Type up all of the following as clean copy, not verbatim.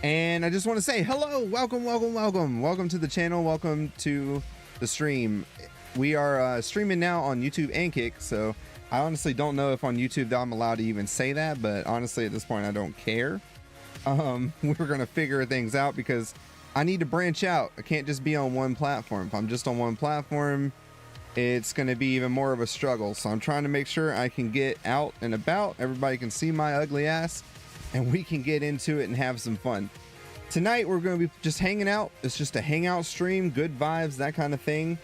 And I just want to say hello, welcome to the channel, welcome to the stream. We are streaming now on YouTube and Kick, so I honestly don't know if on YouTube I'm allowed to even say that, but honestly at this point I don't care. We're gonna figure things out because I need to branch out. I can't just be on one platform. If I'm just on one platform, it's gonna be even more of a struggle. So I'm trying to make sure I can get out and about, everybody can see my ugly ass, and we can get into it and have some fun. Tonight we're going to be just hanging out. It's just a hangout stream, good vibes, that kind of thing.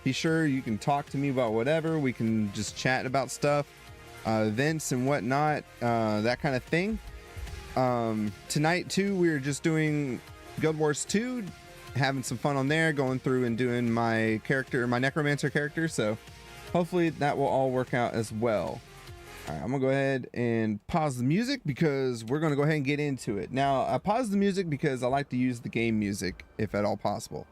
Be sure you can talk to me about whatever. We can just chat about stuff, events and whatnot, that kind of thing. Tonight too, we're just doing Guild Wars 2, having some fun on there, going through and doing my character, my necromancer character. So hopefully that will all work out as well. All right, I'm gonna go ahead and pause the music because we're gonna go ahead and get into it. Now, I paused the music because I like to use the game music if at all possible.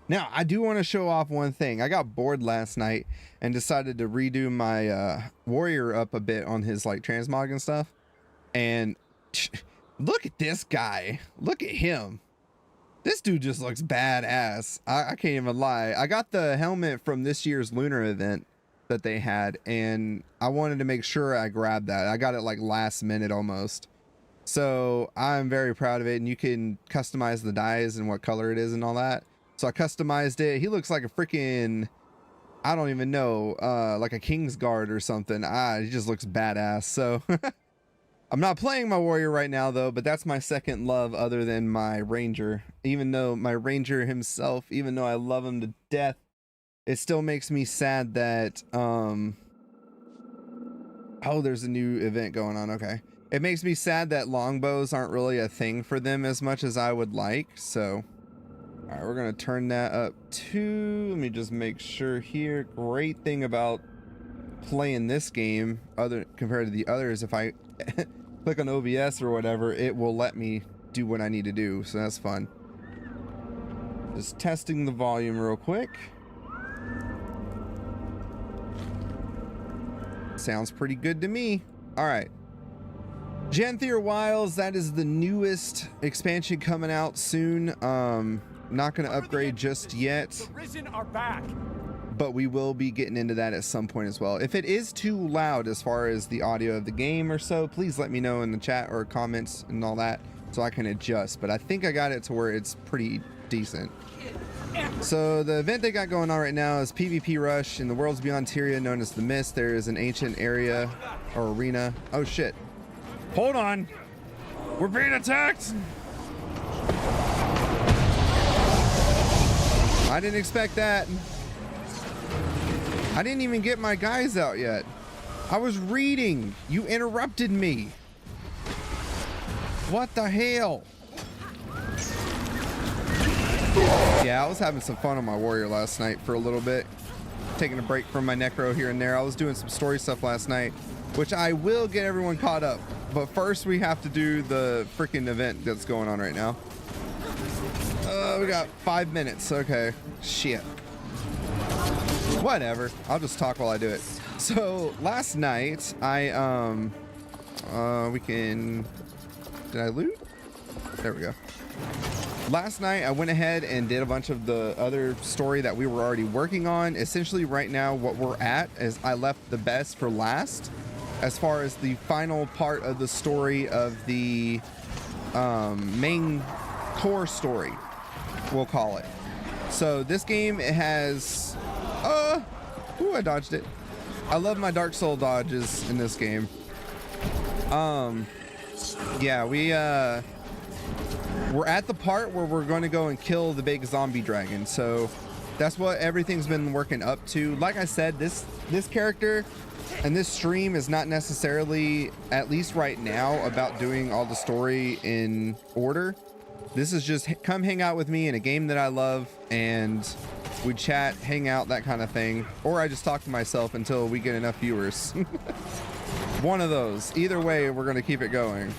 Now, I do want to show off one thing. I got bored last night and decided to redo my warrior up a bit on his like transmog and stuff. And look at this guy. Look at him. This dude just looks badass. I can't even lie. I got the helmet from this year's lunar event that they had, and I wanted to make sure I grabbed that. I got it like last minute almost. So I'm very proud of it, and you can customize the dyes and what color it is and all that. So I customized it. He looks like a freaking, I don't even know, like a King's Guard or something. He just looks badass. So I'm not playing my warrior right now though, but that's my second love other than my ranger. Even though my ranger himself, even though I love him to death, it still makes me sad that, oh, there's a new event going on. Okay. It makes me sad that longbows aren't really a thing for them as much as I would like. So, all right, we're going to turn that up to, let me just make sure here. Great thing about playing this game, compared to the others, if I click on OBS or whatever, it will let me do what I need to do. So that's fun. Just testing the volume real quick. Sounds pretty good to me. All right, Genthier Wilds, that is the newest expansion coming out soon. Not gonna upgrade just yet, the Risen are back, but we will be getting into that at some point as well. If it is too loud as far as the audio of the game or so, please let me know in the chat or comments and all that so I can adjust, but I think I got it to where it's pretty decent. So the event they got going on right now is PvP Rush in the Worlds Beyond Tyria, known as the Mist. There is an ancient area or arena. Oh shit. Hold on. We're being attacked. I didn't expect that. I didn't even get my guys out yet. I was reading. You interrupted me. What the hell? Yeah, I was having some fun on my warrior last night for a little bit, taking a break from my necro here and there. I was doing some story stuff last night, which I will get everyone caught up, but first we have to do the freaking event that's going on right now. We got 5 minutes. Okay, shit, whatever, I'll just talk while I do it. So last night I we can, did I loot? There we go. Last night I went ahead and did a bunch of the other story that we were already working on. Essentially right now what we're at is I left the best for last as far as the final part of the story of the main core story, we'll call it. So this game, it has ooh, I dodged it. I love my Dark Soul dodges in this game. Yeah, we're at the part where we're going to go and kill the big zombie dragon. So that's what everything's been working up to. Like I said, this character and this stream is not necessarily, at least right now, about doing all the story in order. This is just come hang out with me in a game that I love, and we chat, hang out, that kind of thing. Or I just talk to myself until we get enough viewers. One of those. Either way, we're going to keep it going.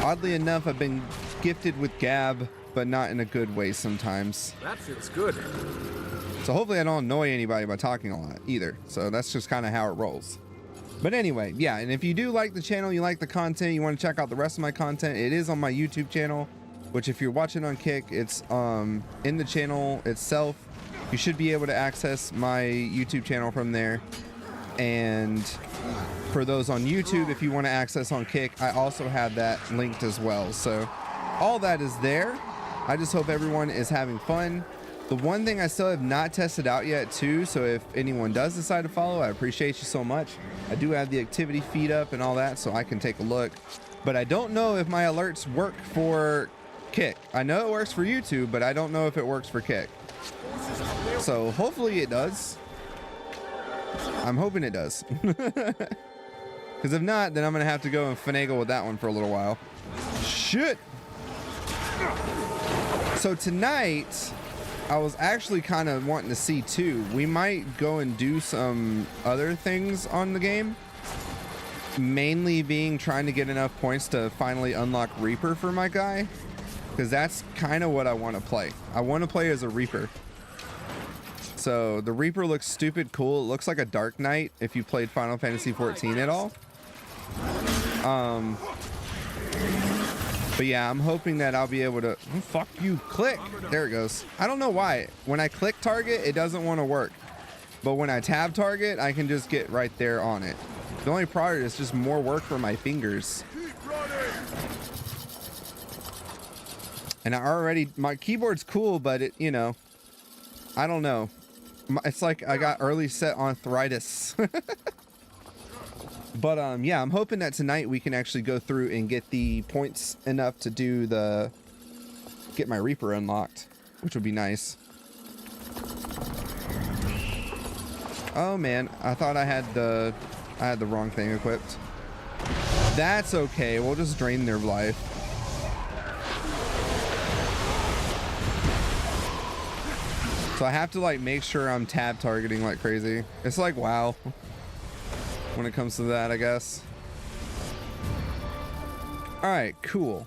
Oddly enough, I've been gifted with Gab, but not in a good way sometimes. that feels good. So hopefully I don't annoy anybody by talking a lot either. So that's just kind of how it rolls. But anyway, yeah, and if you do like the channel, you like the content, you want to check out the rest of my content, it is on my YouTube channel, which if you're watching on Kick, it's in the channel itself. You should be able to access my YouTube channel from there. And for those on YouTube, if you want to access on Kick, I also have that linked as well. So all that is there. I just hope everyone is having fun. The one thing I still have not tested out yet too, so if anyone does decide to follow, I appreciate you so much. I do have the activity feed up and all that, so I can take a look. But I don't know if my alerts work for Kick. I know it works for YouTube, but I don't know if it works for Kick. So hopefully it does. I'm hoping it does. Because if not, then I'm going to have to go and finagle with that one for a little while. Shit! So tonight, I was actually kind of wanting to see too. We might go and do some other things on the game. Mainly being trying to get enough points to finally unlock Reaper for my guy. Because that's kind of what I want to play. I want to play as a Reaper. So the Reaper looks stupid cool. It looks like a Dark Knight if you played Final Fantasy 14 at all. But yeah, I'm hoping that I'll be able to... Oh, fuck you, click. There it goes. I don't know why. When I click target, it doesn't want to work. But when I tab target, I can just get right there on it. The only problem is just more work for my fingers. And I already... My keyboard's cool, but it, you know... I don't know. It's like I got early set arthritis. But yeah, I'm hoping that tonight we can actually go through and get the points enough to do the get my Reaper unlocked, which would be nice. Oh man, I thought I had the wrong thing equipped. That's okay. We'll just drain their life. So I have to like make sure I'm tab targeting like crazy. It's like WoW when it comes to that, I guess. All right, cool.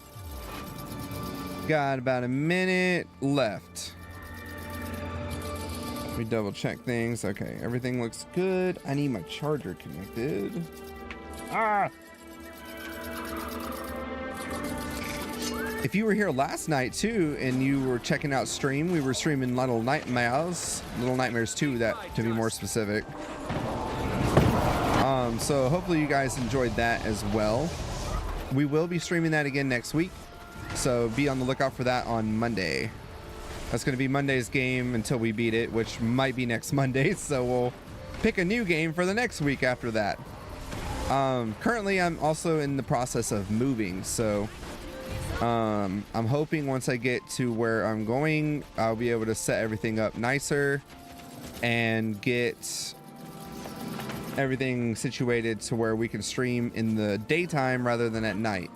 Got about a minute left. Let me double check things. Okay, everything looks good. I need my charger connected. Ah! If you were here last night too and you were checking out stream, we were streaming Little Nightmares 2, that to be more specific. So hopefully you guys enjoyed that as well. We will be streaming that again next week, so be on the lookout for that on Monday. That's going to be Monday's game until we beat it, which might be next Monday, so we'll pick a new game for the next week after that. Currently I'm also in the process of moving, so I'm hoping once I get to where I'm going, I'll be able to set everything up nicer and get everything situated to where we can stream in the daytime rather than at night.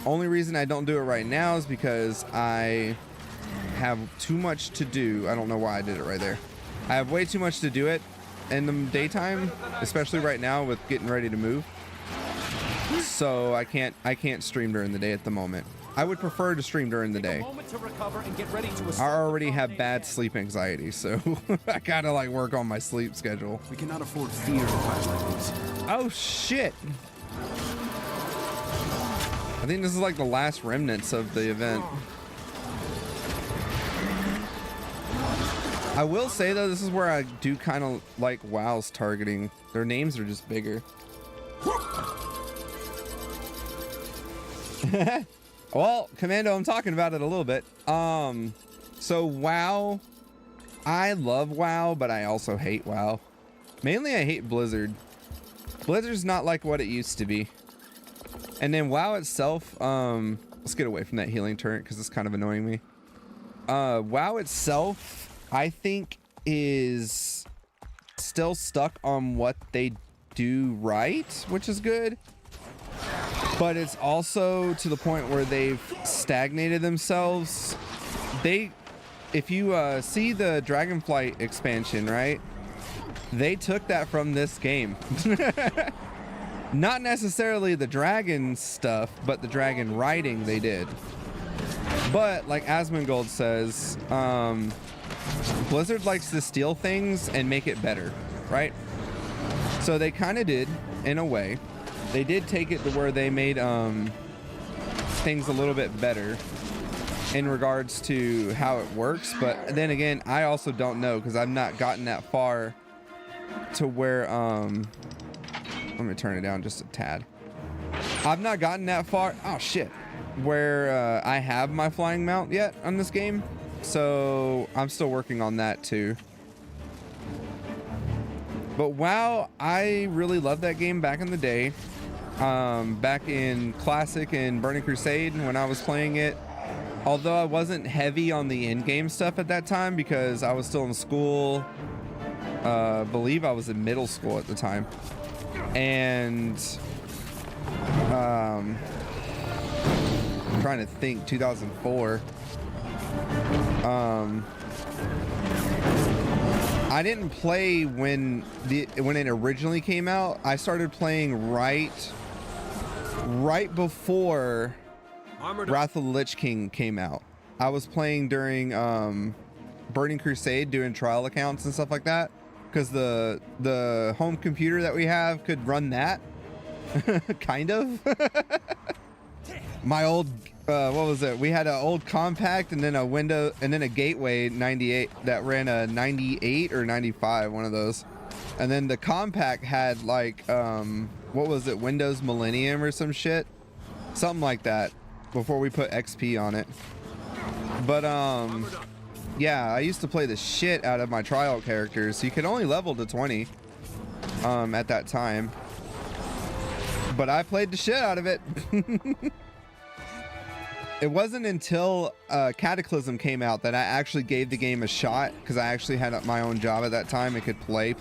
Only reason I don't do it right now is because I have too much to do. I don't know why I did it right there. I have way too much to do it in the daytime, especially right now with getting ready to move. So I can't stream during the day at the moment. I would prefer to stream during the day. I already have bad sleep anxiety, so I gotta like work on my sleep schedule. We cannot afford fear in times like this. Oh shit! I think this is like the last remnants of the event. I will say though, this is where I do kind of like WoW's targeting. Their names are just bigger. Well, Commando, I'm talking about it a little bit. So WoW, I love WoW, but I also hate WoW. Mainly I hate Blizzard. Blizzard's not like what it used to be. And then WoW itself, let's get away from that healing turret because it's kind of annoying me. WoW itself, I think, is still stuck on what they do right, which is good. But it's also to the point where they've stagnated themselves. If you see the Dragonflight expansion, right? They took that from this game. Not necessarily the dragon stuff, but the dragon riding they did. But like Asmongold says, Blizzard likes to steal things and make it better, right? So they kind of did, in a way. They did take it to where they made things a little bit better in regards to how it works. But then again, I also don't know because I've not gotten that far to where let me turn it down just a tad. I've not gotten that far. Oh shit. Where I have my flying mount yet on this game. So I'm still working on that too. But WoW, I really loved that game back in the day. Back in Classic and Burning Crusade when I was playing it. Although I wasn't heavy on the in-game stuff at that time because I was still in school. Believe I was in middle school at the time. And I'm trying to think, 2004. I didn't play when it originally came out. I started playing right before Wrath of the Lich King came out. I was playing during Burning Crusade, doing trial accounts and stuff like that, because the home computer that we have could run that. Kind of. My old what was it? We had an old compact and then a window and then a gateway 98 that ran a 98 or 95, one of those. And then the compact had like what was it? Windows Millennium or some shit. Something like that before we put XP on it. But yeah, I used to play the shit out of my trial characters. So you could only level to 20 at that time. But I played the shit out of it. It wasn't until Cataclysm came out that I actually gave the game a shot, because I actually had my own job at that time and could play.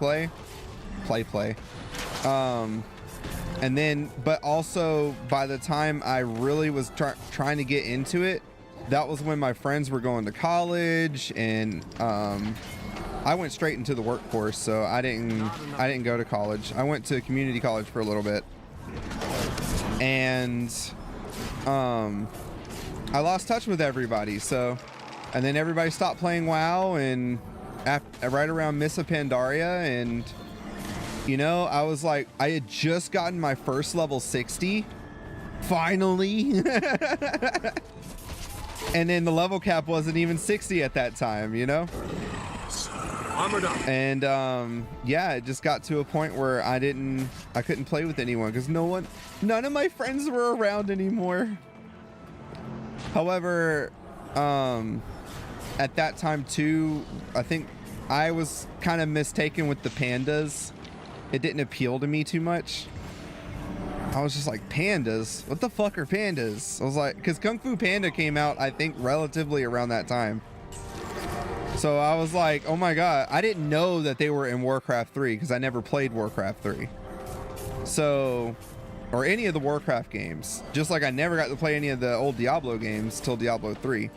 And then, but also by the time I really was trying to get into it, that was when my friends were going to college, and I went straight into the workforce. So I didn't go to college. I went to community college for a little bit, and I lost touch with everybody. So, and then everybody stopped playing WoW, and right around Miss of Pandaria, and you know, I was like, I had just gotten my first level 60 finally. And then the level cap wasn't even 60 at that time, you know? And yeah, it just got to a point where I couldn't play with anyone because none of my friends were around anymore. However, at that time too, I think I was kind of mistaken with the pandas. It didn't appeal to me too much. I was just like, pandas? What the fuck are pandas? I was like, because Kung Fu Panda came out, I think, relatively around that time. So I was like, oh my god, I didn't know that they were in Warcraft 3 because I never played Warcraft 3. So, or any of the Warcraft games. Just like I never got to play any of the old Diablo games till Diablo 3.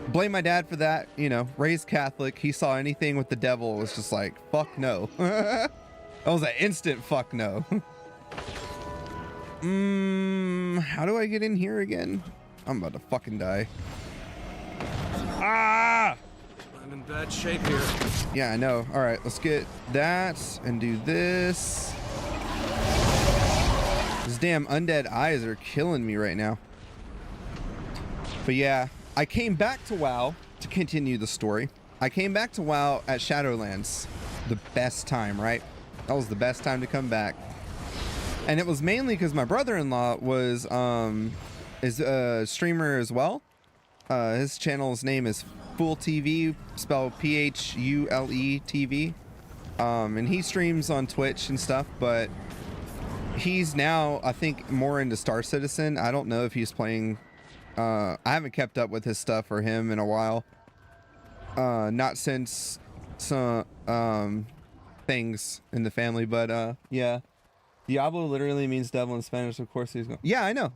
Blame my dad for that, you know, raised Catholic. He saw anything with the devil, was just like, fuck no. That was an instant fuck no. How do I get in here again? I'm about to fucking die. Ah! I'm in bad shape here. Yeah, I know. All right, let's get that and do this. These damn undead eyes are killing me right now. But yeah, I came back to WoW to continue the story. I came back to WoW at Shadowlands. The best time, right? That was the best time to come back. And it was mainly because my brother-in-law is a streamer as well. His channel's name is Fool TV, spelled Phule TV. And he streams on Twitch and stuff, but he's now, I think, more into Star Citizen. I don't know if he's playing. I haven't kept up with his stuff or him in a while. Not since some things in the family, but yeah. Diablo literally means devil in Spanish. Of course he's going. Yeah, I know.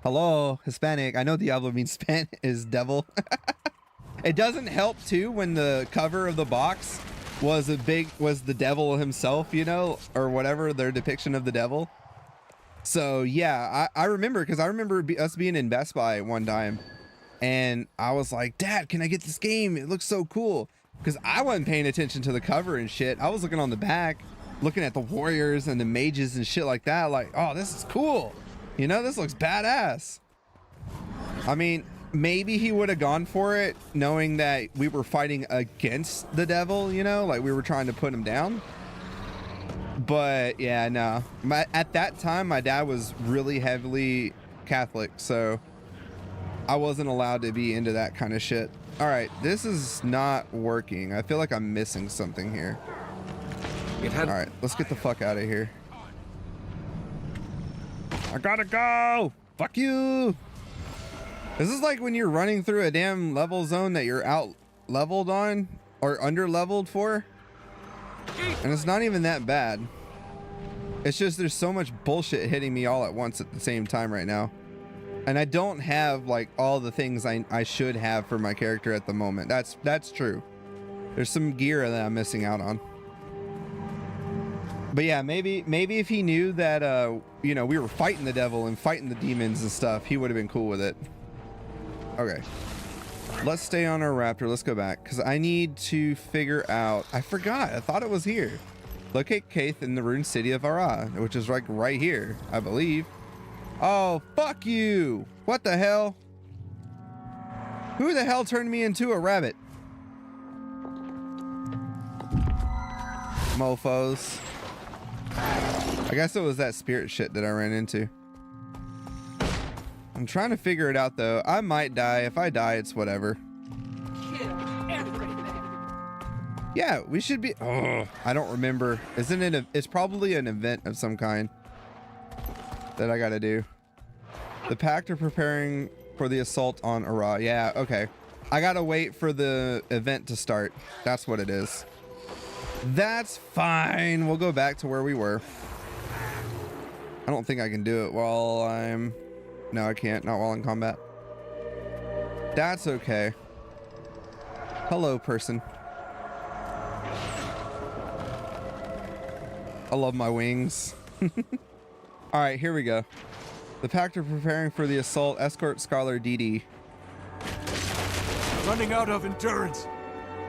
Hello, Hispanic. I know Diablo means is devil. It doesn't help too when the cover of the box was the devil himself, you know, or whatever, their depiction of the devil. So yeah, I remember, because I remember us being in Best Buy one time, and I was like, Dad, can I get this game? It looks so cool. Because I wasn't paying attention to the cover and shit. I was looking on the back, looking at the warriors and the mages and shit like that, like, oh, this is cool. You know, this looks badass. I mean, maybe he would have gone for it knowing that we were fighting against the devil, you know, like we were trying to put him down. But yeah, no. At that time, my dad was really heavily Catholic, so I wasn't allowed to be into that kind of shit. All right, this is not working. I feel like I'm missing something here. All right, let's get the fuck out of here. I gotta go. Fuck you. This is like when you're running through a damn level zone that you're out leveled on or under leveled for. And it's not even that bad. It's just there's so much bullshit hitting me all at once at the same time right now. And I don't have like all the things I should have for my character at the moment. That's true. There's some gear that I'm missing out on. But yeah, maybe if he knew that you know, we were fighting the devil and fighting the demons and stuff, he would have been cool with it. Okay. Let's stay on our raptor. Let's go back because I need to figure out. I forgot. I thought it was here. Locate Kaith in the ruined city of Ara, which is like right here, I believe. Oh, fuck you. What the hell? Who the hell turned me into a rabbit? Mofos. I guess it was that spirit shit that I ran into. I'm trying to figure it out though. I might die. If I die, it's whatever. Yeah, we should be. Oh, I don't remember. Isn't it? It's probably an event of some kind that I gotta do. The pact are preparing for the assault on Ara. Yeah, okay. I gotta wait for the event to start. That's what it is. That's fine. We'll go back to where we were. I don't think I can do it while I'm... No, I can't. Not while in combat. That's okay. Hello, person. I love my wings. All right, here we go. The pact are preparing for the assault. Escort Scholar DD. Running out of endurance.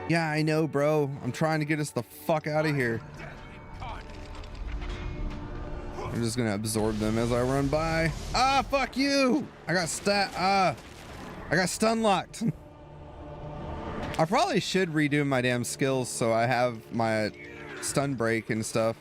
Yeah, I know, bro. I'm trying to get us the fuck out of here. I'm just gonna absorb them as I run by. Ah, fuck you! I got stun locked. I probably should redo my damn skills so I have my stun break and stuff.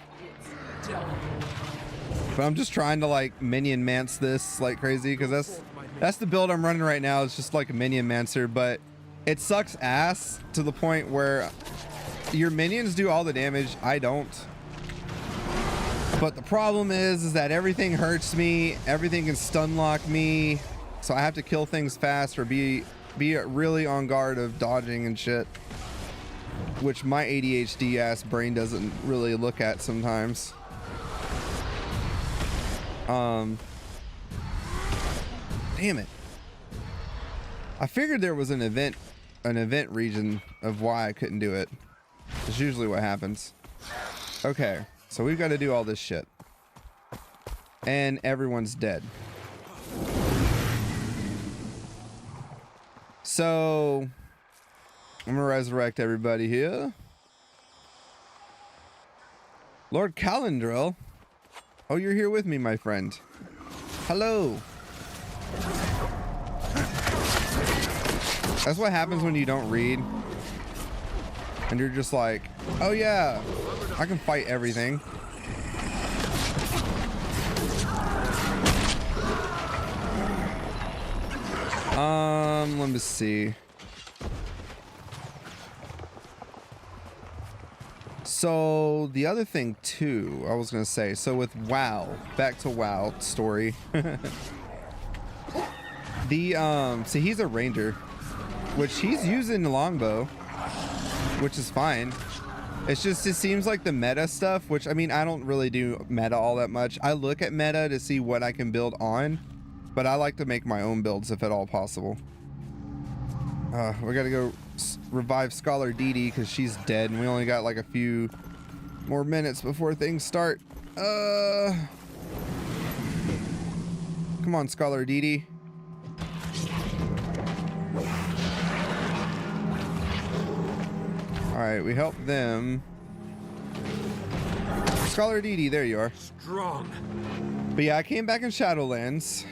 But I'm just trying to like minion mance this like crazy because that's the build I'm running right now. It's just like a minion mancer, but it sucks ass to the point where your minions do all the damage. I don't. But the problem is that everything hurts me. Everything can stun lock me. So I have to kill things fast or be really on guard of dodging and shit. Which my ADHD ass brain doesn't really look at sometimes. Damn it. I figured there was an event region of why I couldn't do it. It's usually what happens. Okay, so we've got to do all this shit. And everyone's dead. So I'm gonna resurrect everybody here. Lord Calendril. Oh, you're here with me, my friend. Hello. That's what happens when you don't read. And you're just like, oh yeah, I can fight everything. Let me see. So the other thing too, I was gonna say, so with WoW, back to WoW story. See, he's a ranger, which he's using the longbow, which is fine. It's just, it seems like the meta stuff, which I mean, I don't really do meta all that much. I look at meta to see what I can build on, but I like to make my own builds if at all possible. We gotta go revive Scholar DD because she's dead and we only got like a few more minutes before things start. Come on, Scholar DD. All right, we helped them. Scholar DD, there you are. Strong. But yeah, I came back in Shadowlands,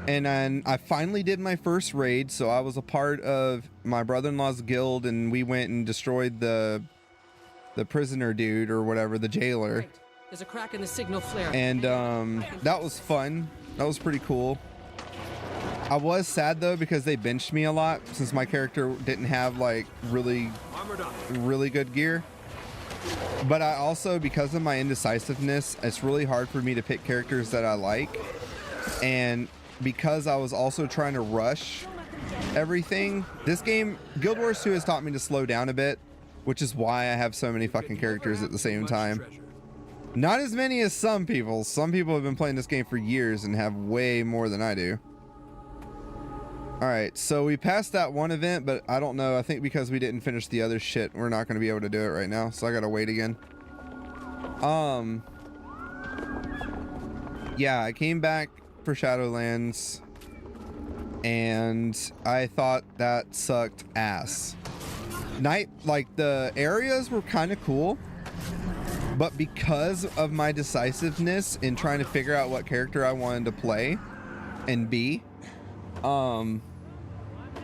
and then I finally did my first raid. So I was a part of my brother-in-law's guild, and we went and destroyed the prisoner dude or whatever, the jailer. Right. There's a crack in the signal flare. And that was fun. That was pretty cool. I was sad though because they benched me a lot since my character didn't have like really good gear. But I also, because of my indecisiveness, it's really hard for me to pick characters that I like. And because I was also trying to rush everything, this game, Guild Wars 2 has taught me to slow down a bit, which is why I have so many fucking characters at the same time. Not as many as some people. Some people have been playing this game for years and have way more than I do. All right, so we passed that one event, but I don't know. I think because we didn't finish the other shit, we're not going to be able to do it right now. So I got to wait again. Yeah, I came back for Shadowlands and I thought that sucked ass. Like the areas were kind of cool, but because of my decisiveness in trying to figure out what character I wanted to play and be,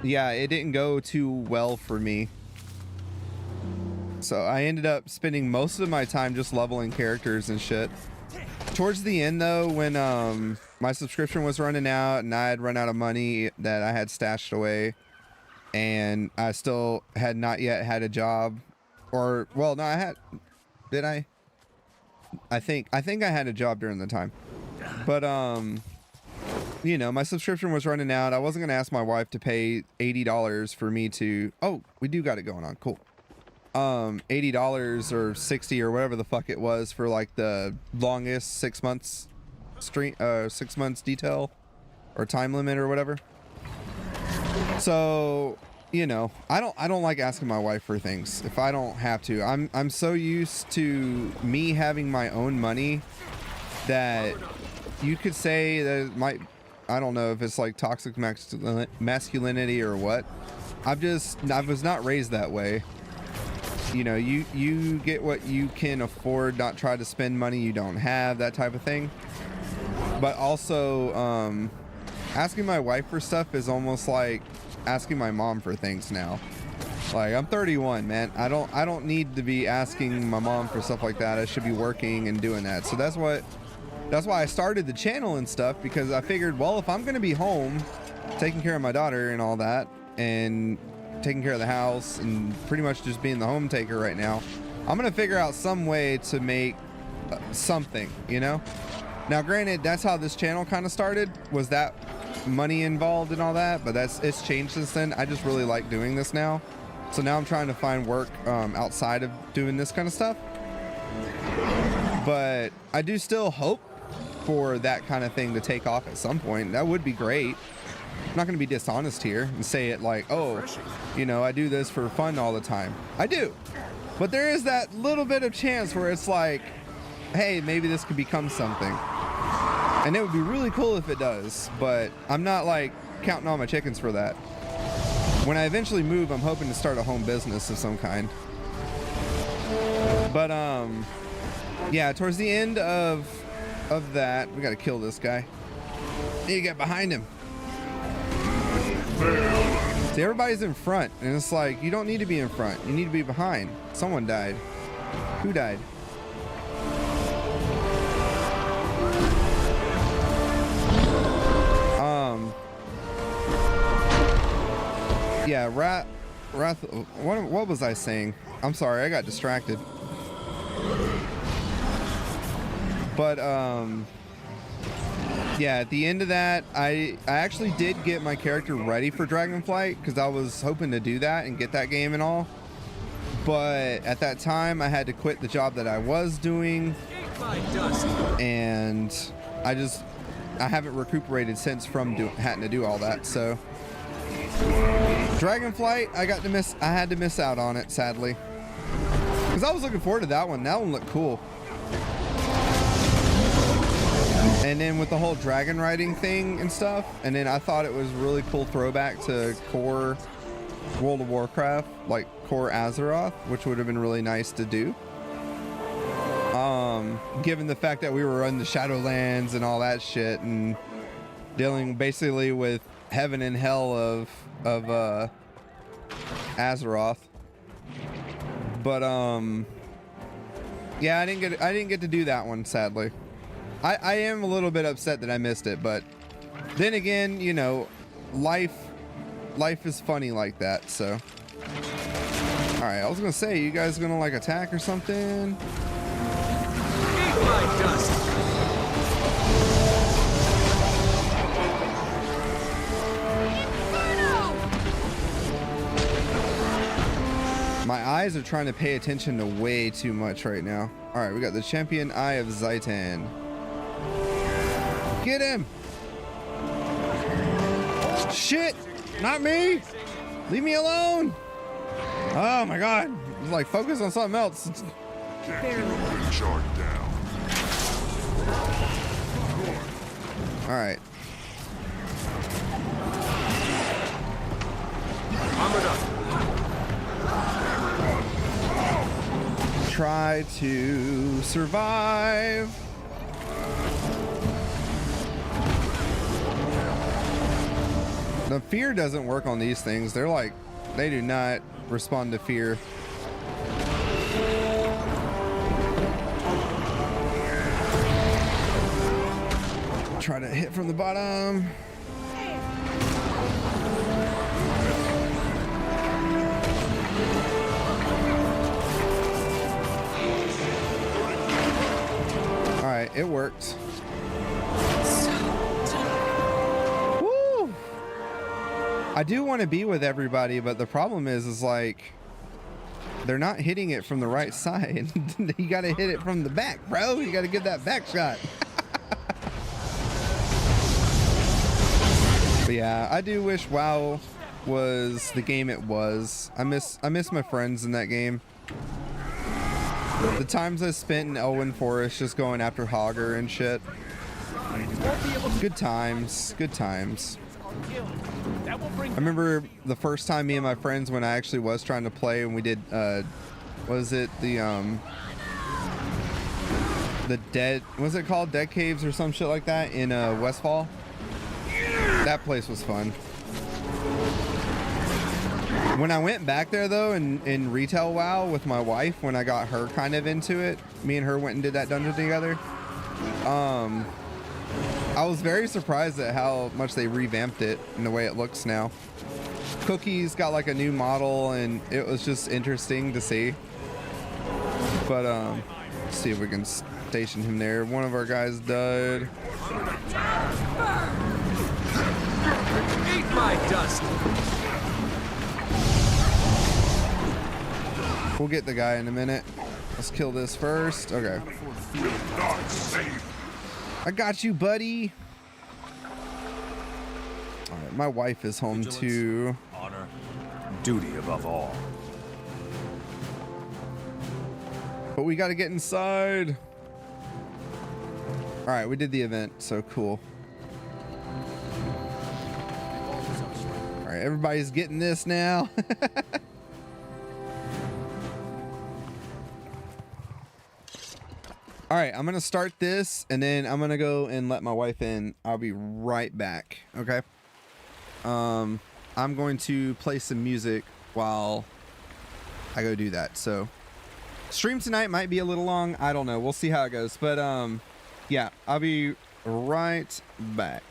yeah, it didn't go too well for me. So I ended up spending most of my time just leveling characters and shit. Towards the end though, when my subscription was running out and I had run out of money that I had stashed away, and I still had not yet had a job, or well, no, I had, did I? I think I had a job during the time, but you know, my subscription was running out. I wasn't gonna ask my wife to pay $80 for me to, oh, we do got it going on, cool. $80 or 60 or whatever the fuck it was for like the longest 6 months stream, 6 months detail or time limit or whatever. So, you know, I don't like asking my wife for things if I don't have to. I'm so used to me having my own money that you could say that it might, I don't know if it's like toxic masculinity or what. I was not raised that way. You know, you get what you can afford, not try to spend money you don't have, that type of thing. But also, asking my wife for stuff is almost like asking my mom for things now. Like, I'm 31, man. I don't need to be asking my mom for stuff like that. I should be working and doing that. So that's why I started the channel and stuff, because I figured, well, if I'm gonna be home taking care of my daughter and all that, and taking care of the house and pretty much just being the home taker right now, I'm gonna figure out some way to make something, you know. Now granted, that's how this channel kind of started, was that money involved and all that, but it's changed since then. I just really like doing this now, so now I'm trying to find work outside of doing this kind of stuff. But I do still hope for that kind of thing to take off at some point. That would be great. I'm not going to be dishonest here and say it like, oh, you know, I do this for fun all the time. I do. But there is that little bit of chance where it's like, hey, maybe this could become something. And it would be really cool if it does, but I'm not like counting all my chickens for that. When I eventually move, I'm hoping to start a home business of some kind. But yeah, towards the end of that, we got to kill this guy. You get behind him. See, everybody's in front, and it's like, you don't need to be in front. You need to be behind. Someone died. Who died? Yeah, what was I saying? I'm sorry, I got distracted. But, yeah, at the end of that, I actually did get my character ready for Dragonflight, because I was hoping to do that and get that game and all. But at that time, I had to quit the job that I was doing, and I haven't recuperated since from having to do all that. So Dragonflight, I had to miss out on it, sadly, because I was looking forward to that one. That one looked cool. And then with the whole dragon riding thing and stuff, and then I thought it was a really cool throwback to core World of Warcraft, like core Azeroth, which would have been really nice to do. given the fact that we were in the Shadowlands and all that shit and dealing basically with heaven and hell of Azeroth. But yeah, I didn't get to do that one, sadly. I am a little bit upset that I missed it, but then again, you know, life is funny like that, so. All right, I was gonna say, you guys gonna like attack or something? Eat my dust. My eyes are trying to pay attention to way too much right now. All right, we got the champion Eye of Zaitan. Get him! Shit! Not me! Leave me alone! Oh my god! It's like, focus on something else. Short down. Alright. Armored up. Try to survive. The fear doesn't work on these things. They're like, they do not respond to fear. Try to hit from the bottom. All right, it worked. Woo! I do want to be with everybody, but the problem is like they're not hitting it from the right side. You got to hit it from the back, bro. You got to get that back shot. But yeah, I do wish WoW was the game it was. I miss my friends in that game. The times I spent in Elwyn Forest just going after Hogger and shit. Good times, good times. I remember the first time me and my friends, when I actually was trying to play, and we did was it the Dead, was it called Dead Caves or some shit like that in Westfall? That place was fun. When I went back there though in retail WoW with my wife, when I got her kind of into it, me and her went and did that dungeon together. I was very surprised at how much they revamped it and the way it looks now. Cookie's got like a new model and it was just interesting to see. But let's see if we can station him there. One of our guys died. Eat my dust. We'll get the guy in a minute. Let's kill this first. Okay. Not safe. I got you, buddy. All right, my wife is home too. Honor, duty above all. But we got to get inside. All right, we did the event, so cool. All right, everybody's getting this now. All right, I'm going to start this, and then I'm going to go and let my wife in. I'll be right back, okay? I'm going to play some music while I go do that. So, stream tonight might be a little long. I don't know. We'll see how it goes. But, yeah, I'll be right back.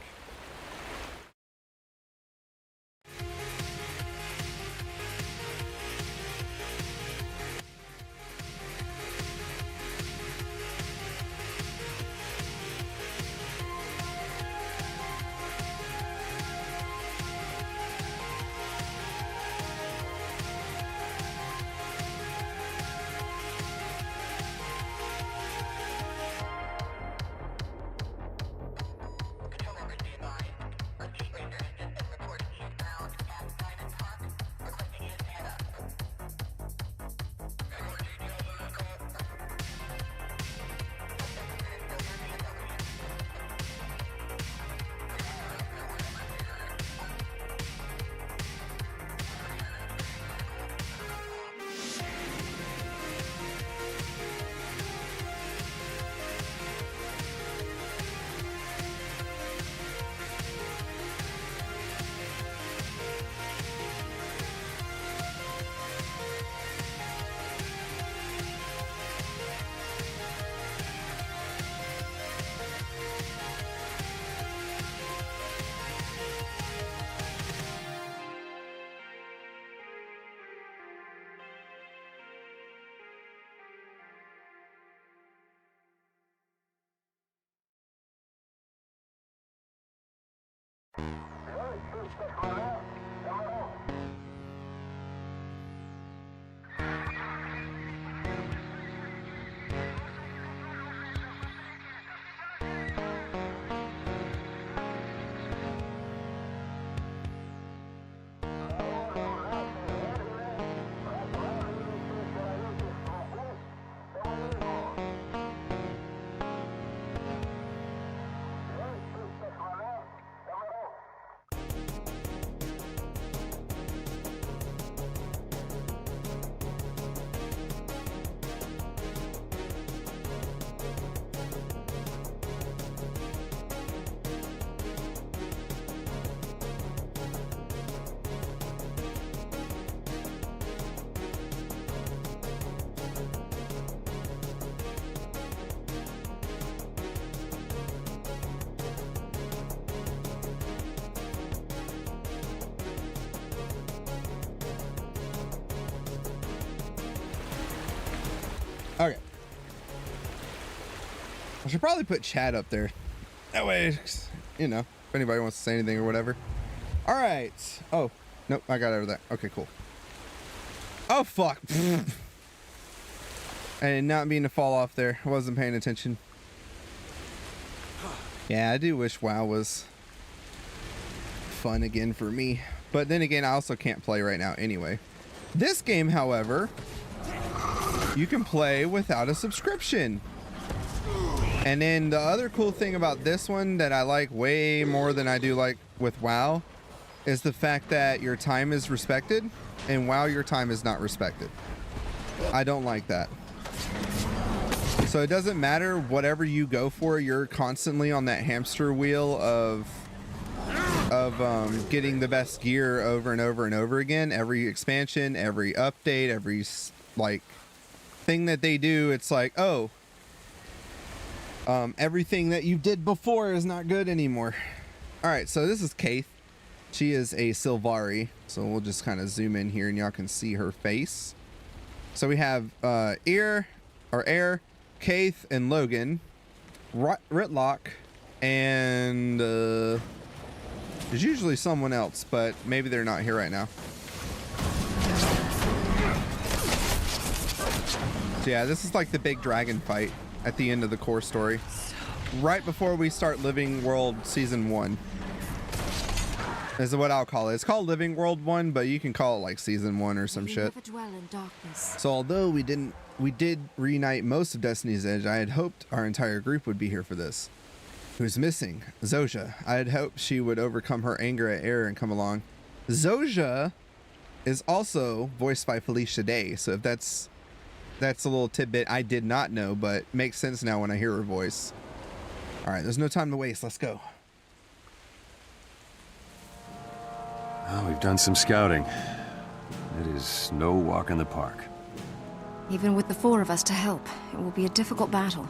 Okay. I should probably put chat up there. That way, you know, if anybody wants to say anything or whatever. All right. Oh, nope. I got over that. Okay, cool. Oh, fuck. I did not mean to fall off there. I wasn't paying attention. Yeah, I do wish WoW was fun again for me. But then again, I also can't play right now anyway. This game, however, you can play without a subscription. And then the other cool thing about this one that I like way more than I do like with WoW is the fact that your time is respected, and WoW, your time is not respected. I don't like that. So it doesn't matter whatever you go for, you're constantly on that hamster wheel of getting the best gear over and over and over again. Every expansion, every update, every like thing that they do, it's like, oh, everything that you did before is not good anymore. All right, so this is Kaith. She is a Sylvari, so we'll just kind of zoom in here and y'all can see her face. So we have Air, Kaith, and Logan, Ritlock, and there's usually someone else, but maybe they're not here right now. So yeah, this is like the big dragon fight at the end of the core story, right before we start Living World Season 1 is what I'll call it. It's called Living World 1, but you can call it like Season 1 or some shit. So although we did reunite most of Destiny's Edge, I had hoped our entire group would be here for this. Who's missing? Zoja. I had hoped she would overcome her anger at Air and come along. Zoja is also voiced by Felicia Day, so if that's a little tidbit I did not know, but makes sense now when I hear her voice. All right, there's no time to waste. Let's go. Well, we've done some scouting. It is no walk in the park. Even with the four of us to help, it will be a difficult battle.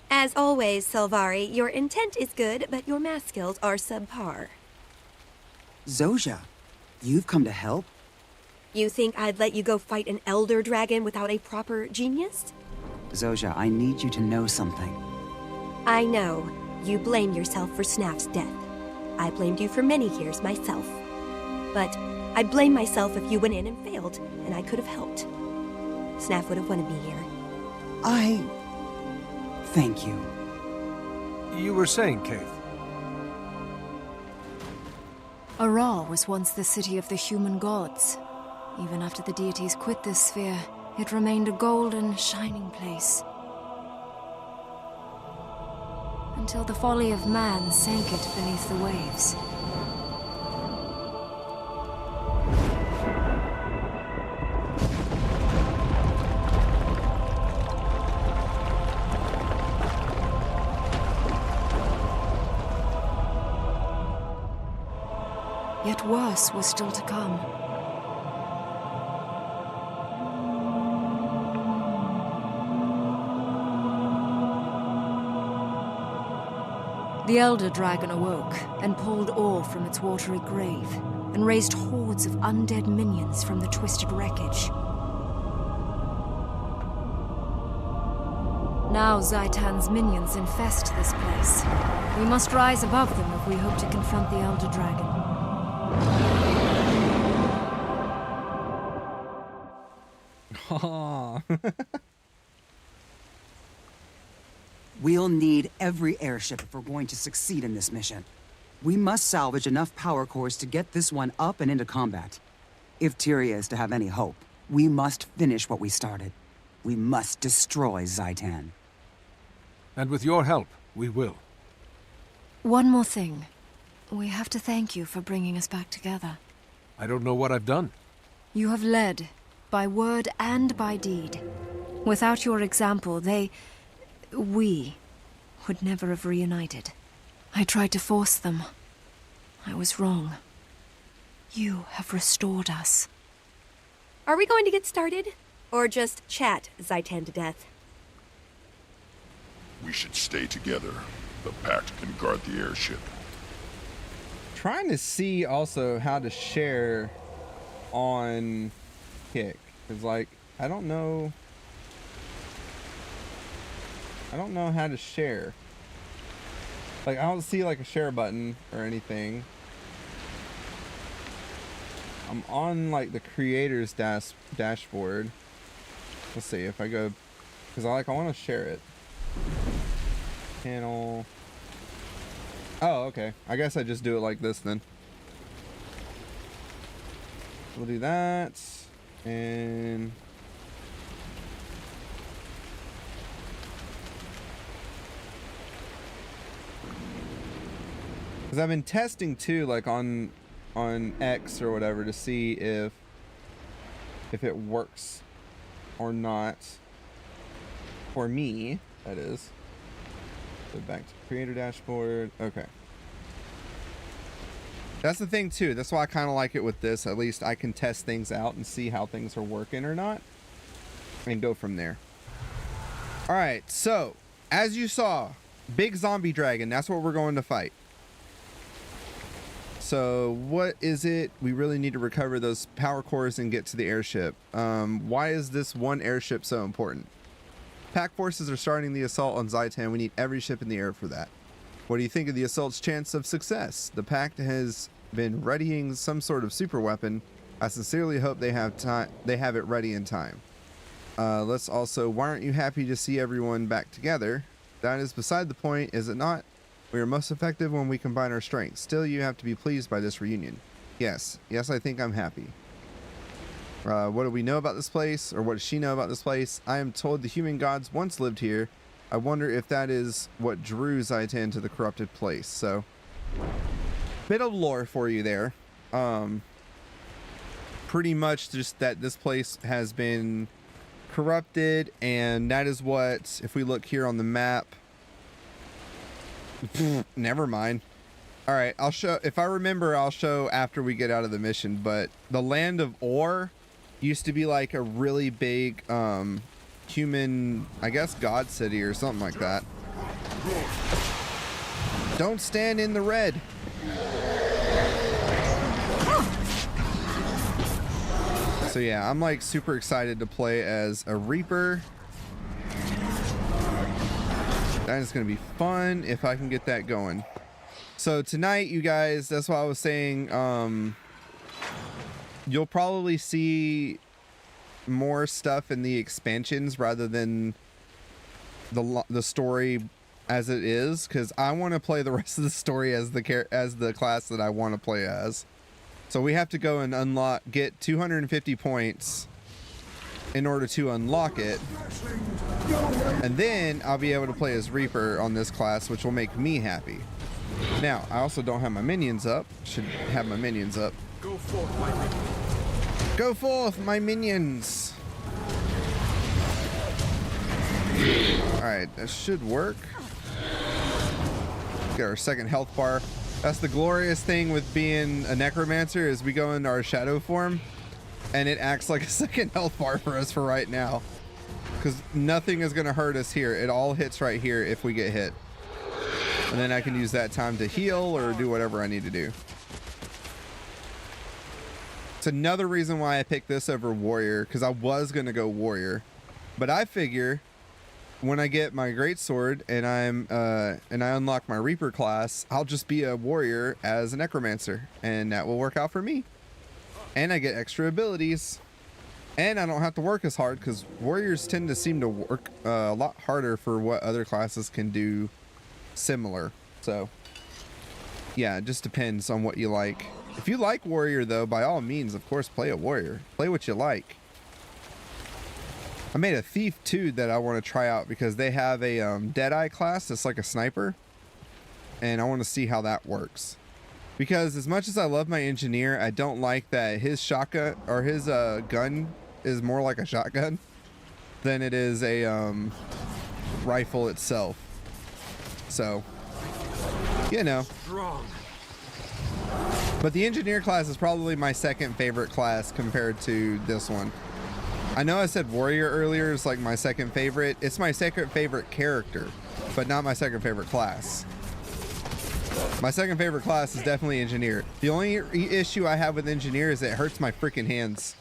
As always, Sylvari, your intent is good, but your math skills are subpar. Zoja, you've come to help? You think I'd let you go fight an elder dragon without a proper genius? Zoja, I need you to know something. I know. You blame yourself for Snaf's death. I blamed you for many years myself. But I'd blame myself if you went in and failed, and I could have helped. Snaf would have wanted me here. Thank you. You were saying, Kaith? Aral was once the city of the human gods. Even after the deities quit this sphere, it remained a golden, shining place. Until the folly of man sank it beneath the waves. Yet worse was still to come. The Elder Dragon awoke and pulled ore from its watery grave and raised hordes of undead minions from the twisted wreckage. Now Zaitan's minions infest this place. We must rise above them if we hope to confront the Elder Dragon. Aw. We'll need every airship if we're going to succeed in this mission. We must salvage enough power cores to get this one up and into combat. If Tyria is to have any hope, we must finish what we started. We must destroy Zaitan. And with your help, we will. One more thing. We have to thank you for bringing us back together. I don't know what I've done. You have led, by word and by deed. Without your example, we would never have reunited. I tried to force them. I was wrong. You have restored us. Are we going to get started? Or just chat Zaitan to death? We should stay together. The Pact can guard the airship. Trying to see also how to share on Kick. Because, like, I don't know how to share. Like, I don't see, like, a share button or anything. I'm on, like, the creator's dashboard. Let's see if I go... Because I want to share it. Channel... Oh, okay. I guess I just do it like this then. We'll do that. And... Because I've been testing too, like on X or whatever, to see if it works or not. For me, that is. So back to creator dashboard. Okay. That's the thing too. That's why I kind of like it with this. At least I can test things out and see how things are working or not, and go from there. All right. So as you saw, big zombie dragon. That's what we're going to fight. So what is it? We really need to recover those power cores and get to the airship. Why is this one airship so important? Pack forces are starting the assault on Zaitan. We need every ship in the air for that. What do you think of the assault's chance of success? The Pact has been readying some sort of super weapon. I sincerely hope they have it ready in time. Let's also, why aren't you happy to see everyone back together? That is beside the point, is it not? We are most effective when we combine our strengths. Still, you have to be pleased by this reunion. Yes, I think I'm happy. What do we know about this place? Or what does she know about this place? I am told the human gods once lived here. I wonder if that is what drew Zaitan to the corrupted place. So, bit of lore for you there. Pretty much just that this place has been corrupted, and that is what, if we look here on the map, never mind. All right, I'll show, if I remember, I'll show after we get out of the mission, but the land of Or used to be like a really big human, I guess, god city or something like that. Don't stand in the red. So yeah, I'm like super excited to play as a Reaper. That is going to be fun if I can get that going. So tonight, you guys, that's what I was saying. You'll probably see more stuff in the expansions rather than the story as it is, because I want to play the rest of the story as the class that I want to play as. So we have to go and get 250 points in order to unlock it, and then I'll be able to play as Reaper on this class, which will make me happy. Now, I also don't have my minions up. Should have my minions up. Go forth, my minions. Go forth, my minions. Alright, that should work. Get our second health bar. That's the glorious thing with being a necromancer, is we go into our shadow form and it acts like a second health bar for us for right now. Because nothing is going to hurt us here. It all hits right here if we get hit. And then I can use that time to heal or do whatever I need to do. It's another reason why I picked this over warrior, because I was going to go warrior. But I figure when I get my greatsword and I unlock my Reaper class, I'll just be a warrior as a necromancer, and that will work out for me. And I get extra abilities, and I don't have to work as hard because warriors tend to seem to work a lot harder for what other classes can do similar. So yeah, it just depends on what you like. If you like warrior though, by all means, of course, play a warrior. Play what you like. I made a thief too that I want to try out because they have a Deadeye class that's like a sniper, and I want to see how that works. Because as much as I love my engineer, I don't like that his shotgun or his gun is more like a shotgun than it is a rifle itself. So, you know. But the engineer class is probably my second favorite class compared to this one. I know I said warrior earlier is like my second favorite. It's my second favorite character, but not my second favorite class. My second favorite class is definitely engineer. The only issue I have with engineer is it hurts my freaking hands.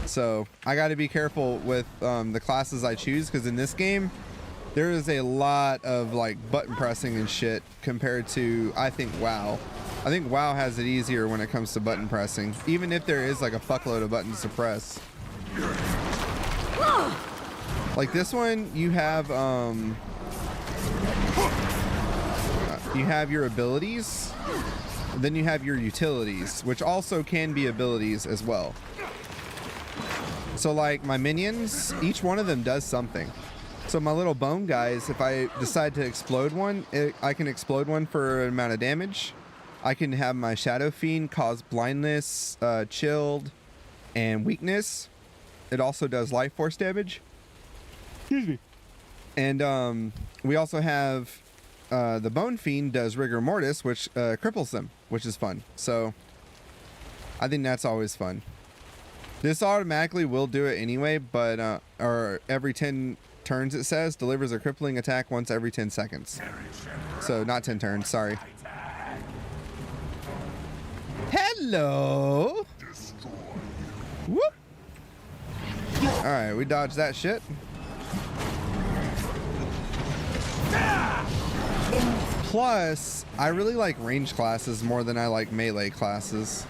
So I got to be careful with the classes I choose, because in this game there is a lot of like button pressing and shit compared to, I think, WoW. I think WoW has it easier when it comes to button pressing, even if there is like a fuckload of buttons to press. Like this one, you have your abilities, then you have your utilities, which also can be abilities as well. So like my minions, each one of them does something. So my little bone guys, if I decide to explode one, I can explode one for an amount of damage. I can have my Shadow Fiend cause blindness, chilled, and weakness. It also does life force damage. Excuse me. And we also have the Bone Fiend does rigor mortis, which cripples them, which is fun. So I think that's always fun. This automatically will do it anyway, but or every 10 turns, it says, delivers a crippling attack once every 10 seconds. So not 10 turns, sorry. Hello. Whoop. All right, we dodged that shit. Plus, I really like range classes more than I like melee classes.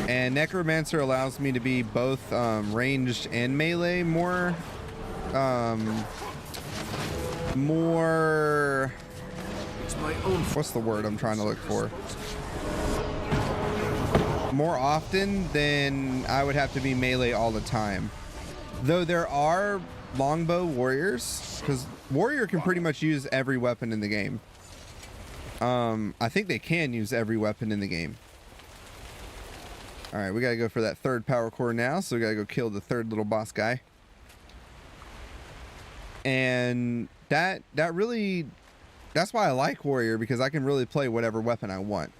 And Necromancer allows me to be both ranged and melee more what's the word I'm trying to look for? More often than I would have to be melee all the time. Though there are longbow warriors, because warrior can pretty much use every weapon in the game. I think they can use every weapon in the game. All right, we gotta go for that third power core now, so we gotta go kill the third little boss guy. And that's why I like warrior, because I can really play whatever weapon I want.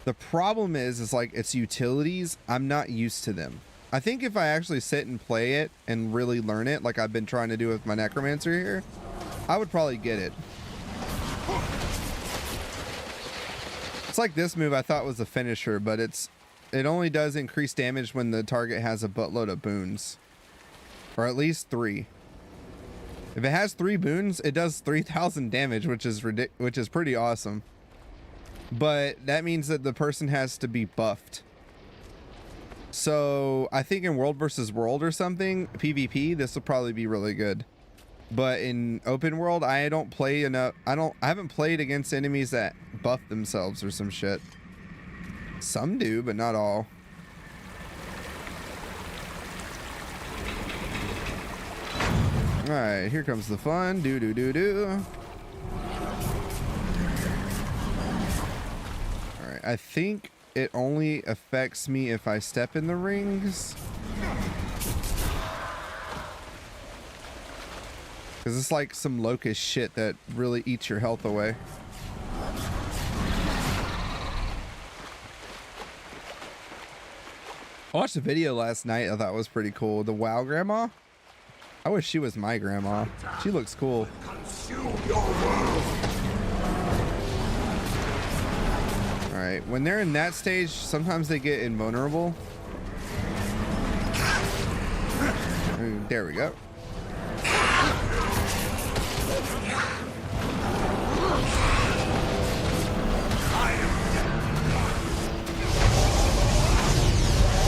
The problem is like its utilities, I'm not used to them. I think if I actually sit and play it and really learn it, like I've been trying to do with my Necromancer here, I would probably get it. It's like this move I thought was a finisher, but it only does increase damage when the target has a buttload of boons. Or at least 3. If it has 3 boons, it does 3,000 damage, which is pretty awesome. But that means that the person has to be buffed. So I think in World versus World or something, PvP, this will probably be really good. But in open world, I don't play enough. I haven't played against enemies that buff themselves or some shit. Some do, but not all. All right, here comes the fun. Do do do do. All right, I think it only affects me if I step in the rings. Because it's like some locust shit that really eats your health away. I watched a video last night I thought was pretty cool. The WoW grandma. I wish she was my grandma. She looks cool. Alright, when they're in that stage, sometimes they get invulnerable. There we go.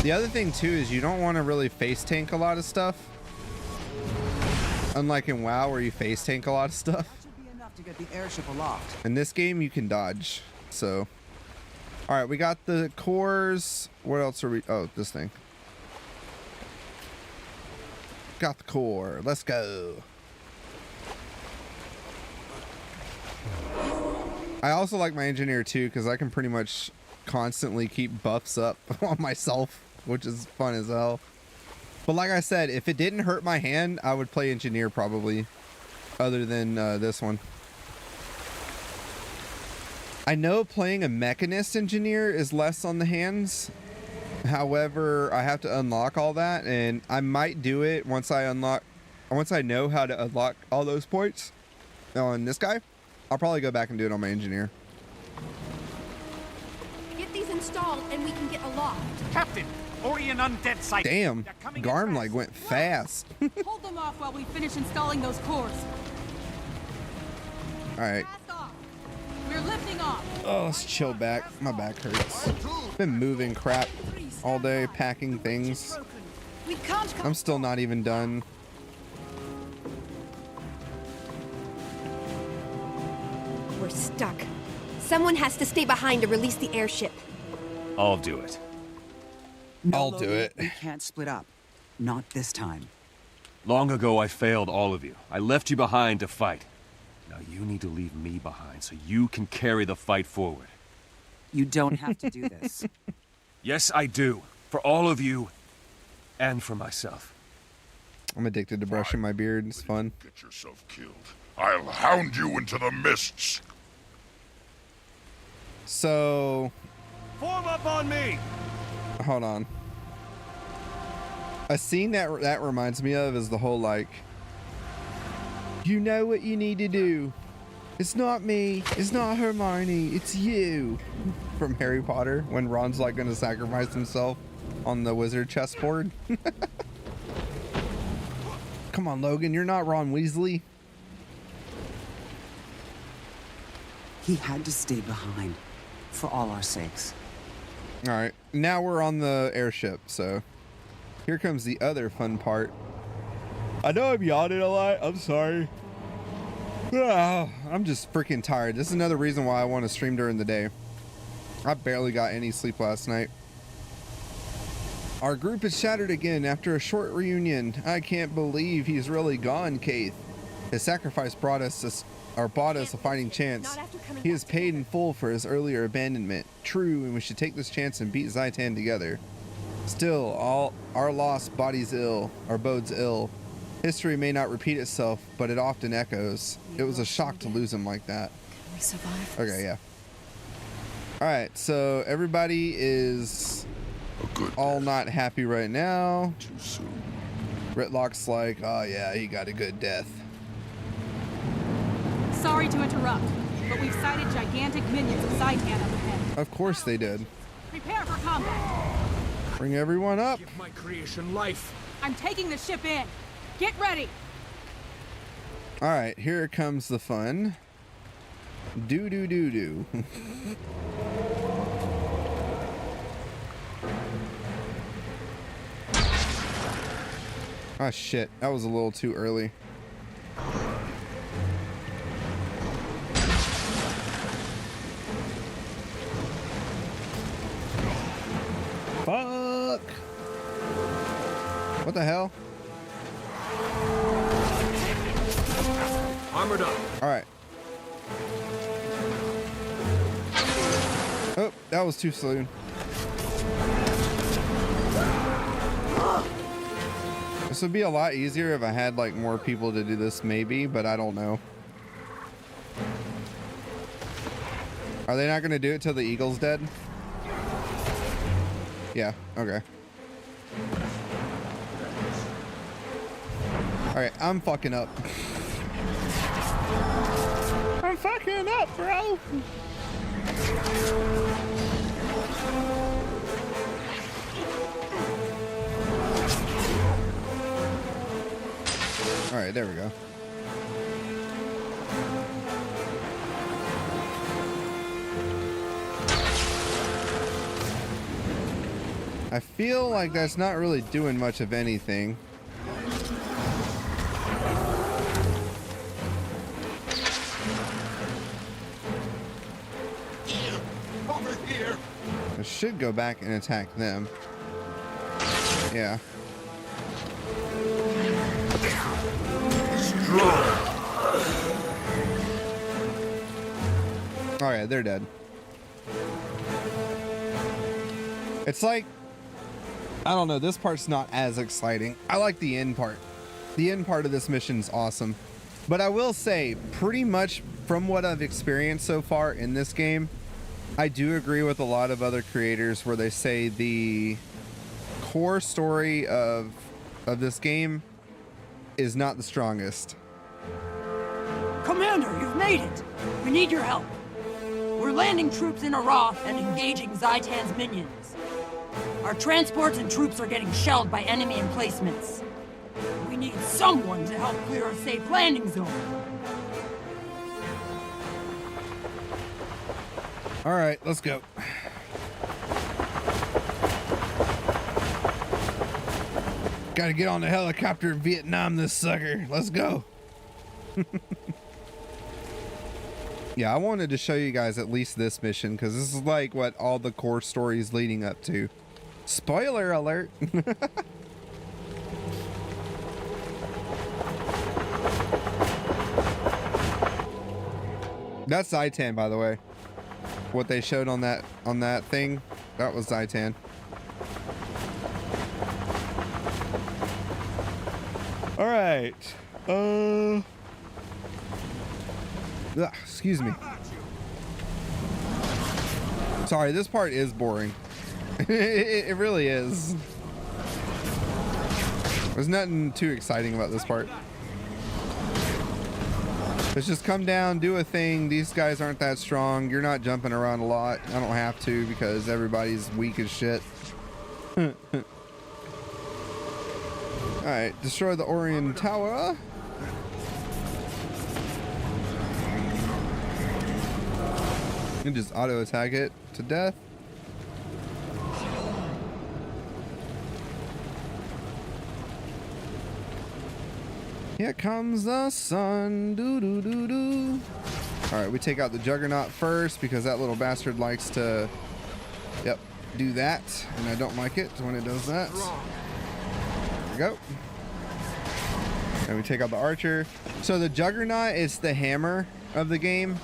The other thing too is you don't want to really face tank a lot of stuff. Unlike in WoW where you face tank a lot of stuff. That should be enough to get the airship aloft. In this game you can dodge. So all right, we got the cores. What else are we? Oh, this thing. Got the core. Let's go. I also like my engineer too because I can pretty much constantly keep buffs up on myself, which is fun as hell. But like I said, if it didn't hurt my hand, I would play engineer probably, other than this one. I know playing a mechanist engineer is less on the hands. However, I have to unlock all that, and I might do it once I know how to unlock all those points on this guy. I'll probably go back and do it on my engineer. Get these installed and we can get aloft. Captain, already an undead site. Damn, Garm like went fast. Hold them off while we finish installing those cores. All right. Blast off. We're lifting off. Oh, let's chill back. My back hurts. Been moving crap all day, packing things. We can't come. I'm still not even done. We're stuck. Someone has to stay behind to release the airship. I'll do it. No, I'll do Logan, it. We can't split up. Not this time. Long ago, I failed all of you. I left you behind to fight. Now you need to leave me behind so you can carry the fight forward. You don't have to do this. Yes, I do. For all of you, and for myself. I'm addicted to brushing my beard. It's fun. Get yourself killed. I'll hound you into the mists. So, Form up on me. hold on. A scene that reminds me of is the whole like, you know what you need to do. It's not me. It's not Hermione. It's you. From Harry Potter when Ron's like going to sacrifice himself on the wizard chessboard. Come on, Logan. You're not Ron Weasley. He had to stay behind. For all our sakes. All right. Now we're on the airship. So here comes the other fun part. I know I'm yawning a lot. I'm sorry. I'm just freaking tired. This is another reason why I want to stream during the day. I barely got any sleep last night. Our group is shattered again after a short reunion. I can't believe he's really gone, Keith. His sacrifice bought us a fighting chance. He is paid in full for his earlier abandonment. True, and we should take this chance and beat Zaitan together. Still, all our lost bodes ill. History may not repeat itself, but it often echoes. It was a shock to lose him like that. Can we survive? Okay, yeah. All right, so everybody is A good all death. not happy right now. Too soon. Ritlock's like, oh yeah, he got a good death. Sorry to interrupt, but we've sighted gigantic minions of Zaitan up ahead. Of course they did. Prepare for combat. Bring everyone up. Give my creation life. I'm taking the ship in. Get ready. All right, here comes the fun. Do do do do. Ah shit, that was a little too early. Fuck! What the hell? Armored up. All right. Oh, that was too soon. This would be a lot easier if I had like more people to do this maybe, but I don't know. Are they not going to do it till the eagle's dead? Yeah, okay. All right, I'm fucking up. I'm fucking up, bro. All right, there we go. I feel like that's not really doing much of anything. Over here. I should go back and attack them. Yeah. Oh yeah, they're dead. It's like, I don't know, this part's not as exciting. I like the end part. The end part of this mission's awesome. But I will say, pretty much from what I've experienced so far in this game, I do agree with a lot of other creators where they say the core story of this game is not the strongest. Commander, you've made it! We need your help. We're landing troops in Arah and engaging Zaitan's minions. Our transports and troops are getting shelled by enemy emplacements. We need someone to help clear a safe landing zone. All right, let's go. Gotta get on the helicopter in Vietnam, this sucker. Let's go. Yeah, I wanted to show you guys at least this mission because this is like what all the core stories leading up to. Spoiler alert. That's Zaitan, by the way. What they showed on that thing, that was Zaitan. All right. Excuse me. Sorry, this part is boring. It really is. There's nothing too exciting about this part. Let's just come down, do a thing. These guys aren't that strong. You're not jumping around a lot. I don't have to because everybody's weak as shit. Alright, destroy the Orion Tower. You can just auto attack it to death. Here comes the sun. Doo doo doo doo. Alright, we take out the Juggernaut first because that little bastard likes to, yep, do that. And I don't like it when it does that. There we go. And we take out the archer. So the Juggernaut is the hammer of the game.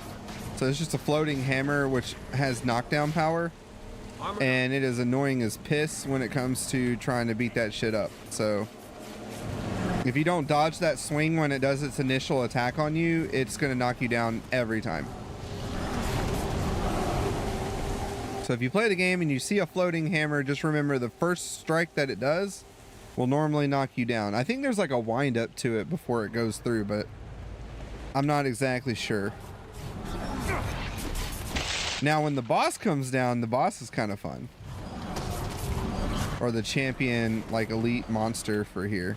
So it's just a floating hammer which has knockdown power. And it is annoying as piss when it comes to trying to beat that shit up. So if you don't dodge that swing when it does its initial attack on you, it's going to knock you down every time. So if you play the game and you see a floating hammer, just remember the first strike that it does will normally knock you down. I think there's like a wind up to it before it goes through, but I'm not exactly sure. Now when the boss comes down, the boss is kind of fun. Or the champion, like elite monster for here.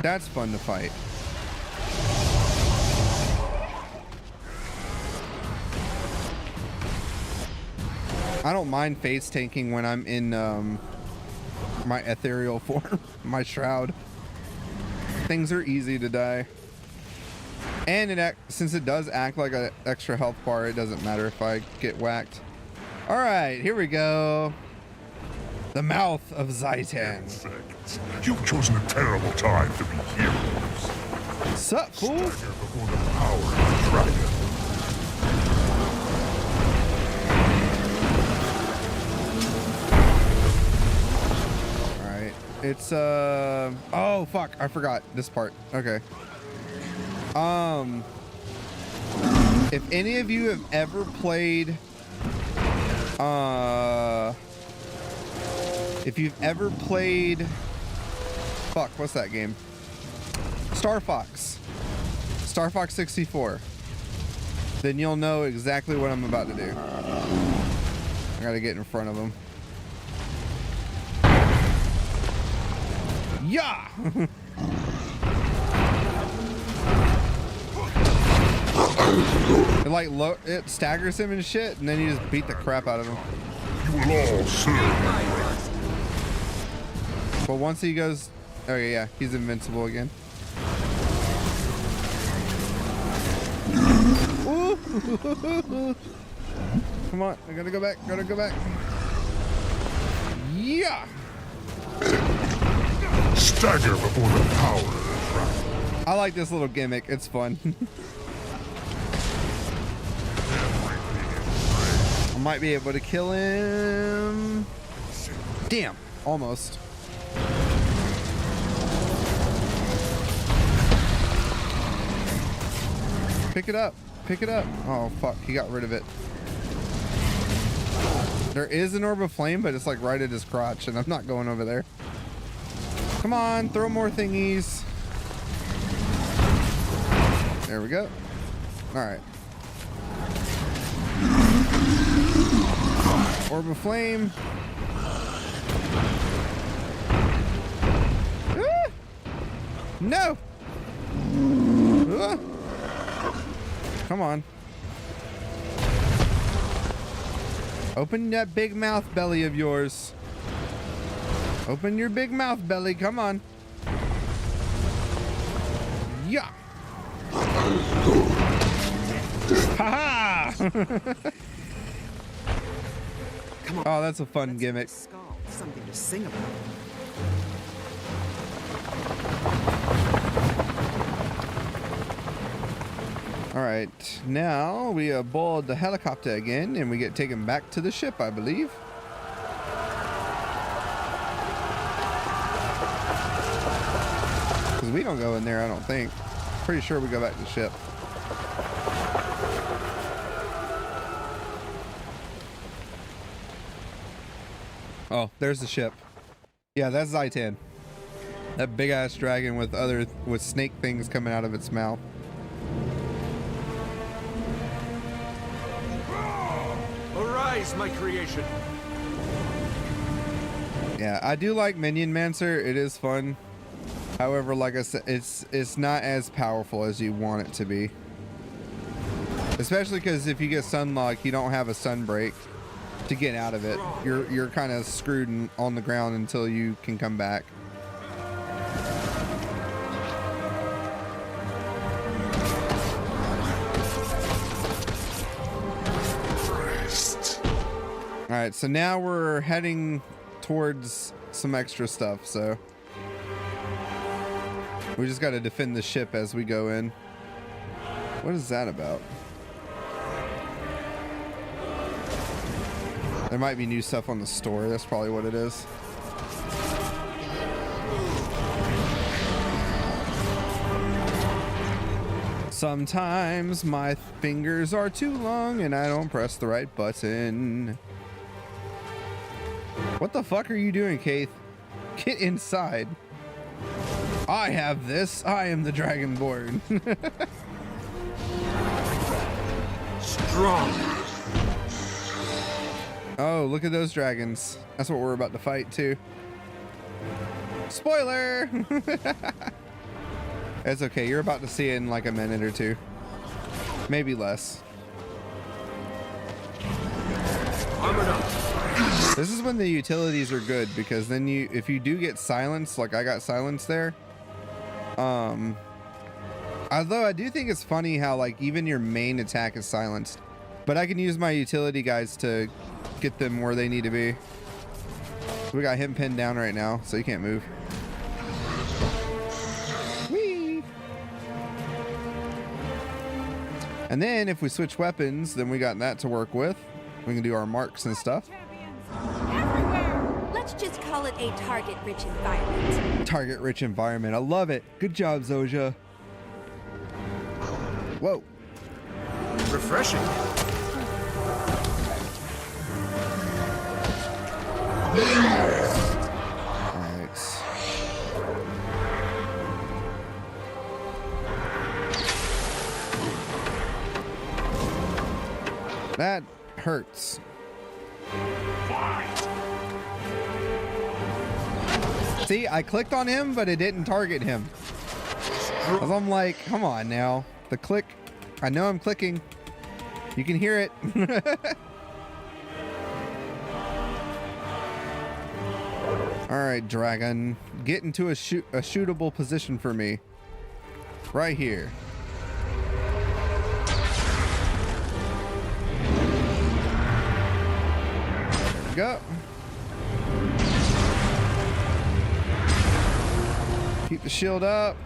That's fun to fight. I don't mind face tanking when I'm in my ethereal form, my shroud. Things are easy to die. And since it does act like an extra health bar, it doesn't matter if I get whacked. All right, here we go. The mouth of Zaitan. You've chosen a terrible time to be heroes. Sup, fool? Stagger before the power of the dragon. Alright. It's oh fuck, I forgot this part. Okay. If any of you have ever played if you've ever played, fuck, what's that game? Star Fox 64, then you'll know exactly what I'm about to do. I gotta get in front of him. Yeah. It staggers him and shit, and then you just beat the crap out of him. You will all serve. But once he goes, okay, yeah, he's invincible again. Ooh. Come on, I gotta go back. Gotta go back. Yeah. Stagger before the power of the trap. I like this little gimmick. It's fun. I might be able to kill him. Damn, almost. Pick it up. Pick it up. Oh, fuck. He got rid of it. There is an orb of flame, but it's like right at his crotch, and I'm not going over there. Come on, throw more thingies. There we go. All right. Orb of flame. Ah! No. Ah! Come on. Open that big mouth belly of yours. Open your big mouth belly. Come on. Yeah. Ha ha. Come on. Oh, that's a fun gimmick. Skull. Something to sing about. All right, now we board the helicopter again, and we get taken back to the ship, I believe. Because we don't go in there, I don't think. Pretty sure we go back to the ship. Oh, there's the ship. Yeah, that's Zaitan. That big ass dragon with snake things coming out of its mouth. Arise, my creation. Yeah, I do like Minion Mancer. It is fun. However, like I said, it's not as powerful as you want it to be. Especially because if you get sunlock, you don't have a sun break to get out of it. You're kind of screwed on the ground until you can come back. All right, so now we're heading towards some extra stuff, so we just got to defend the ship as we go in. What is that about? There might be new stuff on the store. That's probably what it is. Sometimes my fingers are too long and I don't press the right button. What the fuck are you doing, Keith? Get inside. I have this. I am the Dragonborn. Strong. Oh, look at those dragons. That's what we're about to fight, too. Spoiler! It's okay. You're about to see it in like a minute or two. Maybe less. Armored up. This is when the utilities are good, because then if you do get silenced, like I got silenced there. Although I do think it's funny how like even your main attack is silenced, but I can use my utility guys to get them where they need to be. We got him pinned down right now, so he can't move. Whee! And then if we switch weapons, then we got that to work with. We can do our marks and stuff. Let's just call it a target-rich environment. Target-rich environment. I love it. Good job, Zojja. Whoa. Refreshing. Alright. That hurts. See, I clicked on him, but it didn't target him. 'Cause I'm like, come on now. The click. I know I'm clicking. You can hear it. All right, dragon, get into a shootable position for me. Right here. There we go. Keep the shield up.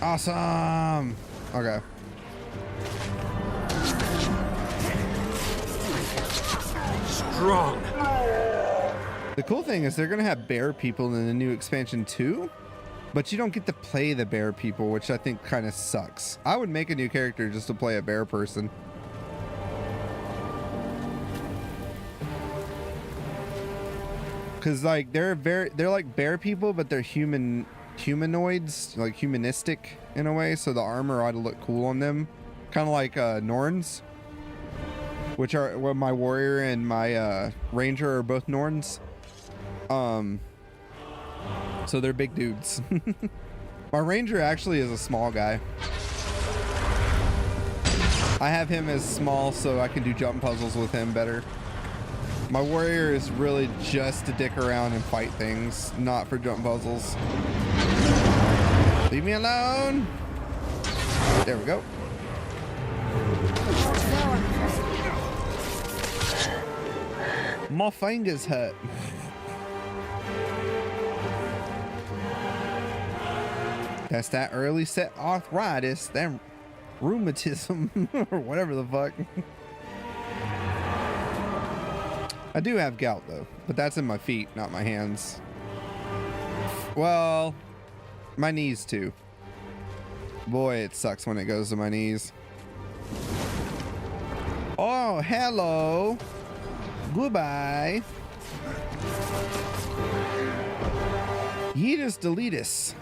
Awesome. Okay. Strong. The cool thing is they're gonna have bear people in the new expansion too, but you don't get to play the bear people, which I think kind of sucks. I would make a new character just to play a bear person. Cause like they're like bear people, but they're humanoids, like humanistic in a way. So the armor ought to look cool on them, kind of like Norns, which are well, my warrior and my ranger are both Norns. So they're big dudes. My ranger actually is a small guy. I have him as small so I can do jump puzzles with him better. My warrior is really just to dick around and fight things, not for jump puzzles. Leave me alone. There we go. My fingers hurt. That's that early set arthritis, that rheumatism, or whatever the fuck. I do have gout though, but that's in my feet, not my hands. Well, my knees too. Boy, it sucks when it goes to my knees. Oh, hello. Goodbye. Yeetus deletus.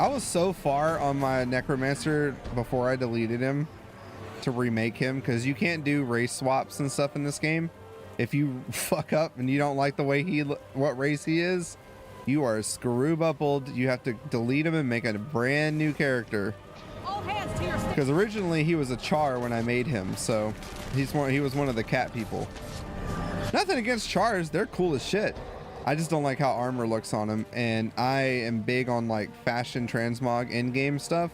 I was so far on my necromancer before I deleted him to remake him, because you can't do race swaps and stuff in this game. If you fuck up and you don't like the way what race he is, you are screw-buckled. You have to delete him and make a brand new character. All hands to your Because originally he was a char when I made him, so he was one of the cat people. Nothing against chars, they're cool as shit. I just don't like how armor looks on him, and I am big on like fashion transmog in-game stuff,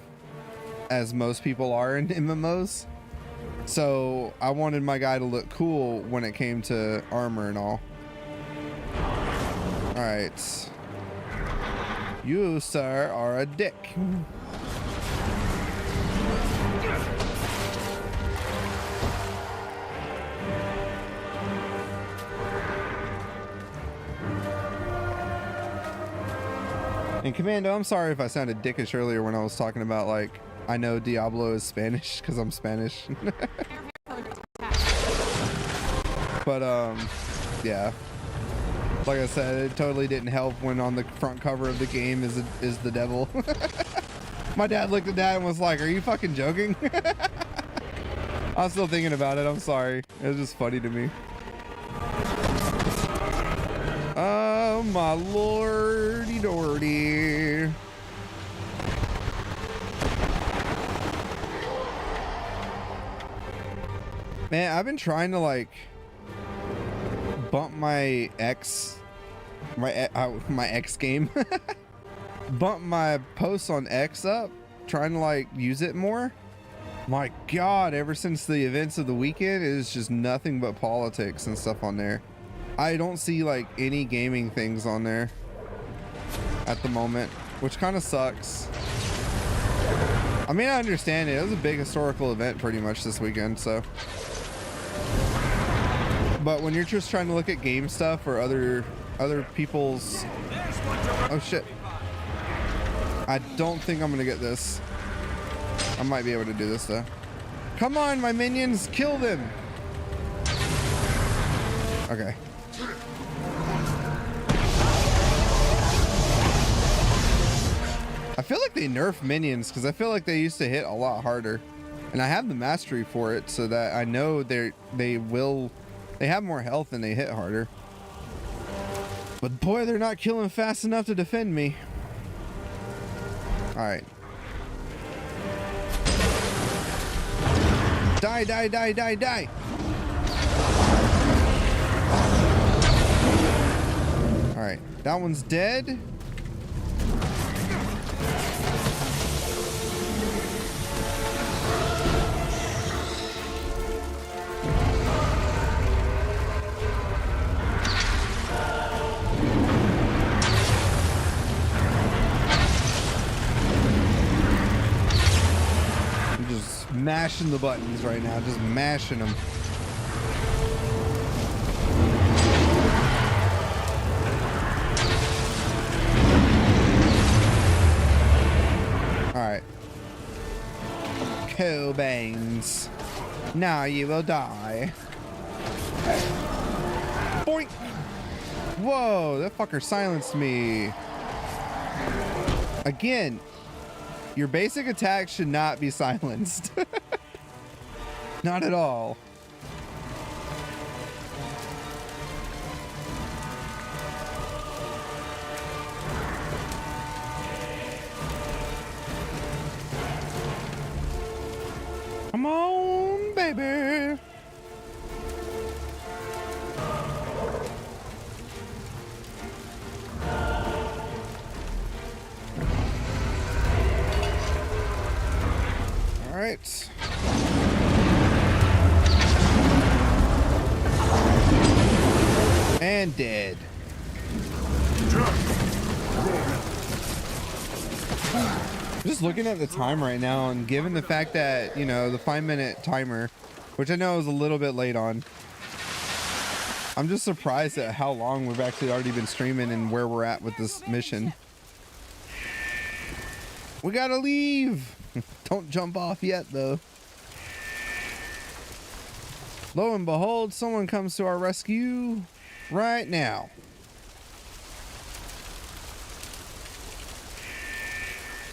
as most people are in MMOs. So I wanted my guy to look cool when it came to armor and all. All right. You, sir, are a dick. And Commando, I'm sorry if I sounded dickish earlier when I was talking about, like, I know Diablo is Spanish because I'm Spanish. But, yeah. Like I said, it totally didn't help when on the front cover of the game is the devil. My dad looked at that and was like, are you fucking joking? I'm still thinking about it. I'm sorry. It was just funny to me. Oh my lordy dordy. Man, I've been trying to like bump my X game. Bump my posts on X up, trying to like use it more. My God, ever since the events of the weekend, it is just nothing but politics and stuff on there. I don't see like any gaming things on there at the moment, which kind of sucks. I mean, I understand it. It was a big historical event pretty much this weekend, so. But when you're just trying to look at game stuff or other people's... Oh shit. I don't think I'm gonna get this. I might be able to do this though. Come on, my minions, kill them. Okay. I feel like they nerf minions because I feel like they used to hit a lot harder, and I have the mastery for it so that I know they will They have more health and they hit harder. But boy, they're not killing fast enough to defend me. Alright. Die, die, die, die, die! Alright, that one's dead. Mashing the buttons right now, just mashing them. Alright. Cobains. Now you will die. Boink! Whoa, that fucker silenced me. Again. Your basic attack should not be silenced. Not at all. Come on, baby. All right. And dead. Just looking at the time right now, and given the fact that, you know, the 5-minute timer, which I know is a little bit late on, I'm just surprised at how long we've actually already been streaming and where we're at with this mission. We gotta leave. Don't jump off yet, though. Lo and behold, someone comes to our rescue right now.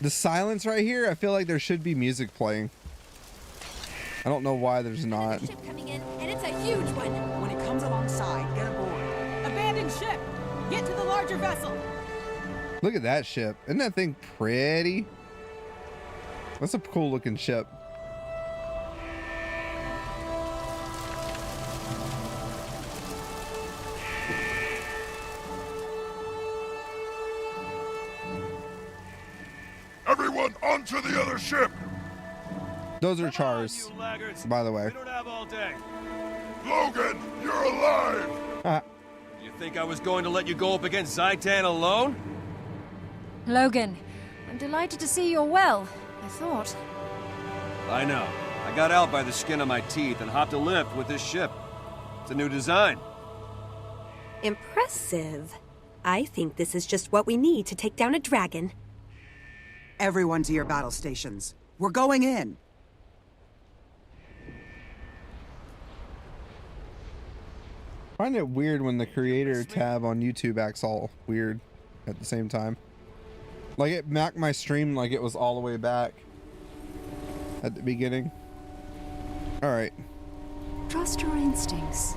The silence right here, I feel like there should be music playing. I don't know why there's not. Ship coming in, and it's a huge one. When it comes alongside, get aboard. Abandoned ship! Get to the larger vessel! Look at that ship. Isn't that thing pretty? That's a cool looking ship. Everyone onto the other ship! Those are chars, by the way. We don't have all day. Logan, you're alive! You think I was going to let you go up against Zaitan alone? Logan, I'm delighted to see you're well. I thought. I know. I got out by the skin of my teeth and hopped a lift with this ship. It's a new design. Impressive. I think this is just what we need to take down a dragon. Everyone to your battle stations. We're going in. I find it weird when the creator tab on YouTube acts all weird at the same time. Like it knocked my stream like it was all the way back at the beginning. All right. Trust your instincts.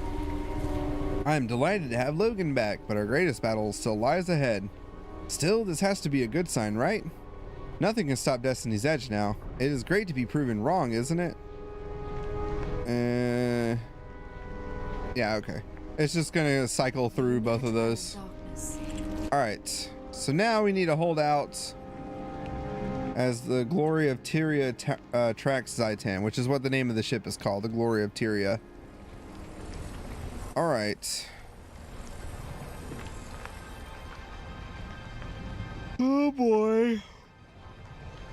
I'm delighted to have Logan back, but our greatest battle still lies ahead. Still, this has to be a good sign, right? Nothing can stop Destiny's Edge now. It is great to be proven wrong, isn't it? Yeah, okay. It's just gonna cycle through both of those. All right. So now we need to hold out as the Glory of Tyria tracks Zaitan, which is what the name of the ship is called, the Glory of Tyria. All right. Oh boy.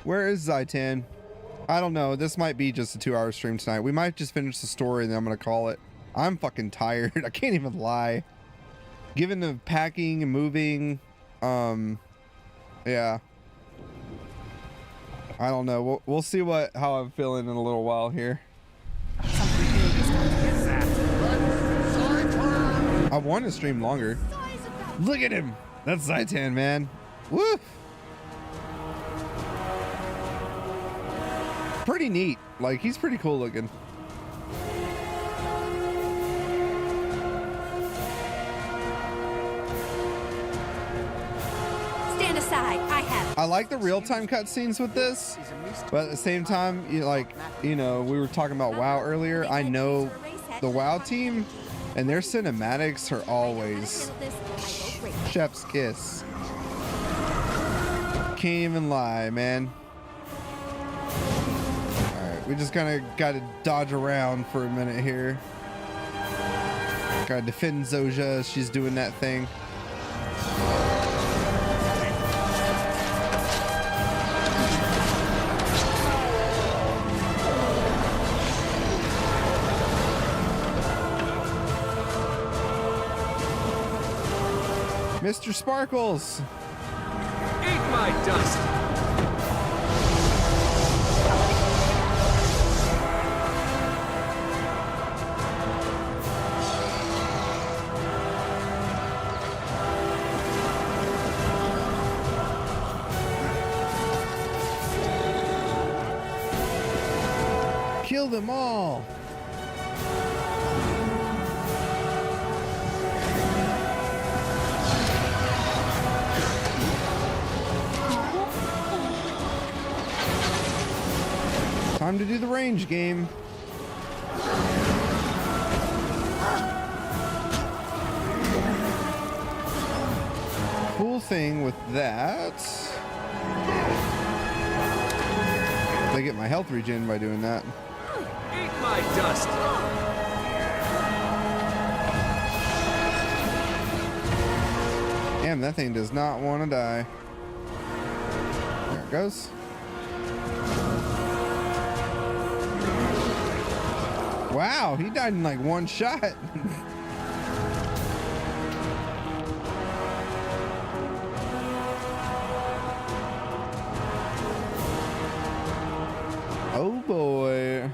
Where is Zaitan? I don't know. This might be just a 2-hour stream tonight. We might just finish the story and then I'm gonna call it. I'm fucking tired. I can't even lie. Given the packing and moving, yeah. I don't know. We'll see how I'm feeling in a little while here. I want to stream longer. Look at him. That's Zaitan, man. Woo. Pretty neat. Like, he's pretty cool looking. side. I have. I like the real-time cutscenes with this, but at the same time, we were talking about WoW earlier. I know the WoW team, and their cinematics are always chef's kiss. Can't even lie, man. All right, we just kind of got to dodge around for a minute here. Gotta defend Zoja as she's doing that thing. Mr. Sparkles! Eat my dust! Kill them all! Time to do the range game. Cool thing with that, I get my health regen by doing that. Eat my dust! Damn, that thing does not want to die. There it goes. Wow, he died in like one shot. Oh boy.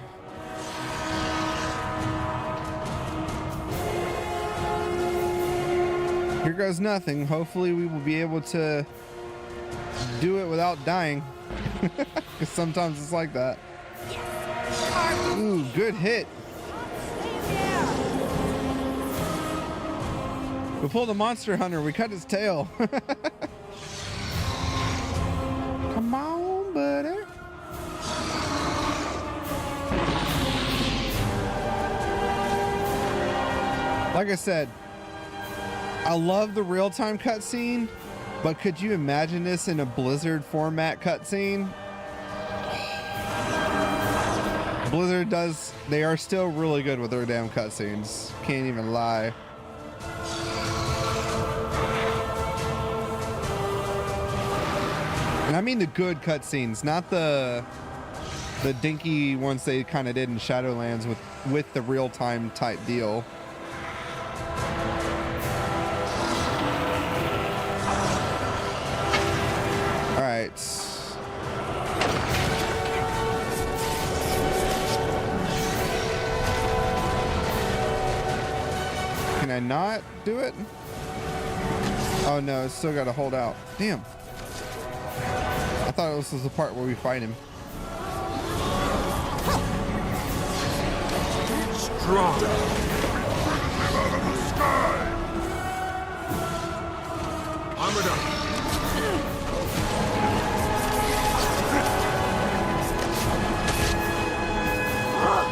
Here goes nothing. Hopefully we will be able to do it without dying. Because sometimes it's like that. Ooh, good hit. We pulled a monster hunter. We cut his tail. Come on, buddy. Like I said, I love the real-time cutscene, but could you imagine this in a Blizzard format cutscene? Blizzard they are still really good with their damn cutscenes. Can't even lie. And I mean the good cutscenes, not the dinky ones they kind of did in Shadowlands with the real-time type deal. All right. Can I not do it? Oh no, it's still got to hold out. Damn. I thought this was the part where we fight him. Strong. Out of the sky. Armored up.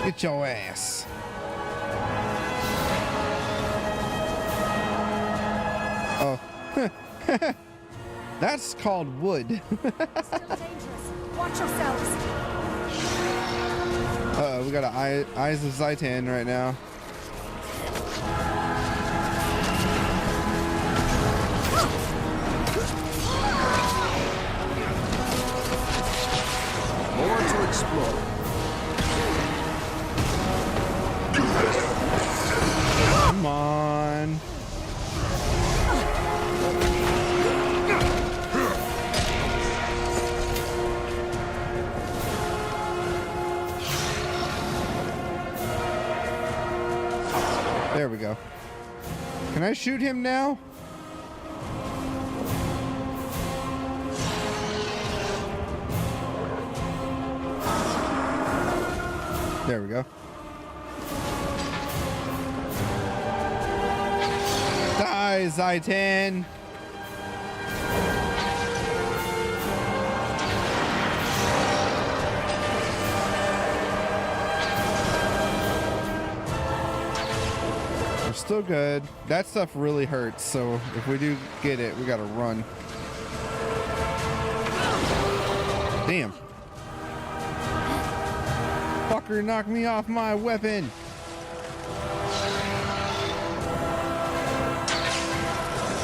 Get your ass. Oh. That's called wood. Still dangerous. Watch yourselves. Uh-oh, we got Eyes of Zaitan right now. More to explore. Come on. There we go. Can I shoot him now? There we go. Die, Zaitan. Still good. That stuff really hurts, so if we do get it, we gotta run. Damn. Fucker knocked me off my weapon.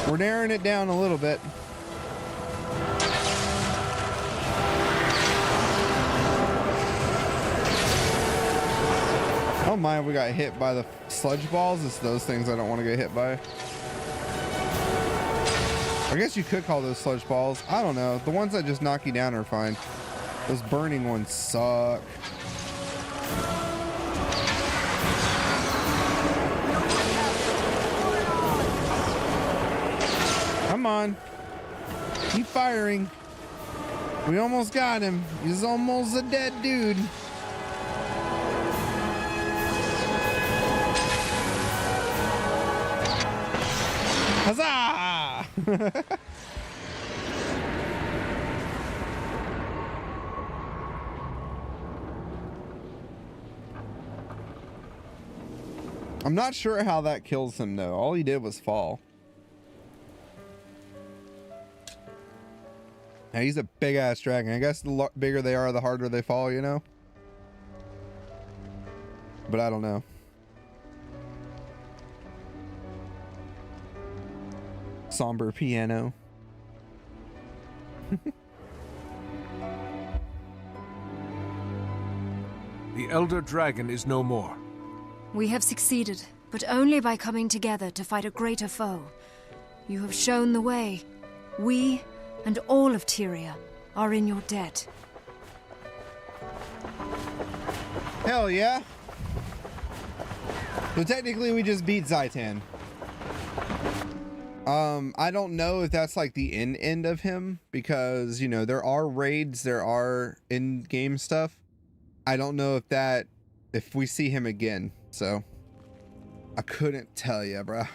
We're narrowing it down a little bit. I don't mind if we got hit by the sludge balls. It's those things I don't want to get hit by. I guess you could call those sludge balls. I don't know. The ones that just knock you down are fine. Those burning ones suck. Come on. Keep firing. We almost got him. He's almost a dead dude. Huzzah! I'm not sure how that kills him though. All he did was fall. Now, he's a big ass dragon. I guess the bigger they are, the harder they fall, you know? But I don't know. Somber piano. The Elder Dragon is no more. We have succeeded, but only by coming together to fight a greater foe. You have shown the way. We and all of Tyria are in your debt. Hell yeah. So technically we just beat Zaitan. I don't know if that's like the end of him, because, you know, there are raids, there are in-game stuff. I don't know if we see him again, so I couldn't tell ya, bruh.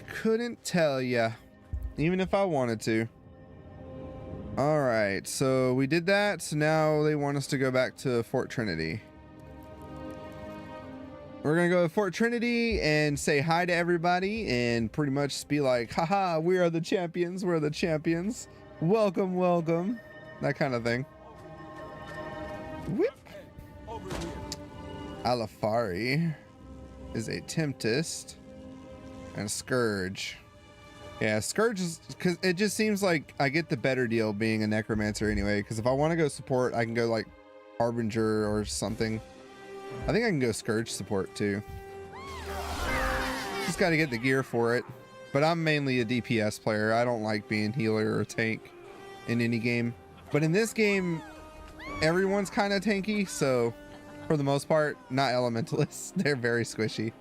Couldn't tell ya, even if I wanted to. All right, so we did that. So now they want us to go back to Fort Trinity. We're gonna go to Fort Trinity and say hi to everybody and pretty much be like, haha, we are the champions, we're the champions. Welcome, welcome. That kind of thing. Whip. Alafari is a Tempest and Scourge. Yeah, Scourge is, because it just seems like I get the better deal being a Necromancer anyway, because if I want to go support, I can go like Harbinger or something. I think I can go Scourge support too. Just got to get the gear for it. But I'm mainly a DPS player. I don't like being healer or tank in any game. But in this game, everyone's kind of tanky, so for the most part, not elementalists. They're very squishy.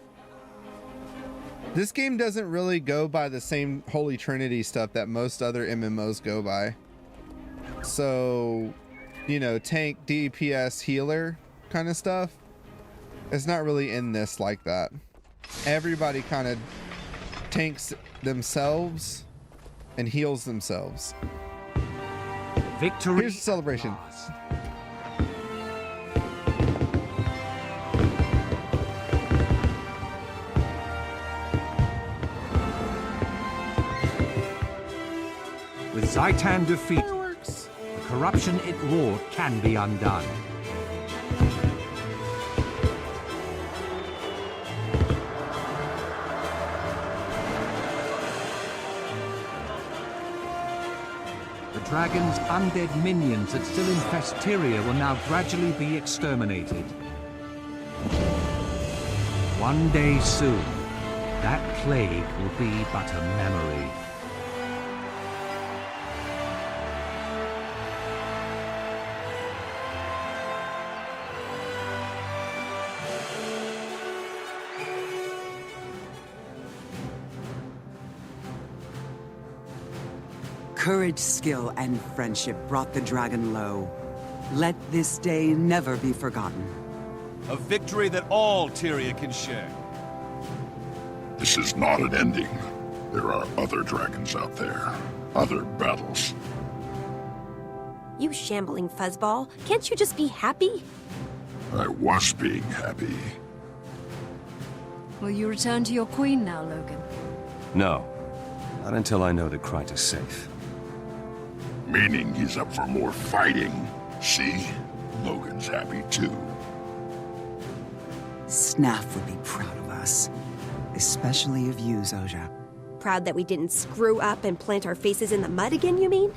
This game doesn't really go by the same Holy Trinity stuff that most other MMOs go by. So, you know, tank, DPS, healer kind of stuff. It's not really in this like that. Everybody kind of tanks themselves and heals themselves. Victory. Here's the celebration. With Zaitan defeated, the corruption it wrought can be undone. The dragon's undead minions that still infest Tyria will now gradually be exterminated. One day soon, that plague will be but a memory. Courage, skill, and friendship brought the dragon low. Let this day never be forgotten. A victory that all Tyria can share. This is not an ending. There are other dragons out there. Other battles. You shambling fuzzball, can't you just be happy? I was being happy. Will you return to your queen now, Logan? No. Not until I know that Kryt is safe. Meaning he's up for more fighting. See? Logan's happy too. Snaf would be proud of us. Especially of you, Zojja. Proud that we didn't screw up and plant our faces in the mud again, you mean?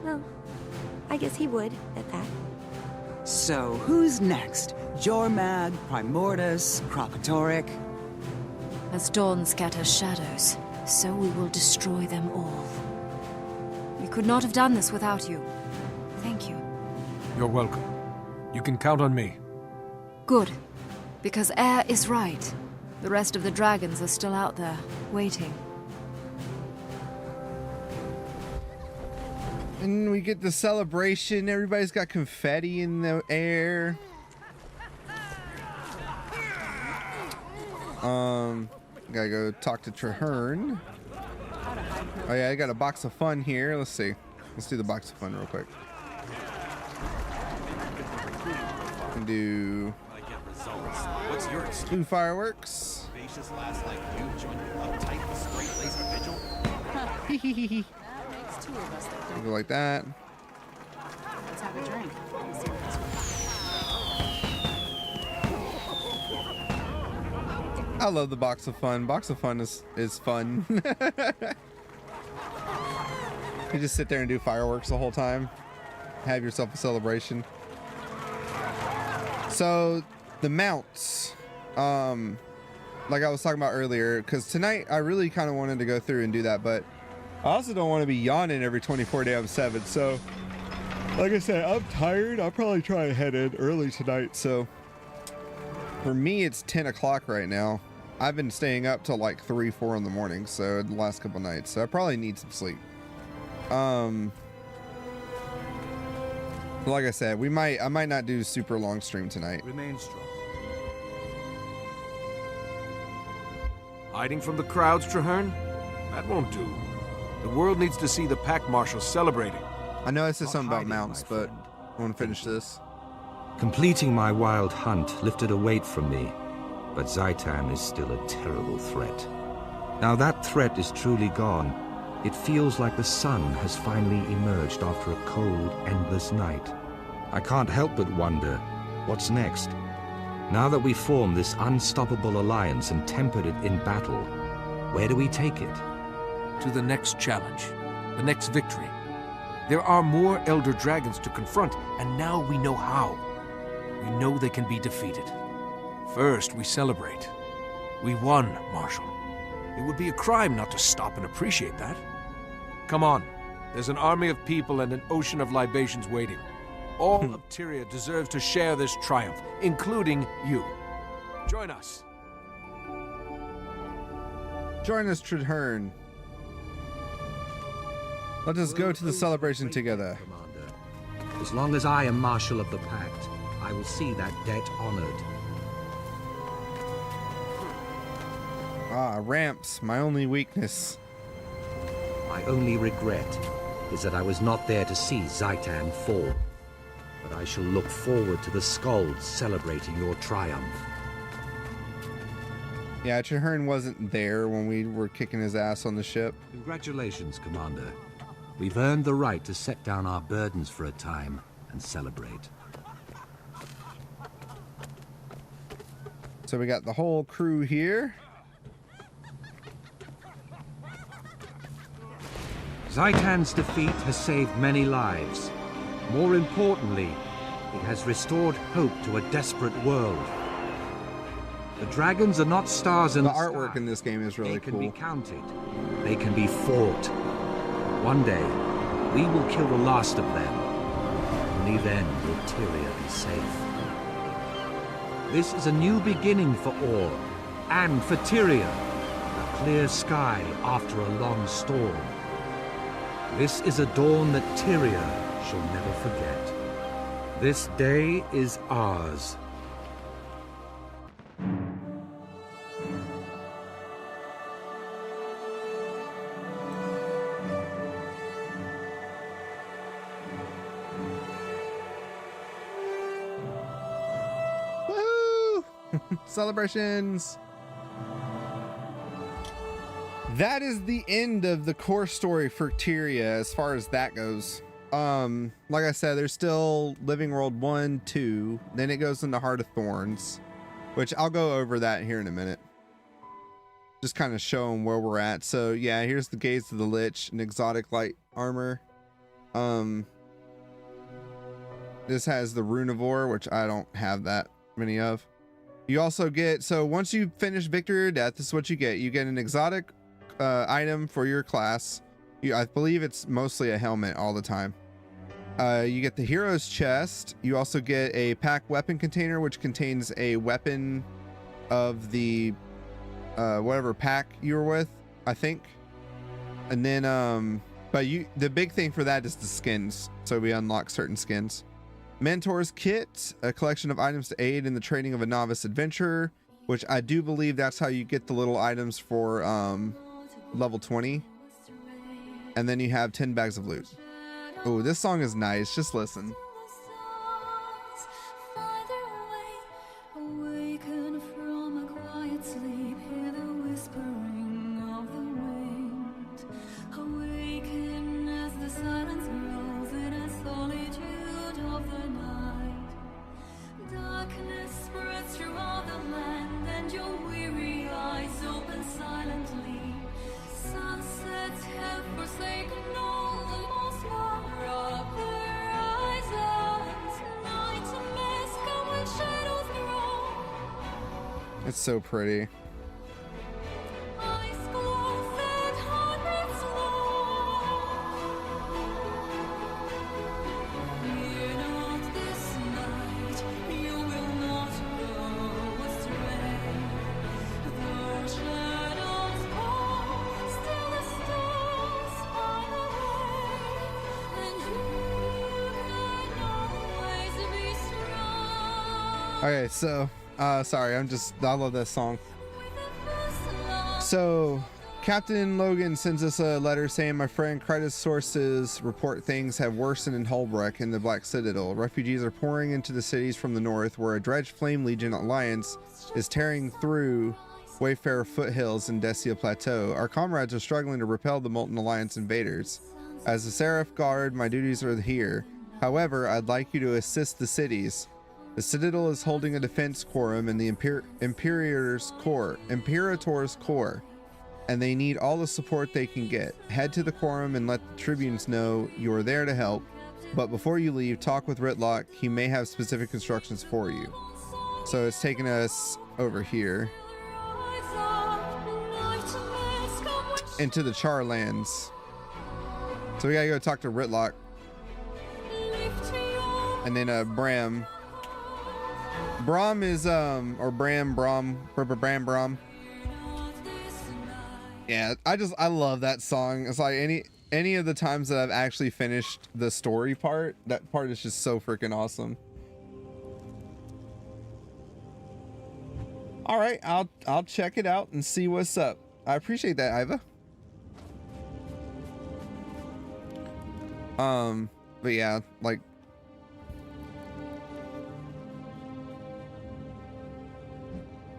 Well, I guess he would, at that. So, who's next? Jormag, Primordus, Krokotoric? As dawn scatters shadows, so we will destroy them all. We could not have done this without you. Thank you. You're welcome. You can count on me. Good. Because Air is right. The rest of the dragons are still out there, waiting. And we get the celebration. Everybody's got confetti in the air. Gotta go talk to Traherne. Oh yeah, I got a box of fun here. Let's see. Let's do the box of fun real quick. And do two fireworks. Go like that. Let's have a drink. Let's see what this I love the box of fun. Box of fun is fun. You just sit there and do fireworks the whole time. Have yourself a celebration. So the mounts, like I was talking about earlier, because tonight I really kind of wanted to go through and do that, but I also don't want to be yawning every 24 damn 7. So like I said, I'm tired. I'll probably try and head in early tonight. So for me, it's 10 o'clock right now. I've been staying up till like 3, 4 in the morning. So the last couple nights, so I probably need some sleep. Like I said, I might not do super long stream tonight. Remain strong. Hiding from the crowds, Traherne? That won't do. The world needs to see the pack marshals celebrating. I know I said Not something about hiding, mounts, my but friend. I want to finish this. Completing my wild hunt lifted a weight from me, but Zaitan is still a terrible threat. Now that threat is truly gone. It feels like the sun has finally emerged after a cold, endless night. I can't help but wonder, what's next? Now that we've formed this unstoppable alliance and tempered it in battle, where do we take it? To the next challenge, the next victory. There are more Elder Dragons to confront, and now we know how. We know they can be defeated. First, we celebrate. We won, Marshal. It would be a crime not to stop and appreciate that. Come on. There's an army of people and an ocean of libations waiting. All of Tyria deserves to share this triumph, including you. Join us. Join us, Traherne. Let us go to the celebration together. Commander. As long as I am Marshal of the Pact, I will see that debt honored. Ah, ramps, my only weakness. My only regret is that I was not there to see Zaitan fall. But I shall look forward to the Skalds celebrating your triumph. Yeah, Traherne wasn't there when we were kicking his ass on the ship. Congratulations, Commander. We've earned the right to set down our burdens for a time and celebrate. So we got the whole crew here. Zaitan's defeat has saved many lives. More importantly, it has restored hope to a desperate world. The dragons are not stars in The the artwork sky. in this game is really They can cool. be counted. They can be fought. One day, we will kill the last of them. Only then will Tyria be safe. This is a new beginning for Orr, and for Tyria. A clear sky after a long storm. This is a dawn that Tyria shall never forget. This day is ours. Woohoo! Celebrations! that is the end of the core story for Tyria as far as that goes. Like I said, there's still Living World 1, 2, then it goes into Heart of Thorns, which I'll go over that here in a minute. Just kind of show them where we're at. So yeah, here's the Gaze of the Lich, an exotic light armor. This has the Runivore, which I don't have that many of. You also get, so once you finish Victory or Death, this is what you get. You get an exotic item for your class. I believe it's mostly a helmet all the time. You get the Hero's Chest. You also get a pack weapon container, which contains a weapon of the whatever pack you were with, I think. And then, but the big thing for that is the skins. So we unlock certain skins. Mentor's Kit, a collection of items to aid in the training of a novice adventurer, which I do believe that's how you get the little items for level 20. And then you have 10 bags of loot. Oh, this song is nice. Just listen. It's so pretty. Okay, so sorry, I love this song. So Captain Logan sends us a letter saying, my friend Kryta's sources report things have worsened in Holbrook in the Black Citadel. Refugees are pouring into the cities from the north, where a dredged Flame Legion alliance is tearing through Wayfarer foothills and Desia Plateau. Our comrades are struggling to repel the Molten Alliance invaders. As a Seraph Guard, my duties are here. However, I'd like you to assist the cities. The Citadel is holding a defense quorum in the Imperator's Core, and they need all the support they can get. Head to the quorum and let the tribunes know you're there to help, but before you leave, talk with Ritlock. He may have specific instructions for you. So it's taking us over here into the Charlands. So we gotta go talk to Ritlock. And then Bram. Bram is or Bram. Yeah, I love that song. It's like any of the times that I've actually finished the story part, that part is just so freaking awesome. All right, I'll check it out and see what's up. I appreciate that, Iva. But yeah, like,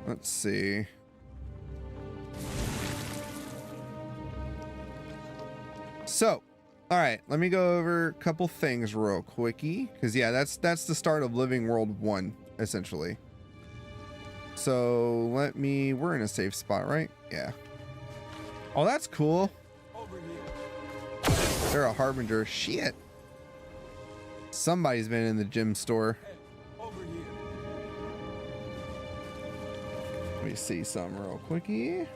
let's see. So, all right, let me go over a couple things real quickie, because yeah, that's the start of Living World 1 essentially. So we're in a safe spot, right? Yeah. Oh, that's cool. They're a harbinger. Shit. Somebody's been in the gym store. Let me see something real quickie.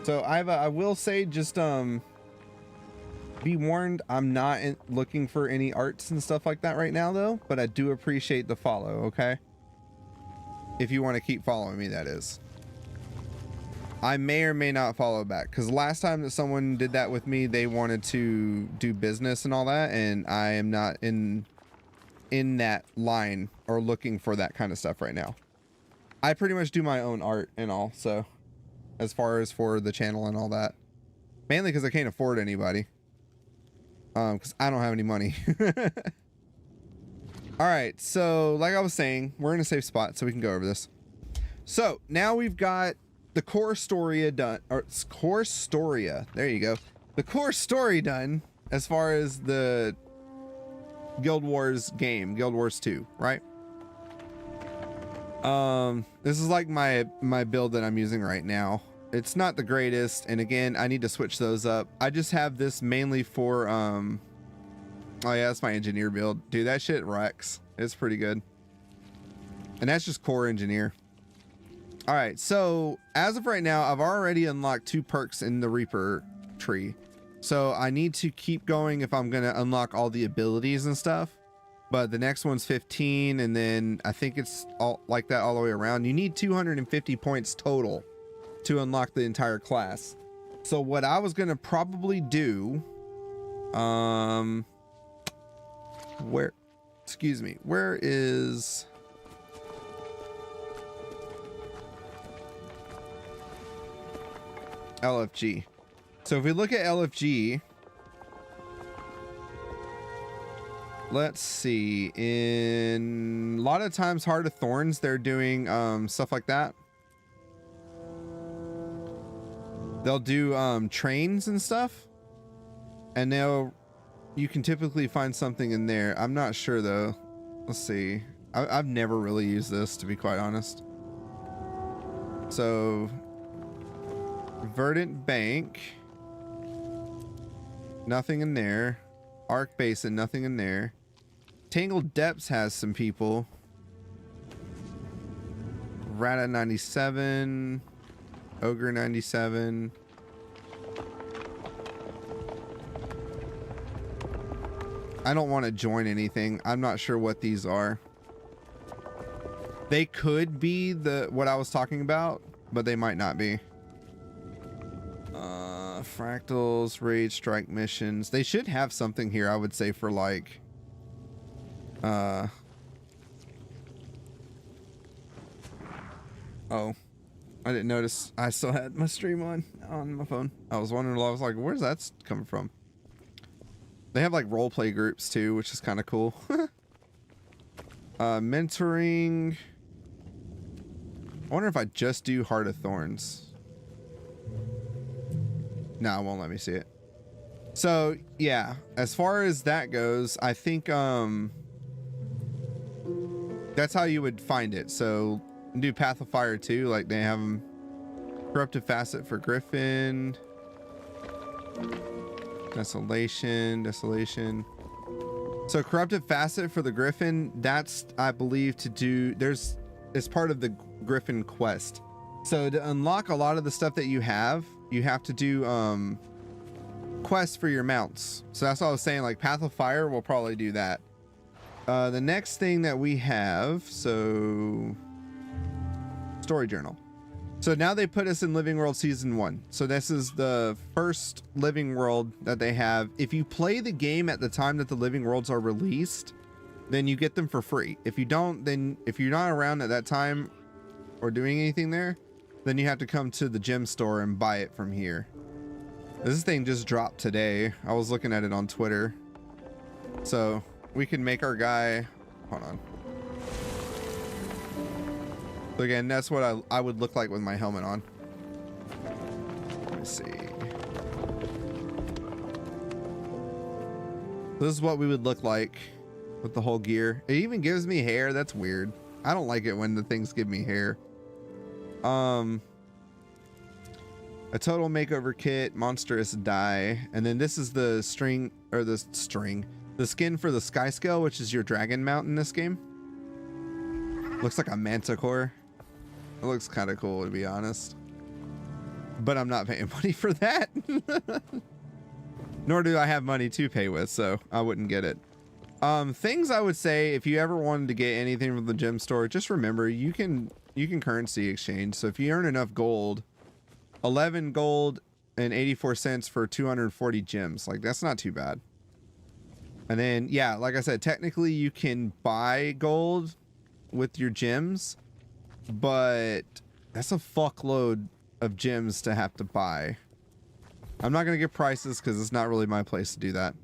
So I will say, just be warned, I'm not looking for any arts and stuff like that right now though, but I do appreciate the follow, okay? If you want to keep following me, that is. I may or may not follow back, because last time that someone did that with me, they wanted to do business and all that, and I am not in in that line or looking for that kind of stuff right now. I pretty much do my own art and all, so as far as for the channel and all that. Mainly because I can't afford anybody. Because I don't have any money. Alright, so like I was saying, we're in a safe spot so we can go over this. So now we've got the core story done, or core storia. There you go. The core story done as far as the Guild Wars game, Guild Wars 2, right? This is like my build that I'm using right now. It's not the greatest, and again, I need to switch those up. I just have this mainly for oh yeah, that's my engineer build. Dude, that shit wrecks. It's pretty good. And that's just core engineer. All right, so as of right now, I've already unlocked 2 perks in the Reaper tree. So I need to keep going if I'm gonna unlock all the abilities and stuff. But the next one's 15, and then I think it's all like that all the way around. You need 250 points total to unlock the entire class. So what I was gonna probably do, where is LFG? So if we look at LFG, let's see, in a lot of times Heart of Thorns, they're doing stuff like that. They'll do trains and stuff, and you can typically find something in there. I'm not sure though. Let's see. I've never really used this, to be quite honest. So Verdant Bank, nothing in there. Arc Basin, nothing in there. Tangled Depths has some people. Rata 97, Ogre 97. I don't want to join anything. I'm not sure what these are. They could be what I was talking about, but they might not be. Fractals, Raid Strike missions. They should have something here, I would say, for like oh, I didn't notice I still had my stream on my phone. I was wondering, I was like, where's that coming from? They have like role play groups too, which is kind of cool. Mentoring. I wonder if I just do Heart of Thorns. No, it won't let me see it. So yeah, as far as that goes, I think that's how you would find it. So do Path of Fire too, like they have them. Corrupted Facet for Griffin. Desolation. So Corrupted Facet for the Griffin, that's, I believe, to do, it's part of the Griffin quest. So to unlock a lot of the stuff that you have to do quests for your mounts. So that's what I was saying, like Path of Fire will probably do that. The next thing that we have, so Story Journal. So now they put us in Living World Season 1. So this is the first Living World that they have. If you play the game at the time that the Living Worlds are released, then you get them for free. If you don't, then if you're not around at that time or doing anything there, then you have to come to the gem store and buy it from here. This thing just dropped today. I was looking at it on Twitter. So we can make our guy, hold on. So again, that's what I would look like with my helmet on. Let me see. This is what we would look like with the whole gear. It even gives me hair. That's weird. I don't like it when the things give me hair. A total makeover kit, monstrous dye, and then this is the skin for the Sky Scale, which is your dragon mount in this game. Looks like a manticore. It looks kind of cool, to be honest, but I'm not paying money for that. Nor do I have money to pay with, so I wouldn't get it. Things I would say, if you ever wanted to get anything from the gem store, just remember you can currency exchange. So if you earn enough gold, 11 gold and 84 cents for 240 gems, like that's not too bad. And then, yeah, like I said, technically you can buy gold with your gems, but that's a fuckload of gems to have to buy. I'm not going to get prices because it's not really my place to do that.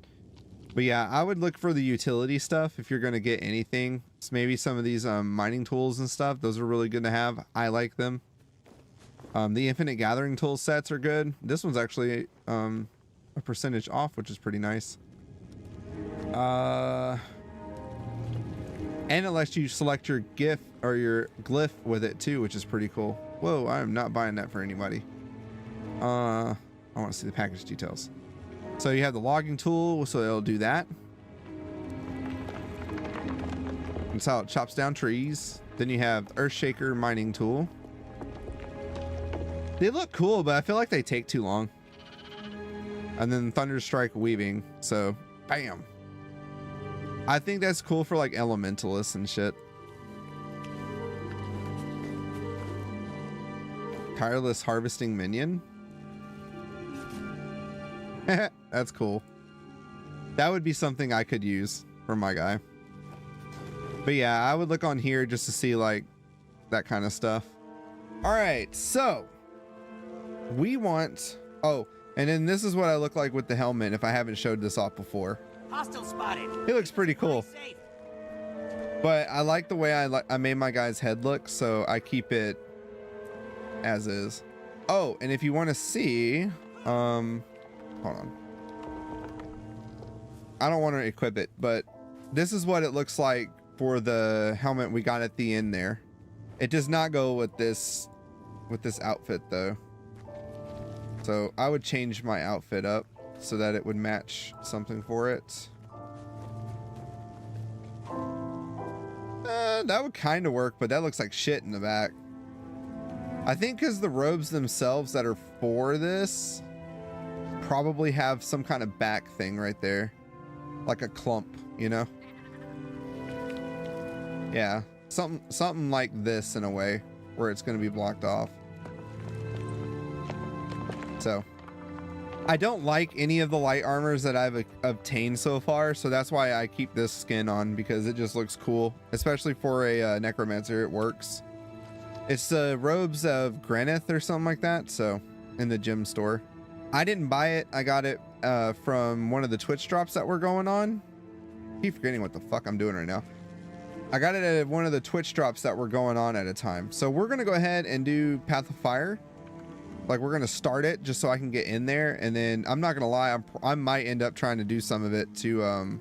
But yeah, I would look for the utility stuff if you're going to get anything. It's maybe some of these mining tools and stuff. Those are really good to have. I like them. The infinite gathering tool sets are good. This one's actually a percentage off, which is pretty nice. And it lets you select your GIF or your glyph with it too, which is pretty cool. Whoa, I am not buying that for anybody. I want to see the package details. So you have the logging tool, so it'll do that. That's how it chops down trees. Then you have Earthshaker mining tool. They look cool, but I feel like they take too long. And then Thunderstrike weaving. So, bam. I think that's cool for like elementalists and shit. Tireless harvesting minion. That's cool. That would be something I could use for my guy. But yeah, I would look on here just to see like that kind of stuff. All right, so we want, oh, and then this is what I look like with the helmet if I haven't showed this off before. Hostile spotted. It looks pretty cool. But I like the way I made my guy's head look, so I keep it as is. Oh, and if you want to see, hold on. I don't want to equip it, but this is what it looks like for the helmet we got at the end there. It does not go with this outfit though. So I would change my outfit up so that it would match something for it. That would kind of work, but that looks like shit in the back. I think because the robes themselves that are for this probably have some kind of back thing right there. Like a clump, you know? Yeah, something like this in a way where it's going to be blocked off. So I don't like any of the light armors that I've obtained so far, so that's why I keep this skin on, because it just looks cool, especially for a necromancer. It works. It's the robes of Granith or something like that, so in the gem store. I didn't buy it. I got it from one of the Twitch drops that were going on. I keep forgetting what the fuck I'm doing right now. I got it at one of the Twitch drops that were going on at a time. So we're going to go ahead and do Path of Fire. Like, we're going to start it just so I can get in there. And then I'm not going to lie, I might end up trying to do some of it to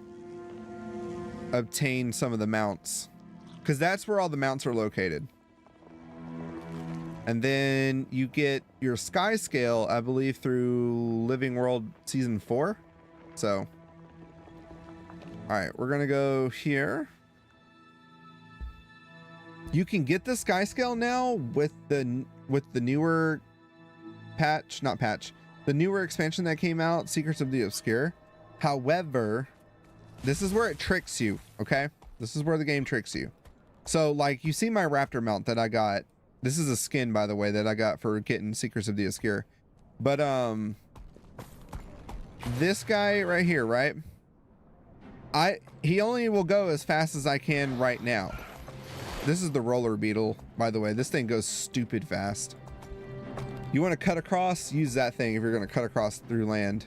obtain some of the mounts, because that's where all the mounts are located. And then you get your sky scale, I believe, through Living World Season 4. So, all right, we're going to go here. You can get the sky scale now with the newer the newer expansion that came out, Secrets of the Obscure. However, this is where it tricks you, okay? This is where the game tricks you. So, like, you see my raptor mount that I got. This is a skin, by the way, that I got for getting Secrets of the Obscure. But, this guy right here, right? He only will go as fast as I can right now. This is the roller beetle, by the way. This thing goes stupid fast. You want to cut across? Use that thing if you're going to cut across through land.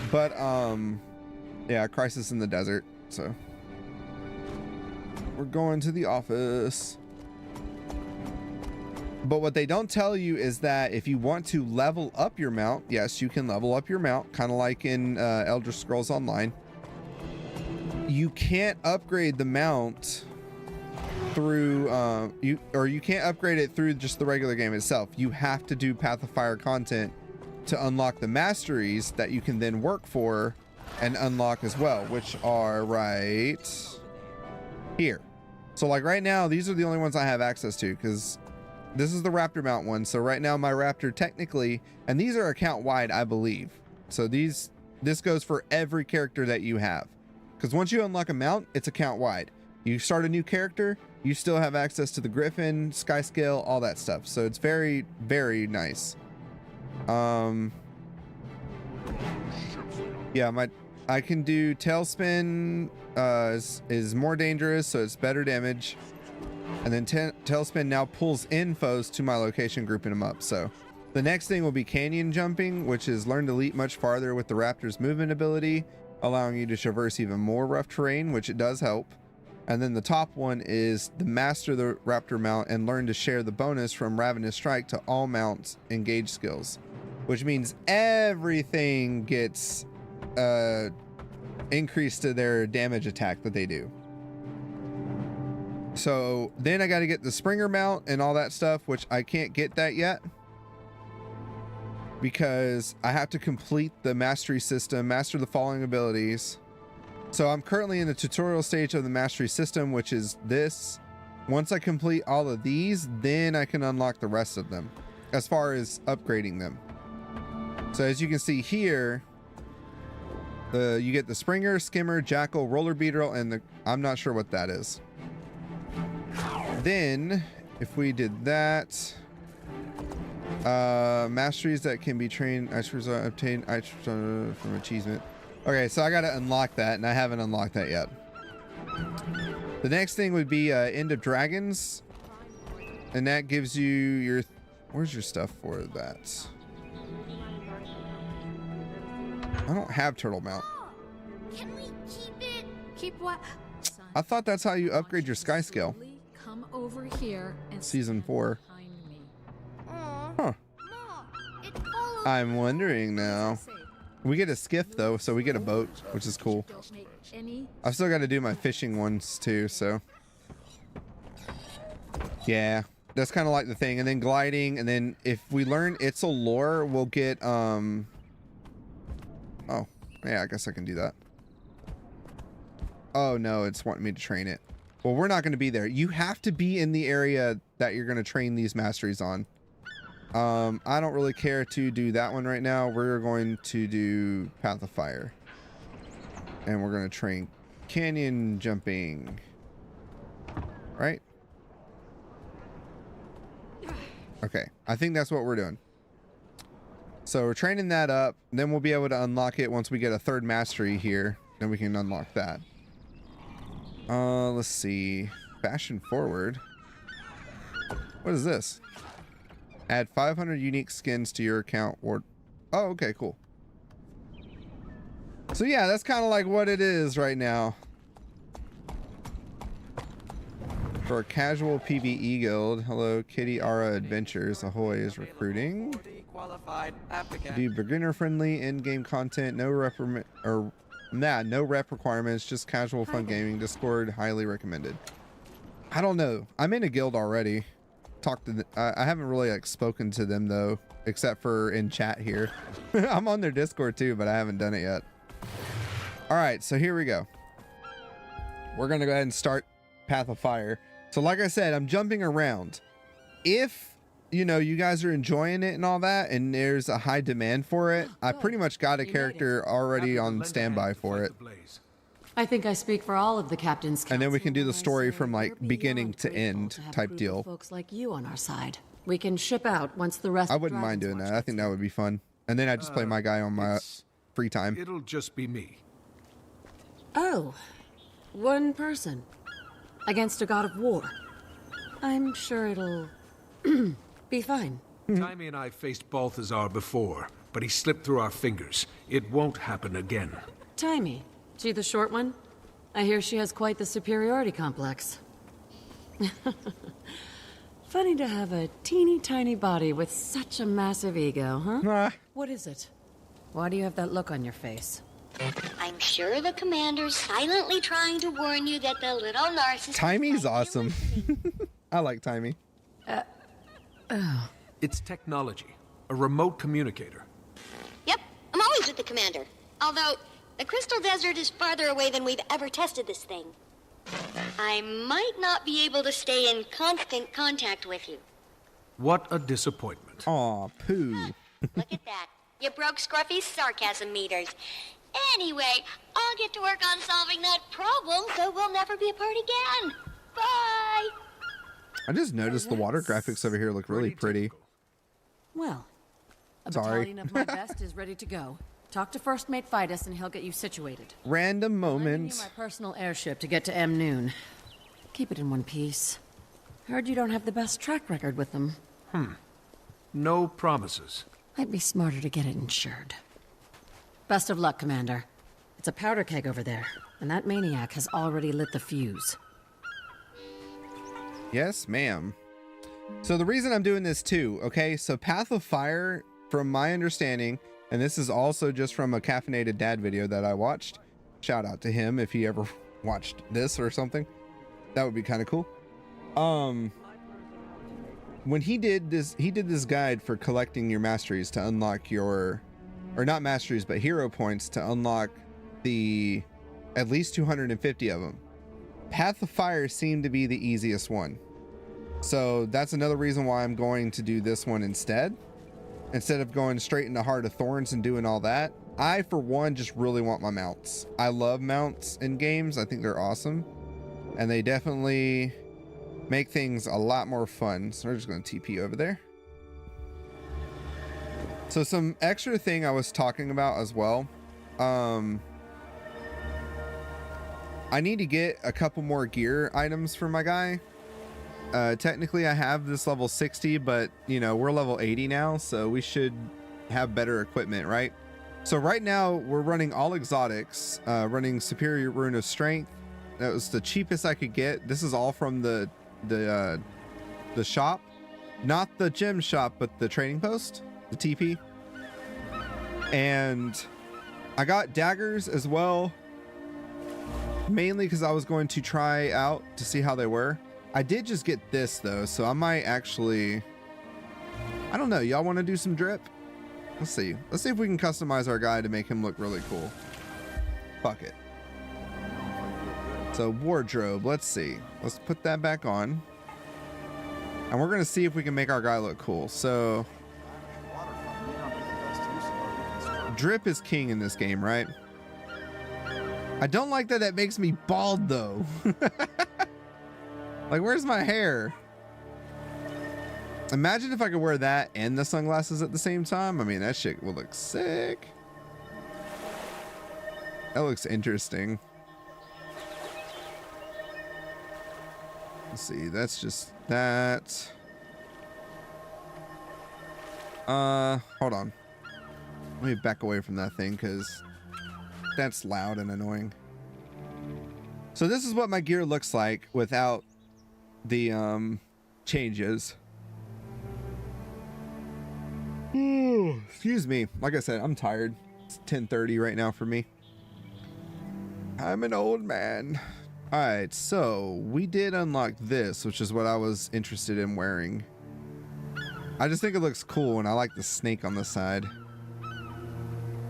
But, yeah, Crisis in the Desert. So, we're going to the office. But what they don't tell you is that if you want to level up your mount, yes, you can level up your mount, kind of like in Elder Scrolls Online. You can't upgrade the mount through you can't upgrade it through just the regular game itself. You have to do Path of Fire content to unlock the masteries that you can then work for and unlock as well, which are right here. So like right now, these are the only ones I have access to, because this is the Raptor mount one. So right now my Raptor technically, and these are account wide, I believe. So this goes for every character that you have, because once you unlock a mount, it's account wide. You start a new character, you still have access to the Griffin, Sky Scale, all that stuff. So it's very, very nice. Yeah, I can do tailspin is more dangerous, so it's better damage. And then tailspin now pulls in foes to my location, grouping them up. So the next thing will be canyon jumping, which is learn to leap much farther with the raptor's movement ability, allowing you to traverse even more rough terrain, which it does help. And then the top one is the master the raptor mount and learn to share the bonus from Ravenous Strike to all mounts engage skills, which means everything gets increased to their damage attack that they do. So then I got to get the Springer mount and all that stuff, which I can't get that yet because I have to complete the mastery system, master the following abilities. So I'm currently in the tutorial stage of the mastery system, which is this. Once I complete all of these, then I can unlock the rest of them as far as upgrading them. So as you can see here, you get the Springer, Skimmer, Jackal, Roller Beetle, and I'm not sure what that is. Then if we did that, masteries that can be trained, obtain from achievement. Okay, so I got to unlock that, and I haven't unlocked that yet. The next thing would be End of Dragons, and that gives you your, where's your stuff for that? I don't have Turtle Mount. Can we keep it? Keep what? I thought that's how you upgrade your Sky Skill. Come over here and Season 4. Huh. I'm wondering now. We get a skiff though, so we get a boat, which is cool. I've still got to do my fishing ones too, so yeah, that's kind of like the thing. And then gliding, and then if we learn It's a Lore, we'll get oh yeah, I guess I can do that. Oh no, it's wanting me to train it. Well, we're not going to be there. You have to be in the area that you're going to train these masteries on. I don't really care to do that one right now. We're going to do Path of Fire. And we're going to train canyon jumping. Right? Okay. I think that's what we're doing. So we're training that up. Then we'll be able to unlock it once we get a third mastery here. Then we can unlock that. Let's see. Fashion forward. What is this? Add 500 unique skins to your account or... Oh, okay, cool. So yeah, that's kind of like what it is right now. For a casual PvE guild. Hello, Kitty Ara Adventures. Ahoy is recruiting. Do beginner friendly in-game content. No rep requirements. Just casual fun gaming. Discord highly recommended. I don't know. I'm in a guild already. Talked to I haven't really like spoken to them though, except for in chat here. I'm on their Discord too, but I haven't done it yet. All right, so here we go. We're gonna go ahead and start Path of Fire. So like I said, I'm jumping around. If you know you guys are enjoying it and all that, and there's a high demand for it, I pretty much got a character already on standby for it. I think I speak for all of the captains. And then we can do the story from like beginning to end type deal. Folks like you on our side. We can ship out once the rest. I wouldn't mind doing that. I think that would be fun. And then I just play my guy on my free time. It'll just be me. Oh, one person against a god of war. I'm sure it'll be fine. Taimi and I faced Balthazar before, but he slipped through our fingers. It won't happen again. Taimi. She the short one? I hear she has quite the superiority complex. Funny to have a teeny tiny body with such a massive ego, huh? Nah. What is it? Why do you have that look on your face? I'm sure the commander's silently trying to warn you that the little narcissist... Taimi's awesome. I like Taimi. It's technology. A remote communicator. Yep, I'm always with the commander. Although... the Crystal Desert is farther away than we've ever tested this thing. I might not be able to stay in constant contact with you. What a disappointment. Aw, poo. Look at that. You broke Scruffy's sarcasm meters. Anyway, I'll get to work on solving that problem so we'll never be apart again. Bye! I just noticed the water graphics over here look really pretty. Well, a Sorry. battalion of my best is ready to go. Talk to First Mate Fidus and he'll get you situated. Random I'm lending you moment. my personal airship to get to M. Noon. Keep it in one piece. Heard you don't have the best track record with them. No promises. Might be smarter to get it insured. Best of luck, Commander. It's a powder keg over there, and that maniac has already lit the fuse. Yes, ma'am. So the reason I'm doing this too, okay? So Path of Fire, from my understanding, and this is also just from a Caffeinated Dad video that I watched. Shout out to him if he ever watched this or something. That would be kind of cool. When he did this guide for collecting your masteries to unlock your, or not masteries, but hero points to unlock the at least 250 of them. Path of Fire seemed to be the easiest one. So that's another reason why I'm going to do this one instead of going straight into Heart of Thorns and doing all that. I, for one, just really want my mounts. I love mounts in games. I think they're awesome. And they definitely make things a lot more fun. So we're just going to TP over there. So some extra thing I was talking about as well. I need to get a couple more gear items for my guy. Technically I have this level 60, but you know, we're level 80 now, so we should have better equipment, right? So right now we're running all exotics, running Superior Rune of Strength. That was the cheapest I could get. This is all from the shop, not the gem shop, but the trading post, the TP. And I got daggers as well, mainly because I was going to try out to see how they were. I did just get this though, so I might actually, I don't know, y'all want to do some drip? Let's see if we can customize our guy to make him look really cool. Fuck it. So wardrobe, let's see. Let's put that back on. And we're gonna see if we can make our guy look cool. So drip is king in this game, right? I don't like that that makes me bald though. Like, where's my hair? Imagine if I could wear that and the sunglasses at the same time. I mean, that shit will look sick. That looks interesting. Let's see, that's just that. Hold on. Let me back away from that thing because that's loud and annoying. So this is what my gear looks like without the changes. Excuse me. Like I said, I'm tired. It's 10:30 right now for me. I'm an old man. All right, so we did unlock this, which is what I was interested in wearing. I just think it looks cool, and I like the snake on the side.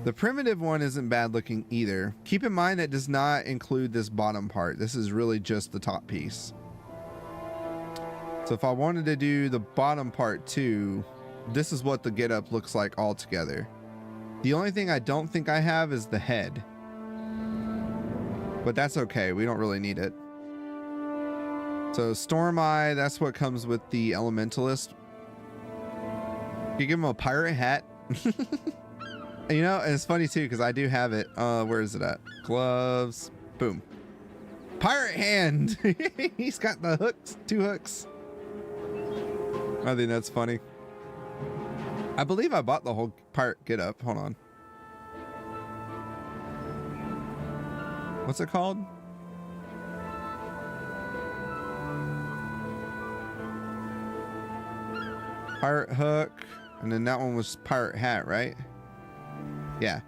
The primitive one isn't bad looking either. Keep in mind that does not include this bottom part. This is really just the top piece. So if I wanted to do the bottom part too, this is what the getup looks like all together. The only thing I don't think I have is the head. But that's okay, we don't really need it. So Storm Eye, that's what comes with the Elementalist. You give him a pirate hat. You know, and it's funny too, because I do have it. Where is it at? Gloves. Boom. Pirate hand. He's got the hooks, 2 hooks. I think that's funny. I believe I bought the whole pirate getup. Hold on. What's it called? Pirate hook. And then that one was pirate hat, right? Yeah.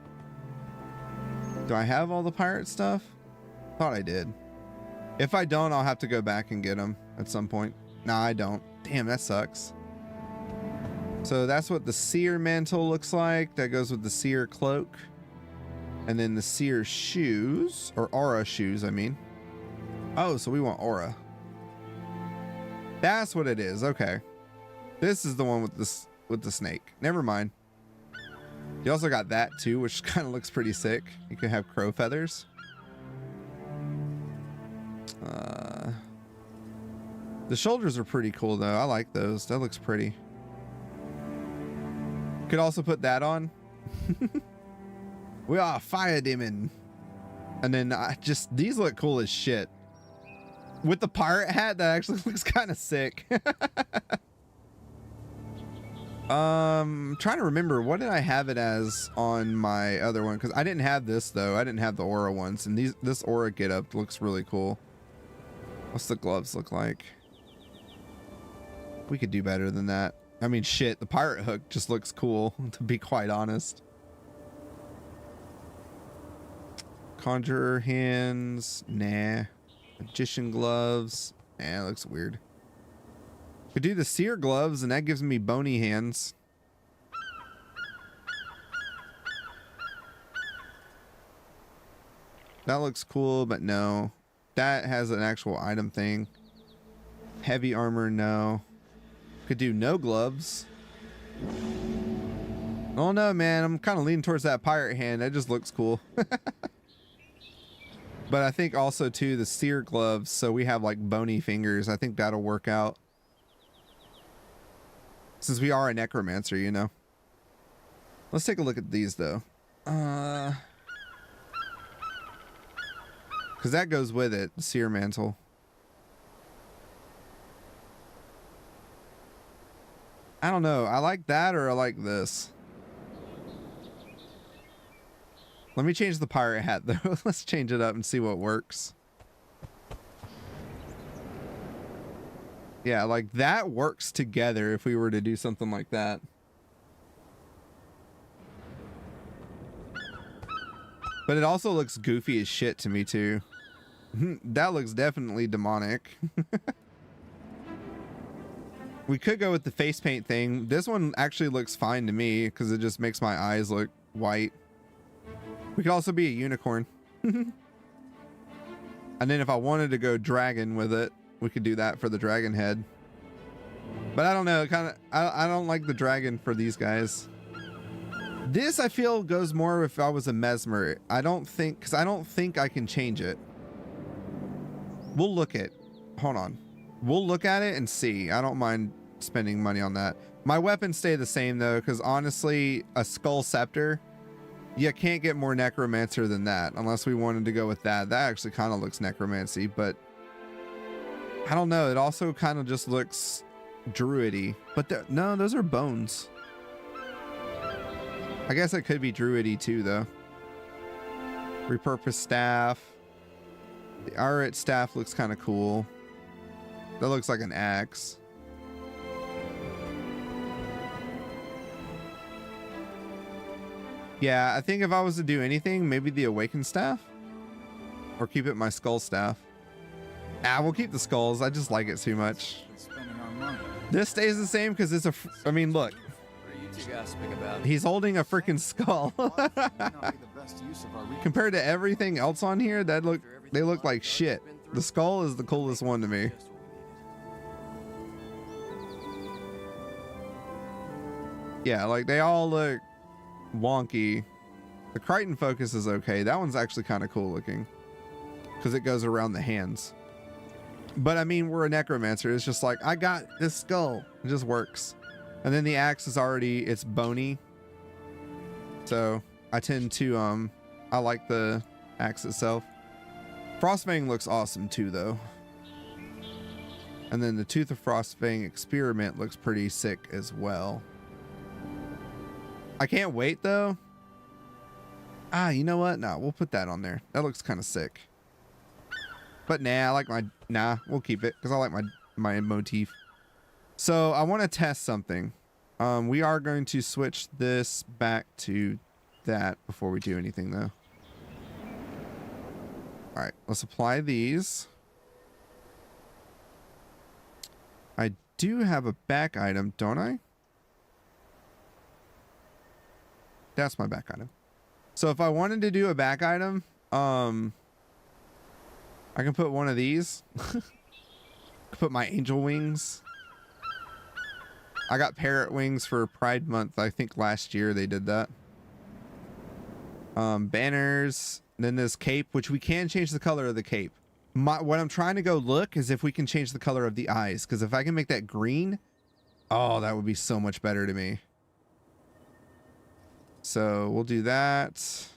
Do I have all the pirate stuff? Thought I did. If I don't, I'll have to go back and get them at some point. Nah, I don't. Damn, that sucks. So that's what the seer mantle looks like. That goes with the seer cloak. And then the seer shoes, or aura shoes, I mean. Oh, so we want aura. That's what it is. Okay. This is the one with the snake. Never mind. You also got that too, which kind of looks pretty sick. You can have crow feathers. The shoulders are pretty cool though. I like those. That looks pretty. Could also put that on. We are fire demon. And then these look cool as shit. With the pirate hat, that actually looks kind of sick. Trying to remember, what did I have it as on my other one? Because I didn't have this though. I didn't have the aura ones, and this aura getup looks really cool. What's the gloves look like? We could do better than that. I mean, shit, the pirate hook just looks cool, to be quite honest. Conjurer hands, nah. Magician gloves, nah, it looks weird. Could do the seer gloves, and that gives me bony hands. That looks cool, but no. That has an actual item thing. Heavy armor, no. Could do no gloves. Oh no, man, I'm kind of leaning towards that pirate hand. That just looks cool. But I think also too the seer gloves, so we have like bony fingers. I think that'll work out. Since we are a necromancer, you know. Let's take a look at these though. Because that goes with it, the seer mantle. I don't know. I like that or I like this. Let me change the pirate hat though. Let's change it up and see what works. Yeah, like that works together if we were to do something like that. But it also looks goofy as shit to me too. That looks definitely demonic. We could go with the face paint thing. This one actually looks fine to me because it just makes my eyes look white. We could also be a unicorn. And then if I wanted to go dragon with it, we could do that for the dragon head. But I don't know, I don't like the dragon for these guys. This I feel goes more if I was a mesmer. I don't think, because I don't think I can change it. We'll look at, hold on. We'll look at it and see. I don't mind spending money on that. My weapons stay the same though, because honestly, a skull scepter, you can't get more necromancer than that unless we wanted to go with that. That actually kind of looks necromancy, but I don't know. It also kind of just looks druidy, but no, those are bones. I guess it could be druidy too though. Repurposed staff. The Arit staff looks kind of cool. That looks like an axe. Yeah, I think if I was to do anything, maybe the awakened staff, or keep it my skull staff. Ah, we'll keep the skulls. I just like it too much. This stays the same because it's a. I mean, look. He's holding a freaking skull. Compared to everything else on here, they look like shit. The skull is the coolest one to me. Yeah, like they all look wonky. The Crichton focus is okay. That one's actually kind of cool looking because it goes around the hands. But I mean, we're a necromancer. It's just like, I got this skull. It just works. And then the axe is already, it's bony. So I tend to, I like the axe itself. Frostfang looks awesome too, though. And then the Tooth of Frostfang experiment looks pretty sick as well. I can't wait though. Ah, you know what? Nah, we'll put that on there. That looks kind of sick. But nah, I like my, nah, we'll keep it because I like my motif. So I want to test something. We are going to switch this back to that before we do anything though. All right, let's apply these. I do have a back item, don't I? That's my back item. So if I wanted to do a back item, I can put one of these. Put my angel wings. I got parrot wings for Pride Month. I think last year they did that. Banners. Then this cape, which we can change the color of the cape. What I'm trying to go look is if we can change the color of the eyes. Because if I can make that green, oh, that would be so much better to me. So we'll do that.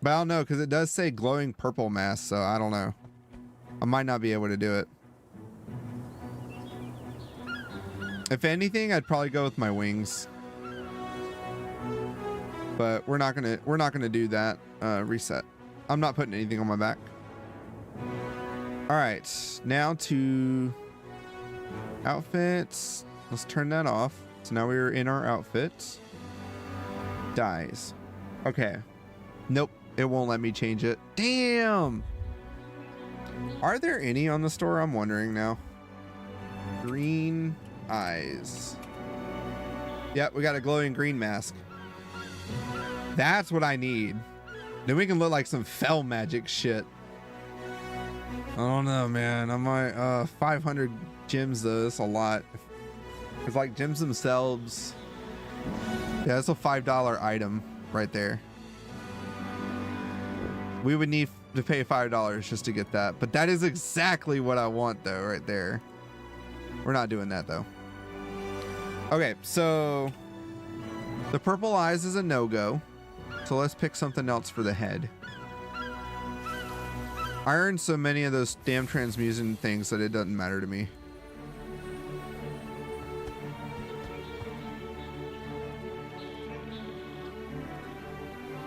But I don't know, because it does say glowing purple mask, so I don't know. I might not be able to do it. If anything, I'd probably go with my wings. But we're not gonna do that. Reset. I'm not putting anything on my back. All right, now to outfits. Let's turn that off. So now we're in our outfits. Dies. Okay. Nope, it won't let me change it. Damn. Are there any on the store? I'm wondering now. Green eyes. Yep, we got a glowing green mask. That's what I need. Then we can look like some fell magic shit. I don't know, man. I might 500 gems though. That's a lot. It's like gems themselves. Yeah, that's a $5 item right there. We would need to pay $5 just to get that, but that is exactly what I want though, right there. We're not doing that though. Okay, so the purple eyes is a no-go. So let's pick something else for the head. I earned so many of those damn transmutation things that it doesn't matter to me.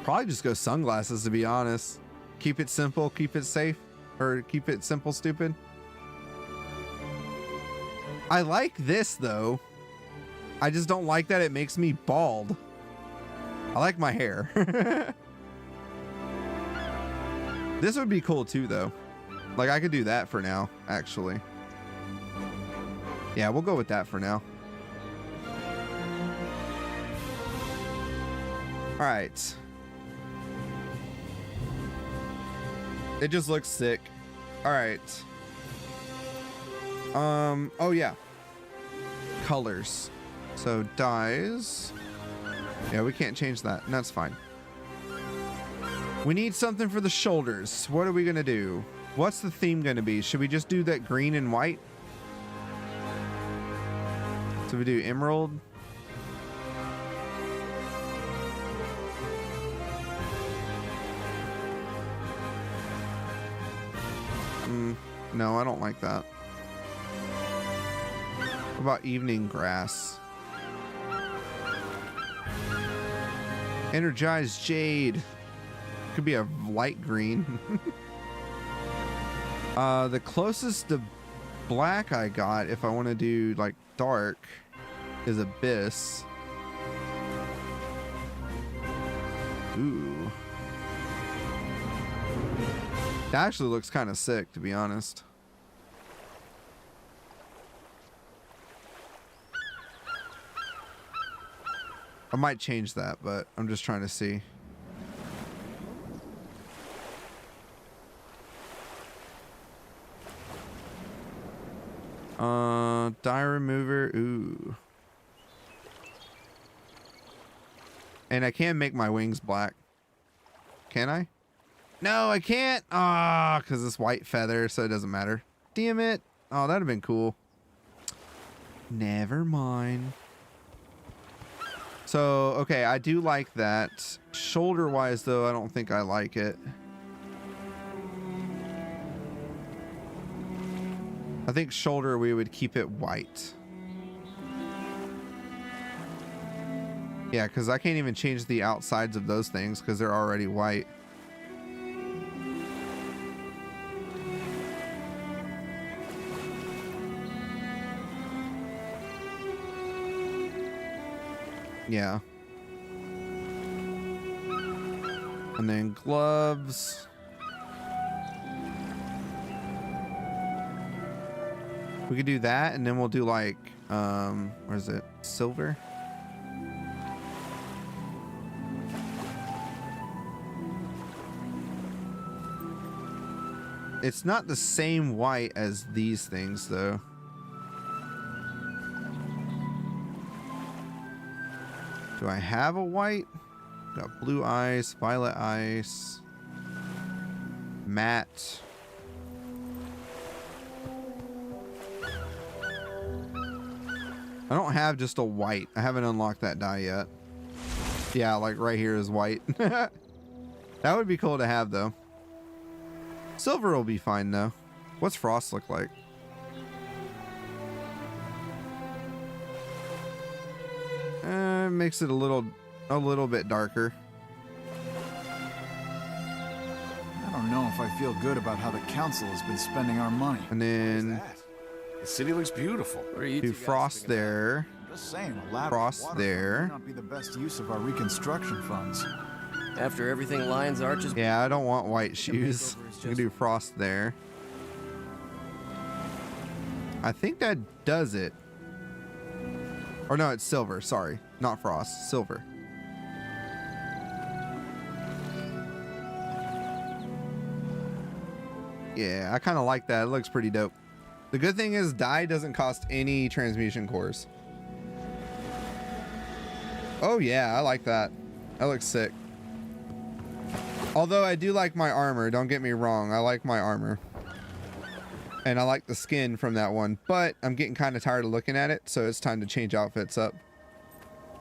Probably just go sunglasses, to be honest. Keep it simple, keep it safe, or keep it simple, stupid. I like this though. I just don't like that it makes me bald. I like my hair. This would be cool too though. Like I could do that for now, actually. Yeah, we'll go with that for now. All right. It just looks sick. All right. Oh yeah. Colors. So dyes. Yeah, we can't change that. And that's fine. We need something for the shoulders. What are we gonna do? What's the theme gonna be? Should we just do that green and white? So we do emerald. No, I don't like that. What about evening grass? Energized jade. Could be a light green. The closest to black I got, if I want to do like dark, is abyss. Ooh. That actually looks kind of sick, to be honest. I might change that, but I'm just trying to see. Dye remover. Ooh. And I can make my wings black. Can I? No, I can't. Ah, because it's white feather, so it doesn't matter. Damn it. Oh, that'd have been cool. Never mind. So, okay, I do like that. Shoulder-wise, though, I don't think I like it. I think shoulder, we would keep it white. Yeah, because I can't even change the outsides of those things because they're already white. Yeah. And then gloves. We could do that, and then we'll do like, where is it? Silver? It's not the same white as these things, though. Do I have a white? Got blue eyes, violet eyes, matte. I don't have just a white. I haven't unlocked that dye yet. Yeah, like right here is white. That would be cool to have, though. Silver will be fine, though. What's Frost look like? Makes it a little bit darker. I don't know if I feel good about how the council has been spending our money. And then The city looks beautiful. What are you do Frost there. Just saying, a lavish Frost waterfront there. might not be the best use of our reconstruction funds. After everything lines arches. Yeah, I don't want white shoes. You can do Frost there. I think that does it. Or no, it's silver. Sorry, not Frost. Silver. Yeah, I kind of like that. It looks pretty dope. The good thing is dye doesn't cost any transmutation cores. Oh yeah, I like that. That looks sick. Although I do like my armor, don't get me wrong. I like my armor. And I like the skin from that one, but I'm getting kind of tired of looking at it, so it's time to change outfits up.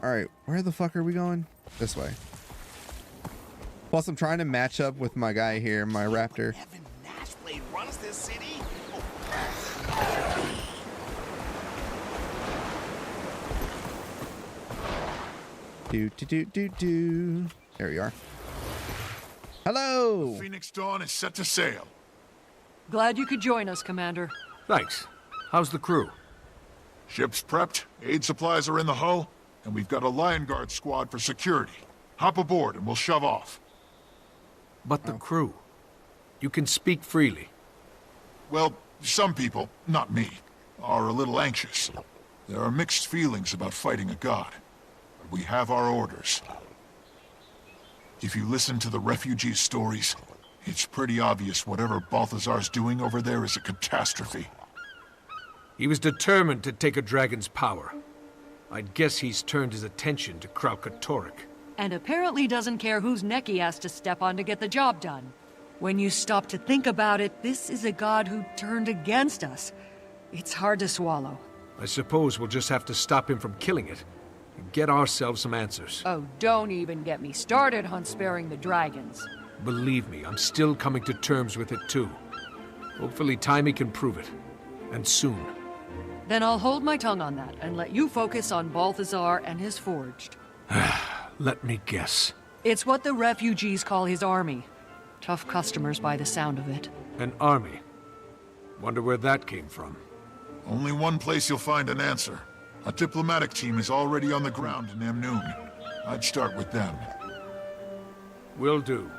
All right, where the fuck are we going? This way. Plus, I'm trying to match up with my guy here, my raptor. Runs this city? Do. There you are. Hello. Phoenix Dawn is set to sail. Glad you could join us, Commander. Thanks. How's the crew? Ship's prepped, aid supplies are in the hull, and we've got a Lion Guard squad for security. Hop aboard and we'll shove off. But the crew? You can speak freely. Well, some people, not me, are a little anxious. There are mixed feelings about fighting a god. But we have our orders. If you listen to the refugees' stories, it's pretty obvious whatever Balthazar's doing over there is a catastrophe. He was determined to take a dragon's power. I'd guess he's turned his attention to Kralkatorrik. And apparently doesn't care whose neck he has to step on to get the job done. When you stop to think about it, this is a god who turned against us. It's hard to swallow. I suppose we'll just have to stop him from killing it and get ourselves some answers. Oh, don't even get me started on sparing the dragons. Believe me, I'm still coming to terms with it too. Hopefully Timey can prove it. And soon. Then I'll hold my tongue on that and let you focus on Balthazar and his forged. Let me guess. It's what the refugees call his army. Tough customers by the sound of it. An army? Wonder where that came from. Only one place you'll find an answer. A diplomatic team is already on the ground in Amnoon. I'd start with them. Will do.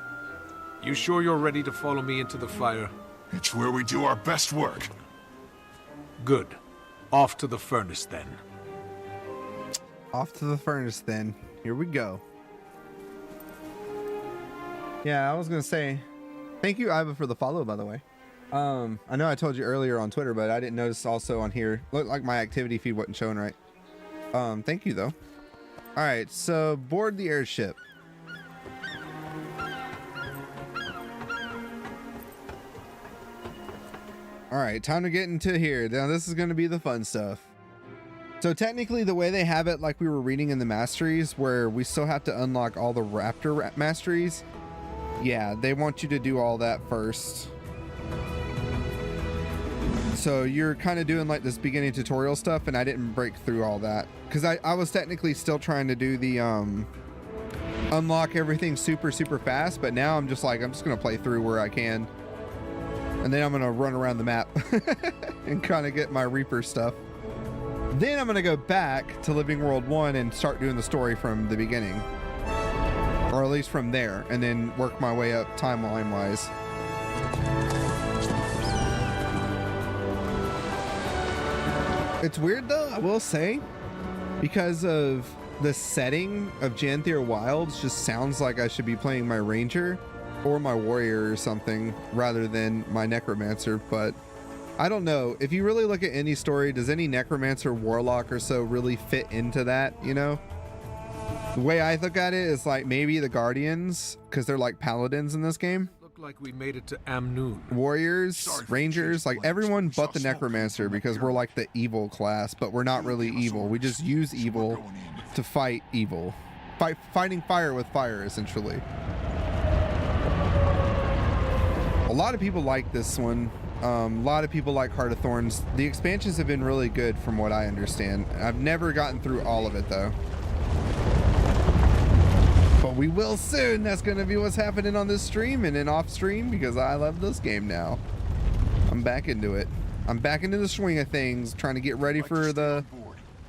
You sure you're ready to follow me into the fire? It's where we do our best work. Good. Off to the furnace, then. Off to the furnace, then. Here we go. Yeah, I was gonna say, thank you, Iva, for the follow, by the way. I know I told you earlier on Twitter, but I didn't notice also on here. Looked like my activity feed wasn't showing right. Thank you, though. All right, so board the airship. All right, time to get into here. Now, this is going to be the fun stuff. So technically, the way they have it, like we were reading in the masteries, where we still have to unlock all the raptor masteries. Yeah, they want you to do all that first. So you're kind of doing like this beginning tutorial stuff, and I didn't break through all that because I was technically still trying to do the unlock everything super fast, but now I'm just gonna play through where I can, and then I'm gonna run around the map and kind of get my Reaper stuff. Then I'm gonna go back to Living World 1 and start doing the story from the beginning, or at least from there, and then work my way up timeline wise. It's weird though, I will say, because of the setting of Janthier Wilds just sounds like I should be playing my Ranger or my Warrior or something rather than my Necromancer, but I don't know. If you really look at any story, does any Necromancer, Warlock or so really fit into that, you know? The way I look at it is like maybe the Guardians, because they're like Paladins in this game. Like we made it to Amnoon. Warriors, Rangers, like everyone but the Necromancer, because we're like the evil class, but we're not really evil. We just use evil to fight evil. Fighting fire with fire, essentially. A lot of people like this one. A lot of people like Heart of Thorns. The expansions have been really good from what I understand. I've never gotten through all of it though. But we will soon. That's going to be what's happening on this stream and then off stream because I love this game now. I'm back into it. I'm back into the swing of things, trying to get ready for the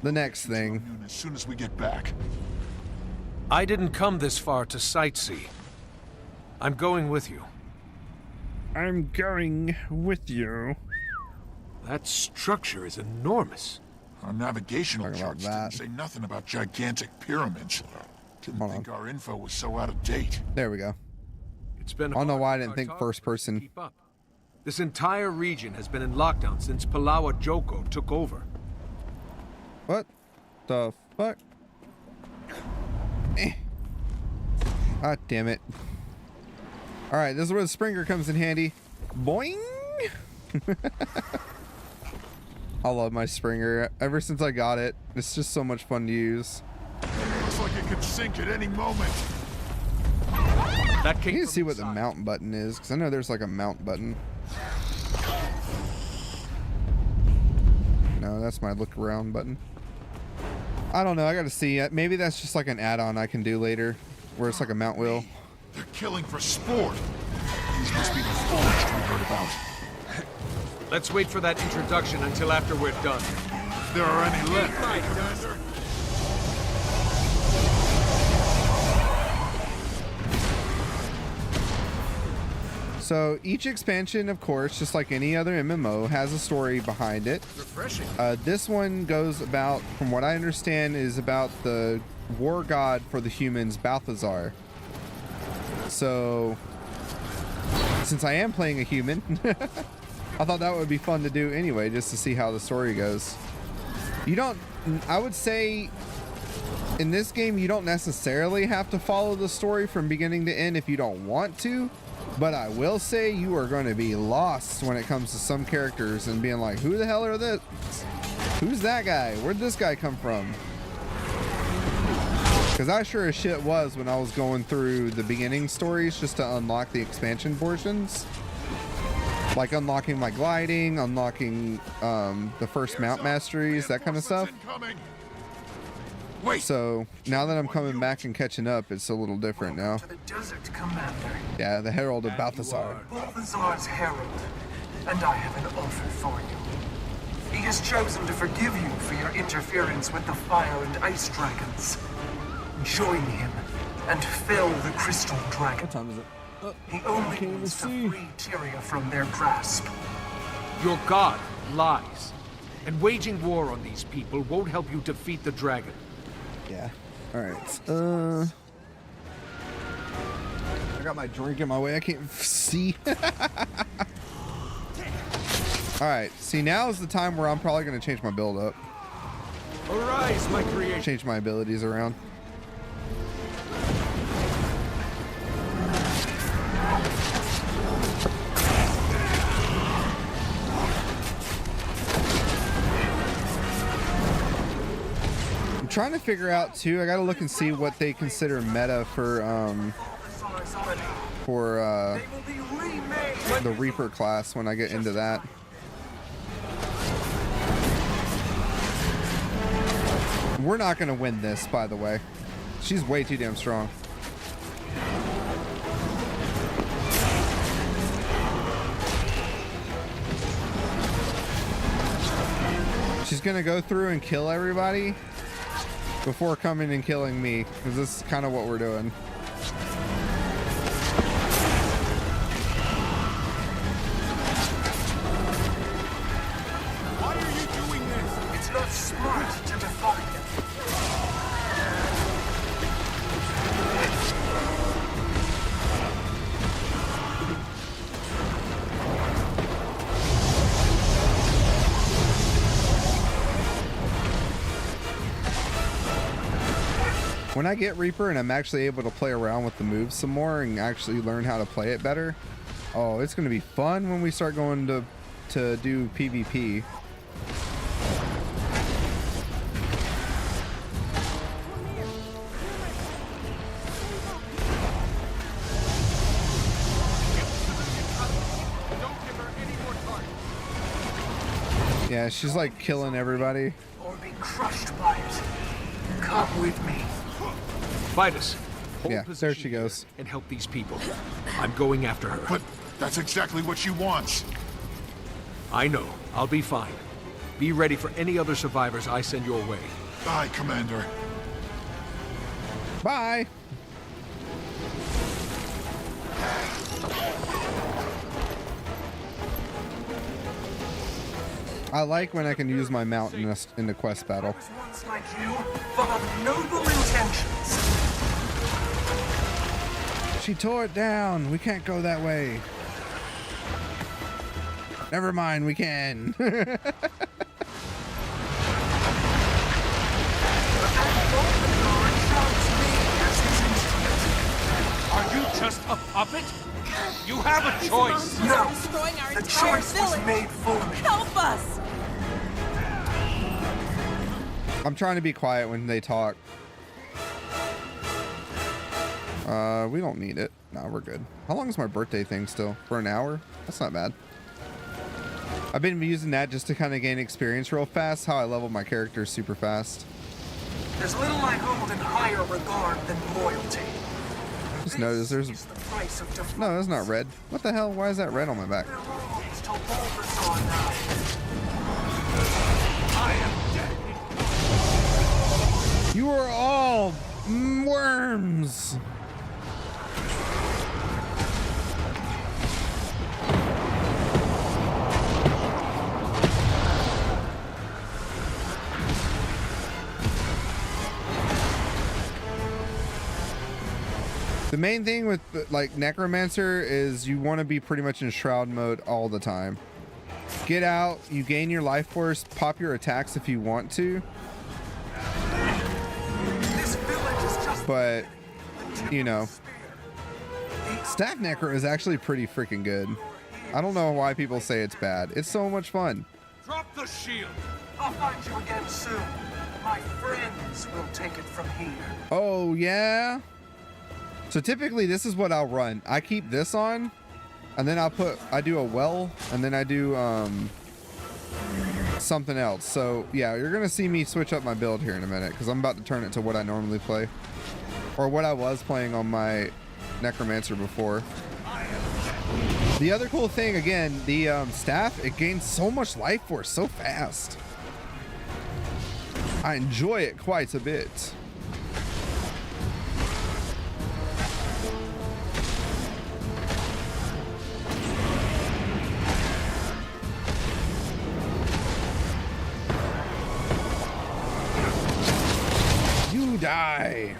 next thing. As soon as we get back. I didn't come this far to sightsee. I'm going with you. I'm going with you. That structure is enormous. Our navigational charts didn't say nothing about gigantic pyramids. Didn't think our info was so out of date. There we go. It's been I don't know why I didn't think first person. Keep up. This entire region has been in lockdown since Palawa Joko took over. What the fuck? Ah, damn it. Alright, this is where the Springer comes in handy. Boing! I love my Springer. Ever since I got it, it's just so much fun to use. Looks like it could sink at any moment. That I need to see what the mount button is, because I know there's like a mount button. No, that's my look around button. I don't know, I gotta see. Maybe that's just like an add-on I can do later, where it's like a mount wheel. They're killing for sport. These must be the forged we heard about. Let's wait for that introduction until after we're done. If there are any left. So each expansion, of course, just like any other MMO, has a story behind it. Refreshing. This one goes about, from what I understand, is about the war god for the humans, Balthazar. So, since I am playing a human, I thought that would be fun to do anyway, just to see how the story goes. You don't, I would say, in this game, you don't necessarily have to follow the story from beginning to end if you don't want to. But I will say you are going to be lost when it comes to some characters and being like, who the hell are this? Who's that guy? Where'd this guy come from? Because I sure as shit was when I was going through the beginning stories just to unlock the expansion portions. Like unlocking my gliding, unlocking the first mount masteries, that kind of stuff. So now that I'm coming back and catching up, it's a little different now. To the desert, Commander. Yeah, the Herald of Balthazar. Balthazar's Herald, and I have an offer for you. He has chosen to forgive you for your interference with the fire and ice dragons. Join him and fell the crystal dragon. What time is it? He only needs to free Tyria from their grasp. Your god lies, and waging war on these people won't help you defeat the dragon. Yeah. All right. I got my drink in my way. I can't see. All right. See, now is the time where I'm probably going to change my build up. Arise, my creation. Change my abilities around. Trying to figure out too, I gotta look and see what they consider meta for the Reaper class when I get into that. We're not gonna win this, by the way. She's way too damn strong. She's gonna go through and kill everybody before coming and killing me, because this is kind of what we're doing. Why are you doing this? It's not smart to defy him. When I get Reaper and I'm actually able to play around with the moves some more and actually learn how to play it better, oh, it's going to be fun when we start going to do PvP. Yeah, she's like killing everybody. Or be crushed by it. Come with me. Vitus, hold Yeah, there she position goes. here and help these people. I'm going after her. But that's exactly what she wants. I know. I'll be fine. Be ready for any other survivors I send your way. Aye, Commander. Bye. I like when I can use my mount in the quest battle. Once like you, full of noble intentions. She tore it down. We can't go that way. Never mind, we can. Are you just a puppet? You have a choice. No, destroying our the entire choice was village. made for me. Help us! I'm trying to be quiet when they talk. We don't need it. No, we're good. How long is my birthday thing still? For an hour? That's not bad. I've been using that just to kind of gain experience real fast. How I level my character super fast. There's little I hold in higher regard than loyalty. Just notice there's Is the price of defiance. no, that's not red. What the hell? Why is that red on my back? It's to Bulbasaur now. I am dead. You are all worms. The main thing with like Necromancer is you want to be pretty much in shroud mode all the time. Get out, you gain your life force, pop your attacks if you want to. But, you know, Staff Necro is actually pretty freaking good. I don't know why people say it's bad. It's so much fun. Drop the shield. I'll find you again soon. My friends will take it from here. Oh, yeah? So typically this is what I'll run. I keep this on, and then I do a well, and then I do something else. So yeah, you're gonna see me switch up my build here in a minute, because I'm about to turn it to what I normally play. Or what I was playing on my Necromancer before. The other cool thing, again, the staff, it gains so much life force so fast. I enjoy it quite a bit. You die.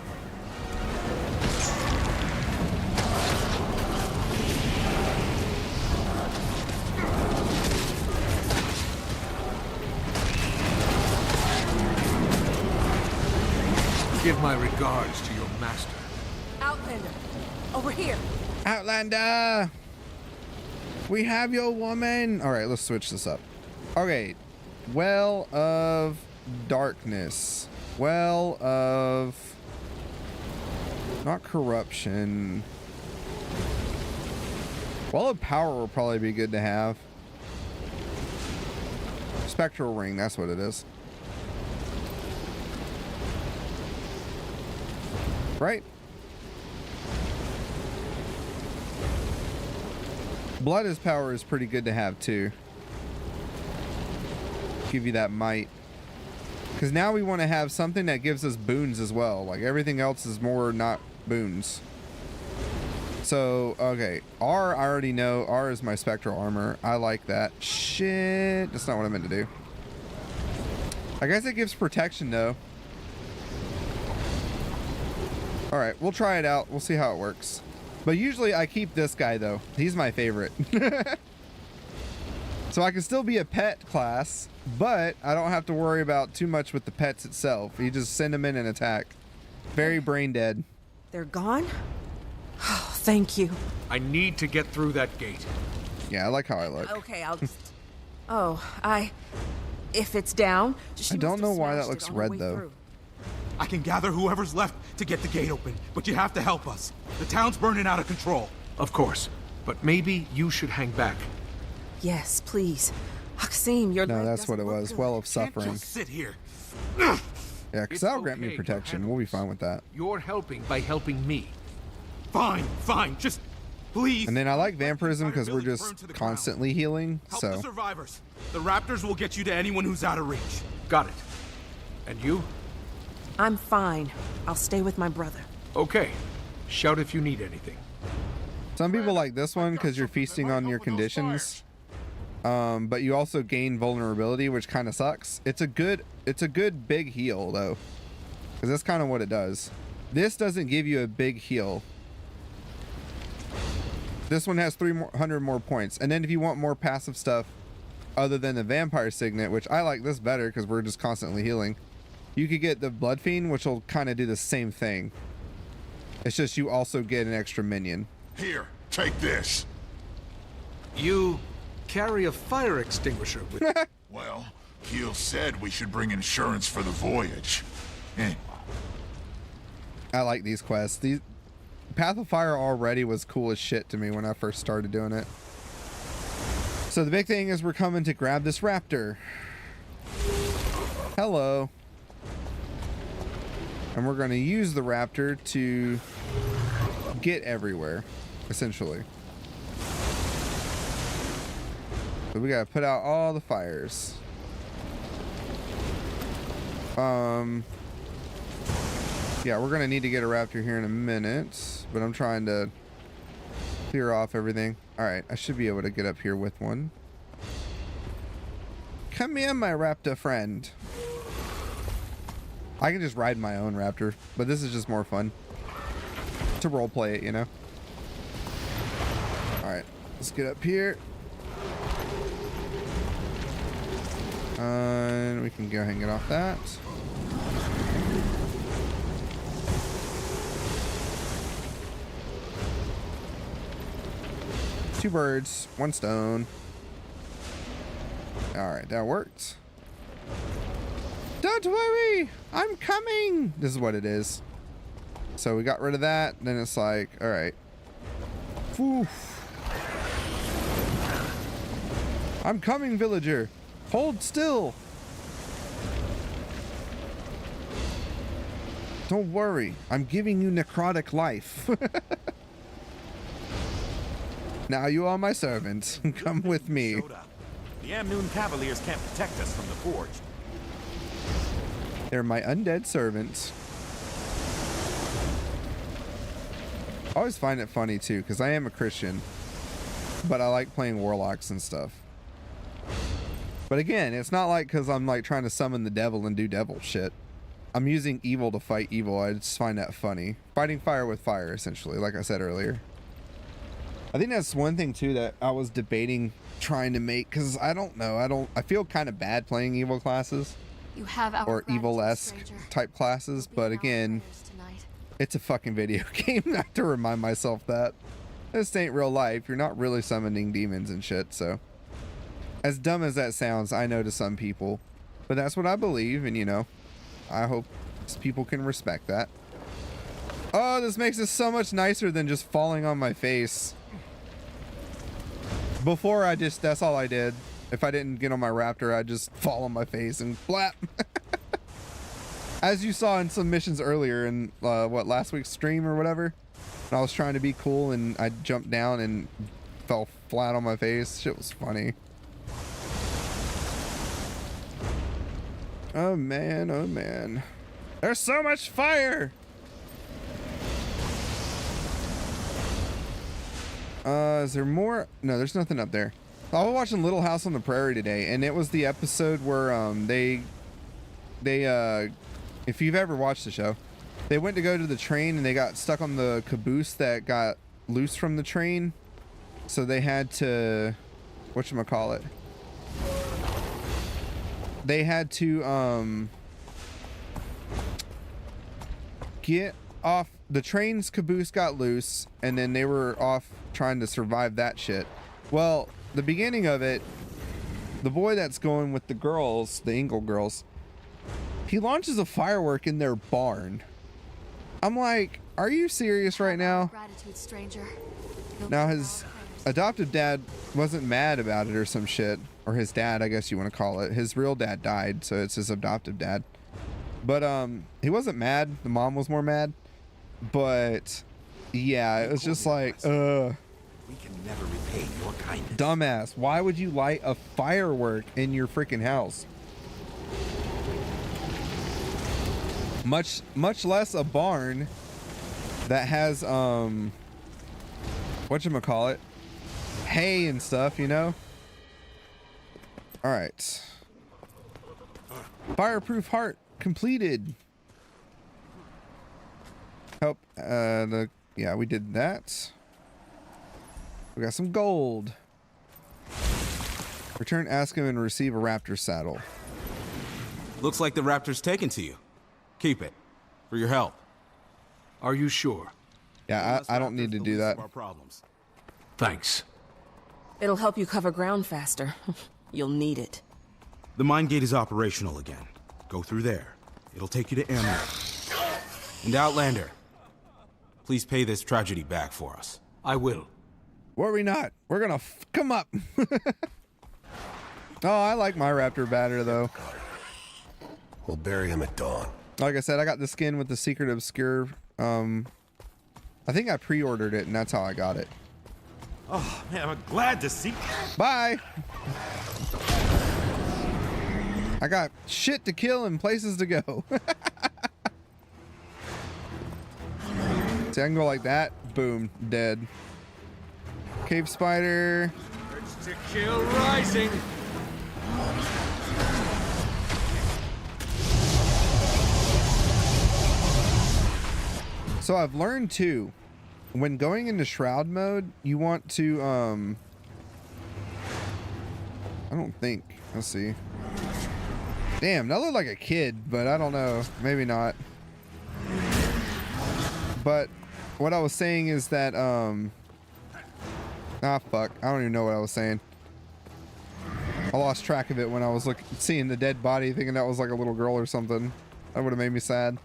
Give my regards to your master. Outlander, over here. Outlander! We have your woman! Alright, let's switch this up. Okay. Well of Darkness. Well of... Not corruption. Well of Power will probably be good to have. Spectral Ring, that's what it is. Right? Blood as Power is pretty good to have too. Give you that might. Because now we want to have something that gives us boons as well. Like everything else is more not boons. So, okay. R, I already know. R is my spectral armor. I like that. Shit. That's not what I meant to do. I guess it gives protection though. Alright, we'll try it out. We'll see how it works. But usually I keep this guy though. He's my favorite. So I can still be a pet class, but I don't have to worry about too much with the pets itself. You just send them in and attack. Very brain dead. They're gone? Oh, thank you. I need to get through that gate. Yeah, I like how I look. Okay, I'll just... if it's down... I don't know why that looks red though. I can gather whoever's left to get the gate open, but you have to help us. The town's burning out of control. Of course, but maybe you should hang back. Yes, please. Maxime, your No, leg that's what it doesn't look was. good. Well of suffering. Just sit here. Yeah, because It's that'll grant me okay to protection. handle We'll be this. fine with that. You're helping by helping me. Fine, fine. Just please. And then I like vampirism because we're Burn just to the constantly healing. Help the So survivors. The raptors will get you to anyone who's out of reach. Got it. And you? I'm fine. I'll stay with my brother. Okay. Shout if you need anything. some people like this one because you're feasting on your conditions. But you also gain vulnerability, which kind of sucks. It's a good big heal though, because that's kind of what it does. This doesn't give you a big heal. This one has 300 more points. And then if you want more passive stuff other than the vampire signet, which I like this better because we're just constantly healing, you could get the blood fiend, which will kind of do the same thing. It's just you also get an extra minion. Here, take this. You carry a fire extinguisher with you. Well, Keel said we should bring insurance for the voyage. I like these quests. These Path of Fire already was cool as shit to me when I first started doing it. So the big thing is we're coming to grab this raptor. Hello. And we're going to use the raptor to get everywhere, essentially. So we got to put out all the fires. Yeah, we're going to need to get a raptor here in a minute, but I'm trying to clear off everything. All right, I should be able to get up here with one. Come here, my raptor friend. I can just ride my own raptor, but this is just more fun to roleplay it, you know? All right, let's get up here. And we can go ahead and get off that. Two birds, one stone. All right, that worked. Don't worry, I'm coming. This is what it is. So we got rid of that. Then it's like, all right. Whew. I'm coming, villager. Hold still. Don't worry, I'm giving you necrotic life. Now you are my servant. Come with me. The Amnoon Cavaliers can't protect us from the Forge. They're my undead servants. I always find it funny too, because I am a Christian, but I like playing warlocks and stuff. But again, it's not like because I'm like trying to summon the devil and do devil shit. I'm using evil to fight evil. I just find that funny. Fighting fire with fire, essentially, like I said earlier. I think that's one thing too that I was debating trying to make, because I don't know. I feel kind of bad playing evil classes. You have our or evil-esque type classes, but again, it's a fucking video game. I have to remind myself that this ain't real life. You're not really summoning demons and shit. So as dumb as that sounds, I know to some people, but that's what I believe, and you know, I hope people can respect that. Oh, this makes it so much nicer than just falling on my face. Before that's all I did. If I didn't get on my raptor, I'd just fall on my face and flap. As you saw in some missions earlier in last week's stream or whatever, and I was trying to be cool and I jumped down and fell flat on my face. Shit was funny. Oh man, oh man. There's so much fire. Is there more? No, there's nothing up there. I was watching Little House on the Prairie today, and it was the episode where they if you've ever watched the show, they went to go to the train and they got stuck on the caboose that got loose from the train, so they had to whatchamacallit, they had to get off. The train's caboose got loose, and then they were off trying to survive that shit. Well, the beginning of it, the boy that's going with the girls, the Ingle girls, he launches a firework in their barn. I'm like, are you serious right now? Gratitude, stranger. Now his adoptive dad wasn't mad about it or some shit. or his dad, I guess you want to call it. His real dad died, so it's his adoptive dad. But he wasn't mad. The mom was more mad. But yeah, it was just like, We can never repay your kindness. dumbass. Why would you light a firework in your freaking house? Much less a barn that has whatchamacallit, hay and stuff, you know? All right. Fireproof heart completed. Help. Yeah, we did that. We got some gold. Return, ask him, and receive a raptor saddle. Looks like the raptor's taken to you. Keep it. For your help. Are you sure? Yeah, I don't need to do that. Thanks. It'll help you cover ground faster. You'll need it. The mine gate is operational again. Go through there. It'll take you to Emerald. And Outlander, please pay this tragedy back for us. I will. Were we not? We're gonna come up. Oh, I like my raptor better though. We'll bury him at dawn. Like I said, I got the skin with the secret obscure. I think I pre-ordered it, and that's how I got it. Oh, man, I'm glad to see. Bye. I got shit to kill and places to go. See, I can go like that. Boom, dead. Cave spider. Urge to kill rising. So I've learned too, when going into shroud mode, you want to I don't think. Let's see. Damn, that looked like a kid, but I don't know. Maybe not. But what I was saying is that fuck. I don't even know what I was saying. I lost track of it when I was seeing the dead body, thinking that was like a little girl or something. That would have made me sad.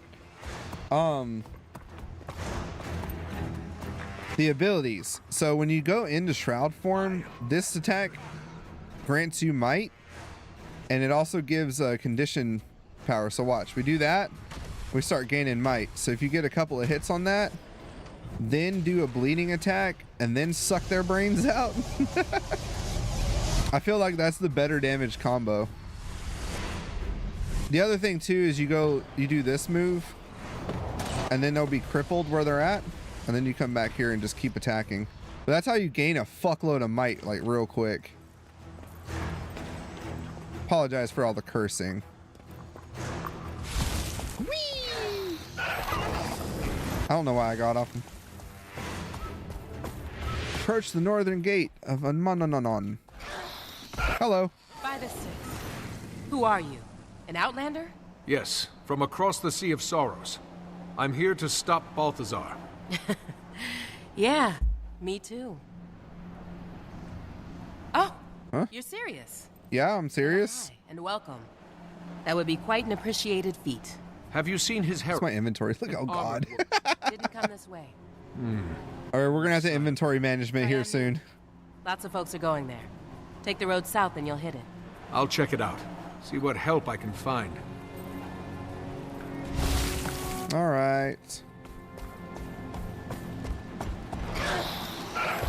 The abilities. So when you go into shroud form, this attack grants you might, and it also gives condition power. So watch, we do that, we start gaining might. So if you get a couple of hits on that, then do a bleeding attack and then suck their brains out. I feel like that's the better damage combo. The other thing too is you do this move and then they'll be crippled where they're at, and then you come back here and just keep attacking. But that's how you gain a fuckload of might, like real quick. Apologize for all the cursing. Whee! I don't know why I got off. Approach the northern gate of Anmananon. Hello. By the Six. Who are you? An outlander? Yes, from across the Sea of Sorrows. I'm here to stop Balthazar. Yeah, me too. Oh, Huh? you're serious? Yeah, I'm serious. Hi, and welcome. That would be quite an appreciated feat. Have you seen his hair? That's my inventory. Look, oh god. Didn't come this way. All right, we're gonna have to inventory management here soon. Lots of folks are going there. Take the road south and you'll hit it. I'll check it out. See what help I can find. All right.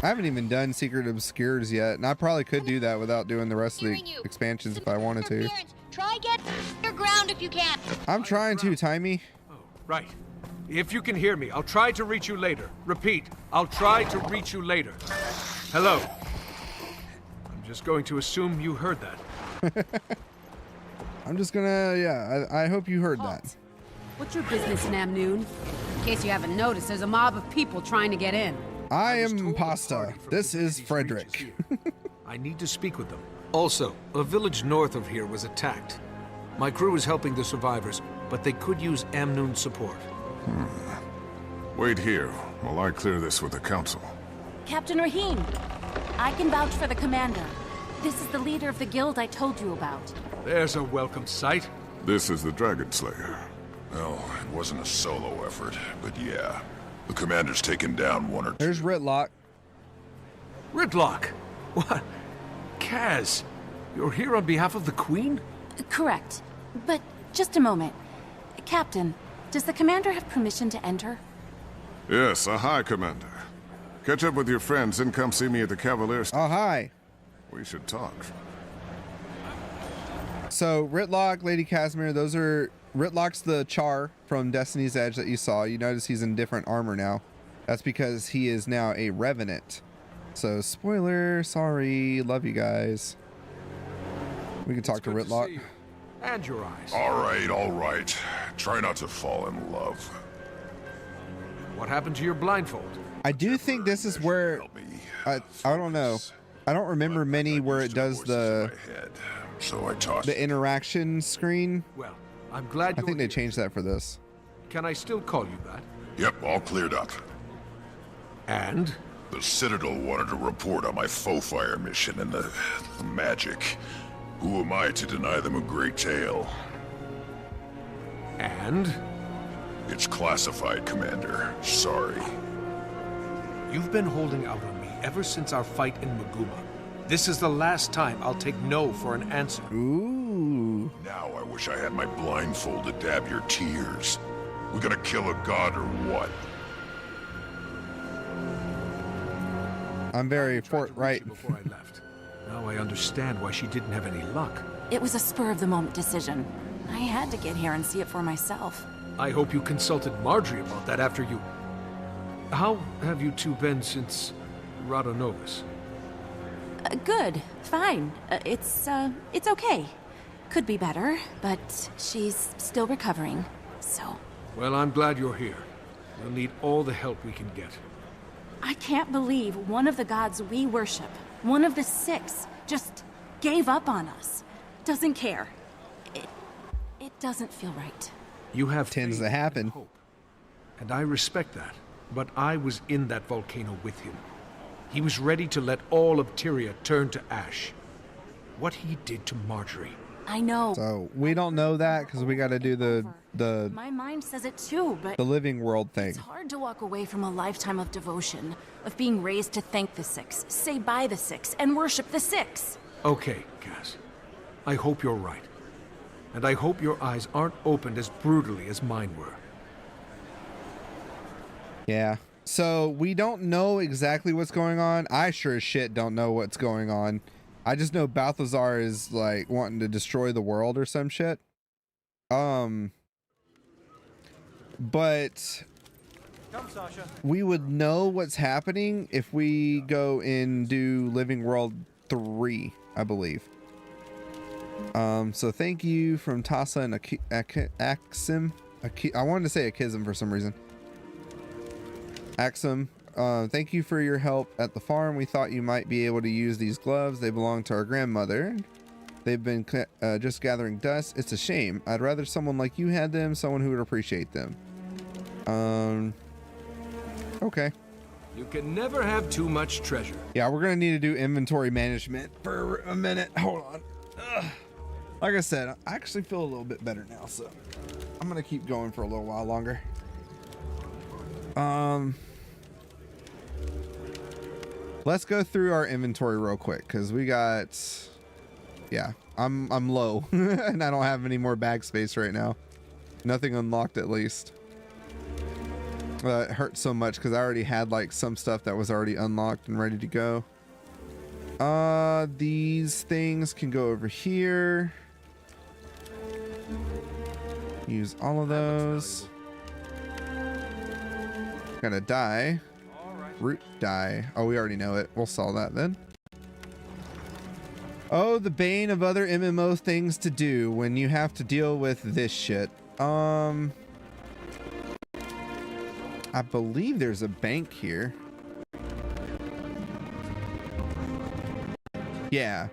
I haven't even done Secret Obscures yet, and I probably could do that without doing the rest of the expansions if I wanted to. Try get your ground if you can. I'm trying to, Timey. Right. If you can hear me, I'll try to reach you later. Repeat, I'll try to reach you later. Hello. I'm just going to assume you heard that. I'm just gonna, yeah, I hope you heard that. What's your business, Namnoon? In case you haven't noticed, there's a mob of people trying to get in. I am Pasta. This is Frederick. I need to speak with them. Also, a village north of here was attacked. My crew is helping the survivors, but they could use Amnoon's support. Wait here while I clear this with the council. Captain Rahim, I can vouch for the commander. This is the leader of the guild I told you about. There's a welcome sight. This is the Dragon Slayer. Well, it wasn't a solo effort, but yeah. The commander's taken down one or two. There's Ritlock. Ritlock? What? Kaz, You're here on behalf of the Queen? Correct. But just a moment. Captain, does the commander have permission to enter? Yes, hi, Commander. Catch up with your friends and come see me at the Cavaliers. Oh, hi. We should talk. So, Ritlock, Lady Casimir, those are... Ritlock's the Char from Destiny's Edge that you saw. You notice he's in different armor now. That's because he is now a Revenant. So, spoiler, sorry, love you guys. We can talk to Ritlock. And your eyes. All right. Try not to fall in love. What happened to your blindfold? I do think this is where... I don't know. I don't remember many where it does the... So I tossed the interaction screen. Well, I'm glad I think they changed that for this. Can I still call you that? Yep, all cleared up. And? The Citadel wanted to report on my faux fire mission and the magic. Who am I to deny them a great tale? And? It's classified, Commander. Sorry. You've been holding out on me ever since our fight in Maguma. This is the last time I'll take no for an answer. Ooh. Now I wish I had my blindfold to dab your tears. We gonna kill a god or what? I'm very forthright. Before I left. Now I understand why she didn't have any luck. It was a spur-of-the-moment decision. I had to get here and see it for myself. I hope you consulted Marjorie about that after you... How have you two been since Radonovus? Good. Fine. It's okay. Could be better, but she's still recovering, so... Well, I'm glad you're here. We'll need all the help we can get. I can't believe one of the gods we worship, one of the six, just gave up on us. Doesn't care. It doesn't feel right. You have tends to happen. Hope, and I respect that. But I was in that volcano with him. He was ready to let all of Tyria turn to ash. What he did to Marjorie. I know. So we don't know that because we got to do the My mind says it too, but the living world thing. It's hard to walk away from a lifetime of devotion, of being raised to thank the six, say bye the six, and worship the six. Okay, Cass. I hope you're right. And I hope your eyes aren't opened as brutally as mine were. Yeah. So we don't know exactly what's going on. I sure as shit don't know what's going on. I just know Balthazar is like wanting to destroy the world or some shit. But we would know what's happening if we go and do Living World 3, I believe. So thank you from Tassa and Axim. I wanted to say Akism for some reason. Axim, thank you for your help at the farm. We thought you might be able to use these gloves. They belong to our grandmother. They've been just gathering dust. It's a shame. I'd rather someone like you had them, someone who would appreciate them. Okay. You can never have too much treasure. Yeah, we're gonna need to do inventory management for a minute. Hold on. Ugh. Like I said, I actually feel a little bit better now, so I'm gonna keep going for a little while longer. Let's go through our inventory real quick because we got, yeah, I'm low and I don't have any more bag space right now. Nothing unlocked at least. It hurts so much because I already had like some stuff that was already unlocked and ready to go. These things can go over here. Use all of those. Got a die. Root die. Oh, we already know it. We'll sell that then. Oh, the bane of other MMO things to do when you have to deal with this shit. I believe there's a bank here. Yeah.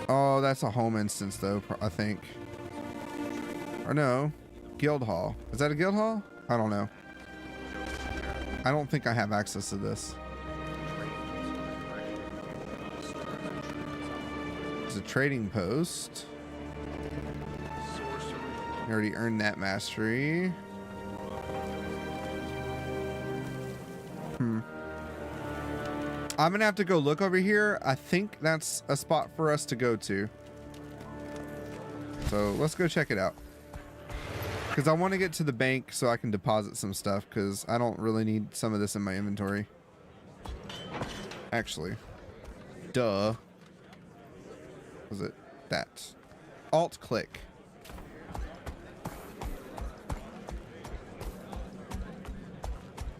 Oh, that's a home instance though, I think. Or no. Guild Hall. Is that a guild hall? I don't know. I don't think I have access to this. There's a trading post. I already earned that mastery. I'm gonna have to go look over here. I think that's a spot for us to go to. So let's go check it out. Because I want to get to the bank so I can deposit some stuff, because I don't really need some of this in my inventory. Actually. Duh. Was it that? Alt click.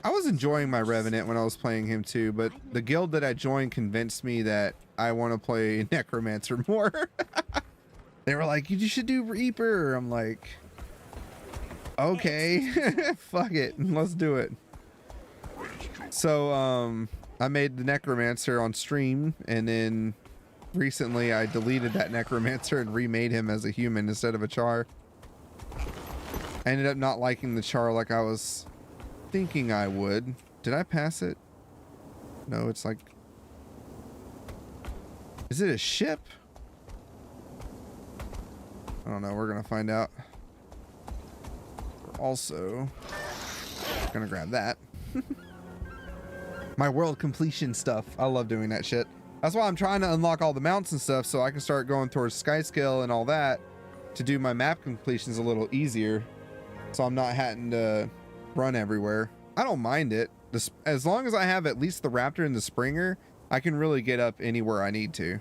I was enjoying my Revenant when I was playing him too, but the guild that I joined convinced me that I want to play Necromancer more. They were like, you should do Reaper. I'm like, okay, fuck it, let's do it. So I made the Necromancer on stream, and then recently I deleted that Necromancer and remade him as a human instead of a Char. I ended up not liking the Char like I was thinking I would. Did I pass it? No, it's like, is it a ship? I don't know, we're gonna find out. We're also gonna grab that. My world completion stuff. I love doing that shit. That's why I'm trying to unlock all the mounts and stuff so I can start going towards Skyscale and all that to do my map completions a little easier, so I'm not having to run everywhere. I don't mind it. As long as I have at least the Raptor and the Springer, I can really get up anywhere I need to.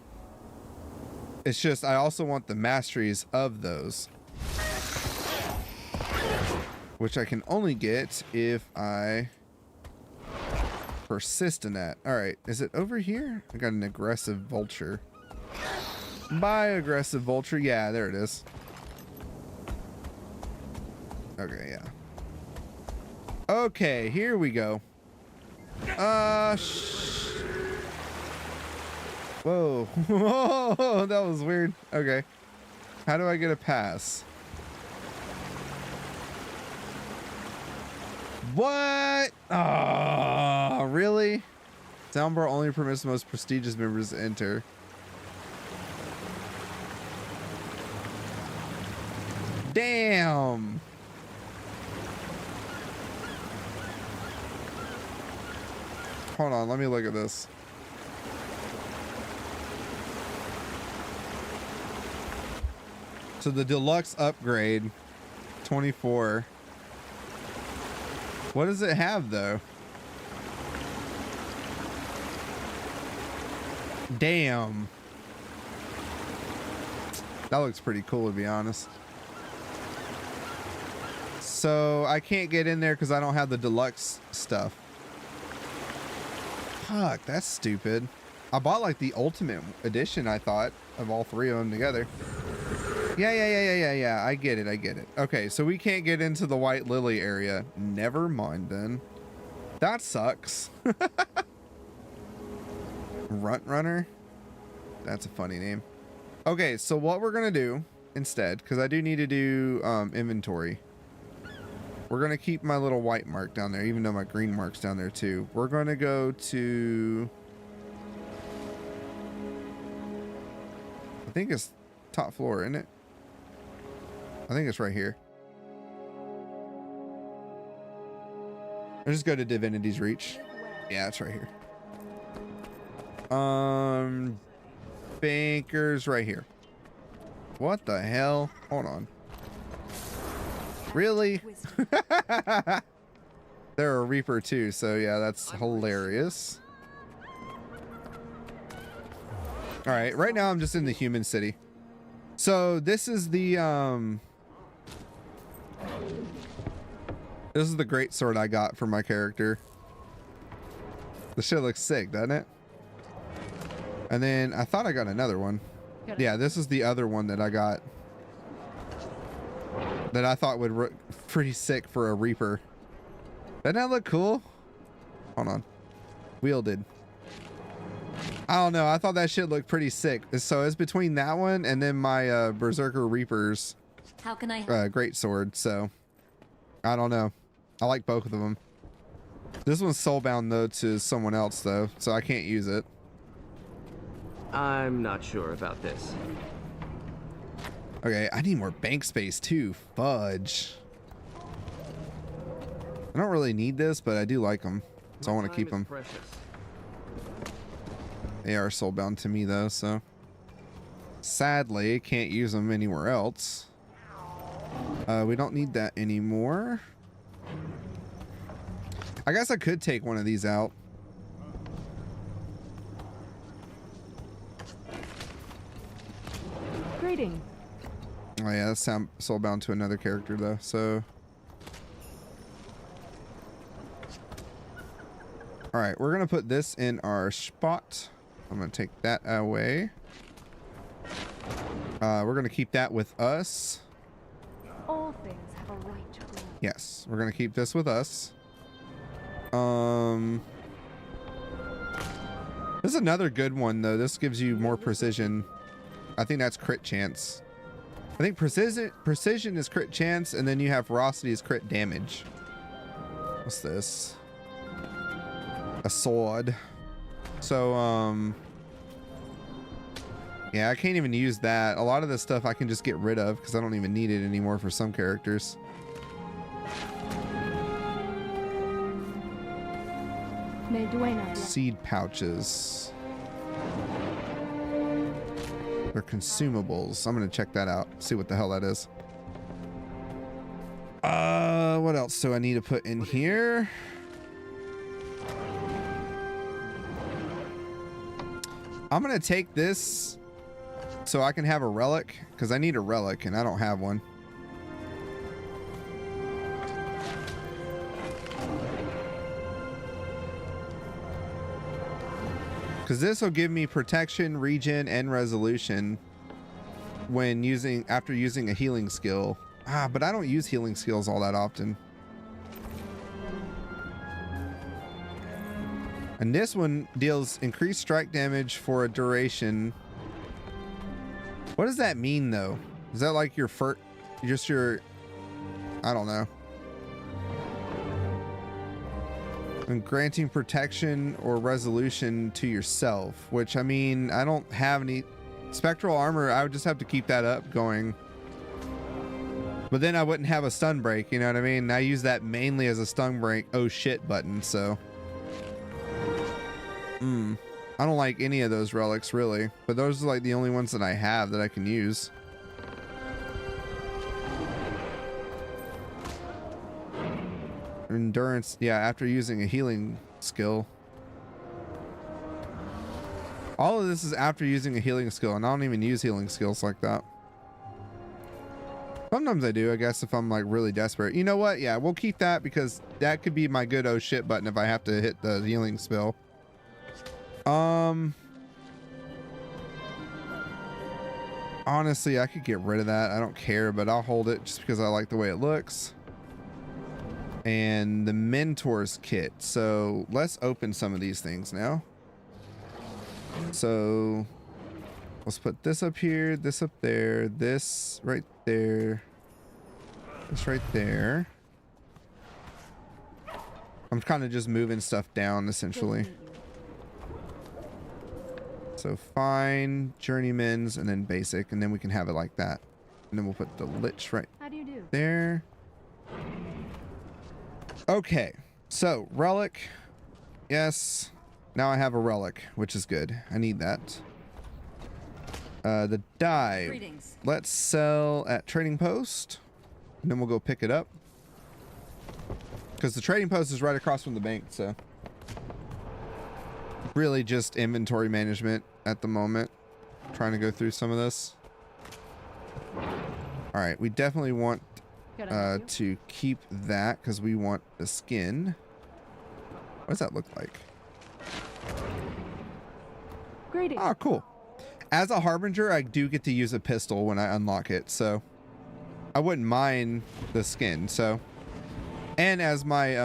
It's just I also want the masteries of those, which I can only get if I persist in that. All right, is it over here? I got an aggressive vulture. Buy aggressive vulture. Yeah, there it is. Okay, yeah. Okay, here we go. Whoa. Whoa, that was weird. Okay. How do I get a pass? What? Oh, really? Soundbar only permits the most prestigious members to enter. Damn. Hold on, let me look at this. So the deluxe upgrade, 24. What does it have though? Damn. That looks pretty cool, to be honest. So I can't get in there because I don't have the deluxe stuff. Fuck, that's stupid. I bought like the ultimate edition, I thought, of all three of them together. Yeah. I get it. Okay, so we can't get into the White Lily area. Never mind then. That sucks. Runt Runner? That's a funny name. Okay, so what we're gonna do instead, because I do need to do inventory. We're gonna keep my little white mark down there, even though my green mark's down there too. We're gonna go to, I think it's top floor, isn't it? I think it's right here. I'll just go to Divinity's Reach. Yeah, it's right here. Banker's right here. What the hell? Hold on. Really? They're a Reaper too, so yeah, that's hilarious. All right, right now I'm just in the human city. So this is the this is the great sword I got for my character. This shit looks sick, doesn't it? And then I thought I got another one. Yeah, this is the other one that I got that I thought would look pretty sick for a Reaper. Doesn't that look cool? Hold on. Wielded. I don't know. I thought that shit looked pretty sick. So it's between that one and then my Berserker Reaper's How can I great sword. So I don't know. I like both of them. This one's soulbound though to someone else though, so I can't use it. I'm not sure about this. Okay, I need more bank space too. Fudge. I don't really need this, but I do like them, so I want to keep them. They are soulbound to me though, so sadly can't use them anywhere else. We don't need that anymore. I guess I could take one of these out. Greeting. Oh yeah, that's soulbound to another character though, so. All right, we're gonna put this in our spot. I'm gonna take that away. We're gonna keep that with us. All things have a right to rule. Yes, we're gonna keep this with us. This is another good one though. This gives you more precision. I think that's crit chance. I think precision is crit chance, and then you have ferocity is crit damage. What's this? A sword. So yeah, I can't even use that. A lot of this stuff I can just get rid of because I don't even need it anymore for some characters. Seed pouches. They're consumables. I'm gonna check that out. See what the hell that is. What else do I need to put in here? I'm gonna take this so I can have a relic, because I need a relic and I don't have one. Because this will give me protection, regen, and resolution when after using a healing skill. But I don't use healing skills all that often. And this one deals increased strike damage for a duration. What does that mean though? Is that like your I don't know. And granting protection or resolution to yourself, which I mean, I don't have any spectral armor. I would just have to keep that up going. But then I wouldn't have a stun break, you know what I mean? I use that mainly as a stun break oh shit button, so. I don't like any of those relics really, but those are like the only ones that I have that I can use. Endurance, yeah, after using a healing skill. All of this is after using a healing skill, and I don't even use healing skills like that. Sometimes I do, I guess, if I'm like really desperate. You know what? Yeah, we'll keep that because that could be my good oh shit button if I have to hit the healing spell. Honestly, I could get rid of that. I don't care, but I'll hold it just because I like the way it looks. And the Mentor's kit. So let's open some of these things now. So let's put this up here, this up there, this right there, this right there. I'm kind of just moving stuff down essentially. So fine, journeyman's, and then basic, and then we can have it like that. And then we'll put the lich right there. Okay, so relic, yes. Now I have a relic, which is good. I need that. The dye. Greetings. Let's sell at trading post, and then we'll go pick it up. Because the trading post is right across from the bank, so really just inventory management at the moment. Trying to go through some of this. All right, we definitely want to keep that because we want the skin. What does that look like? Greetings. Oh, cool. As a harbinger, I do get to use a pistol when I unlock it, so I wouldn't mind the skin. So, and as my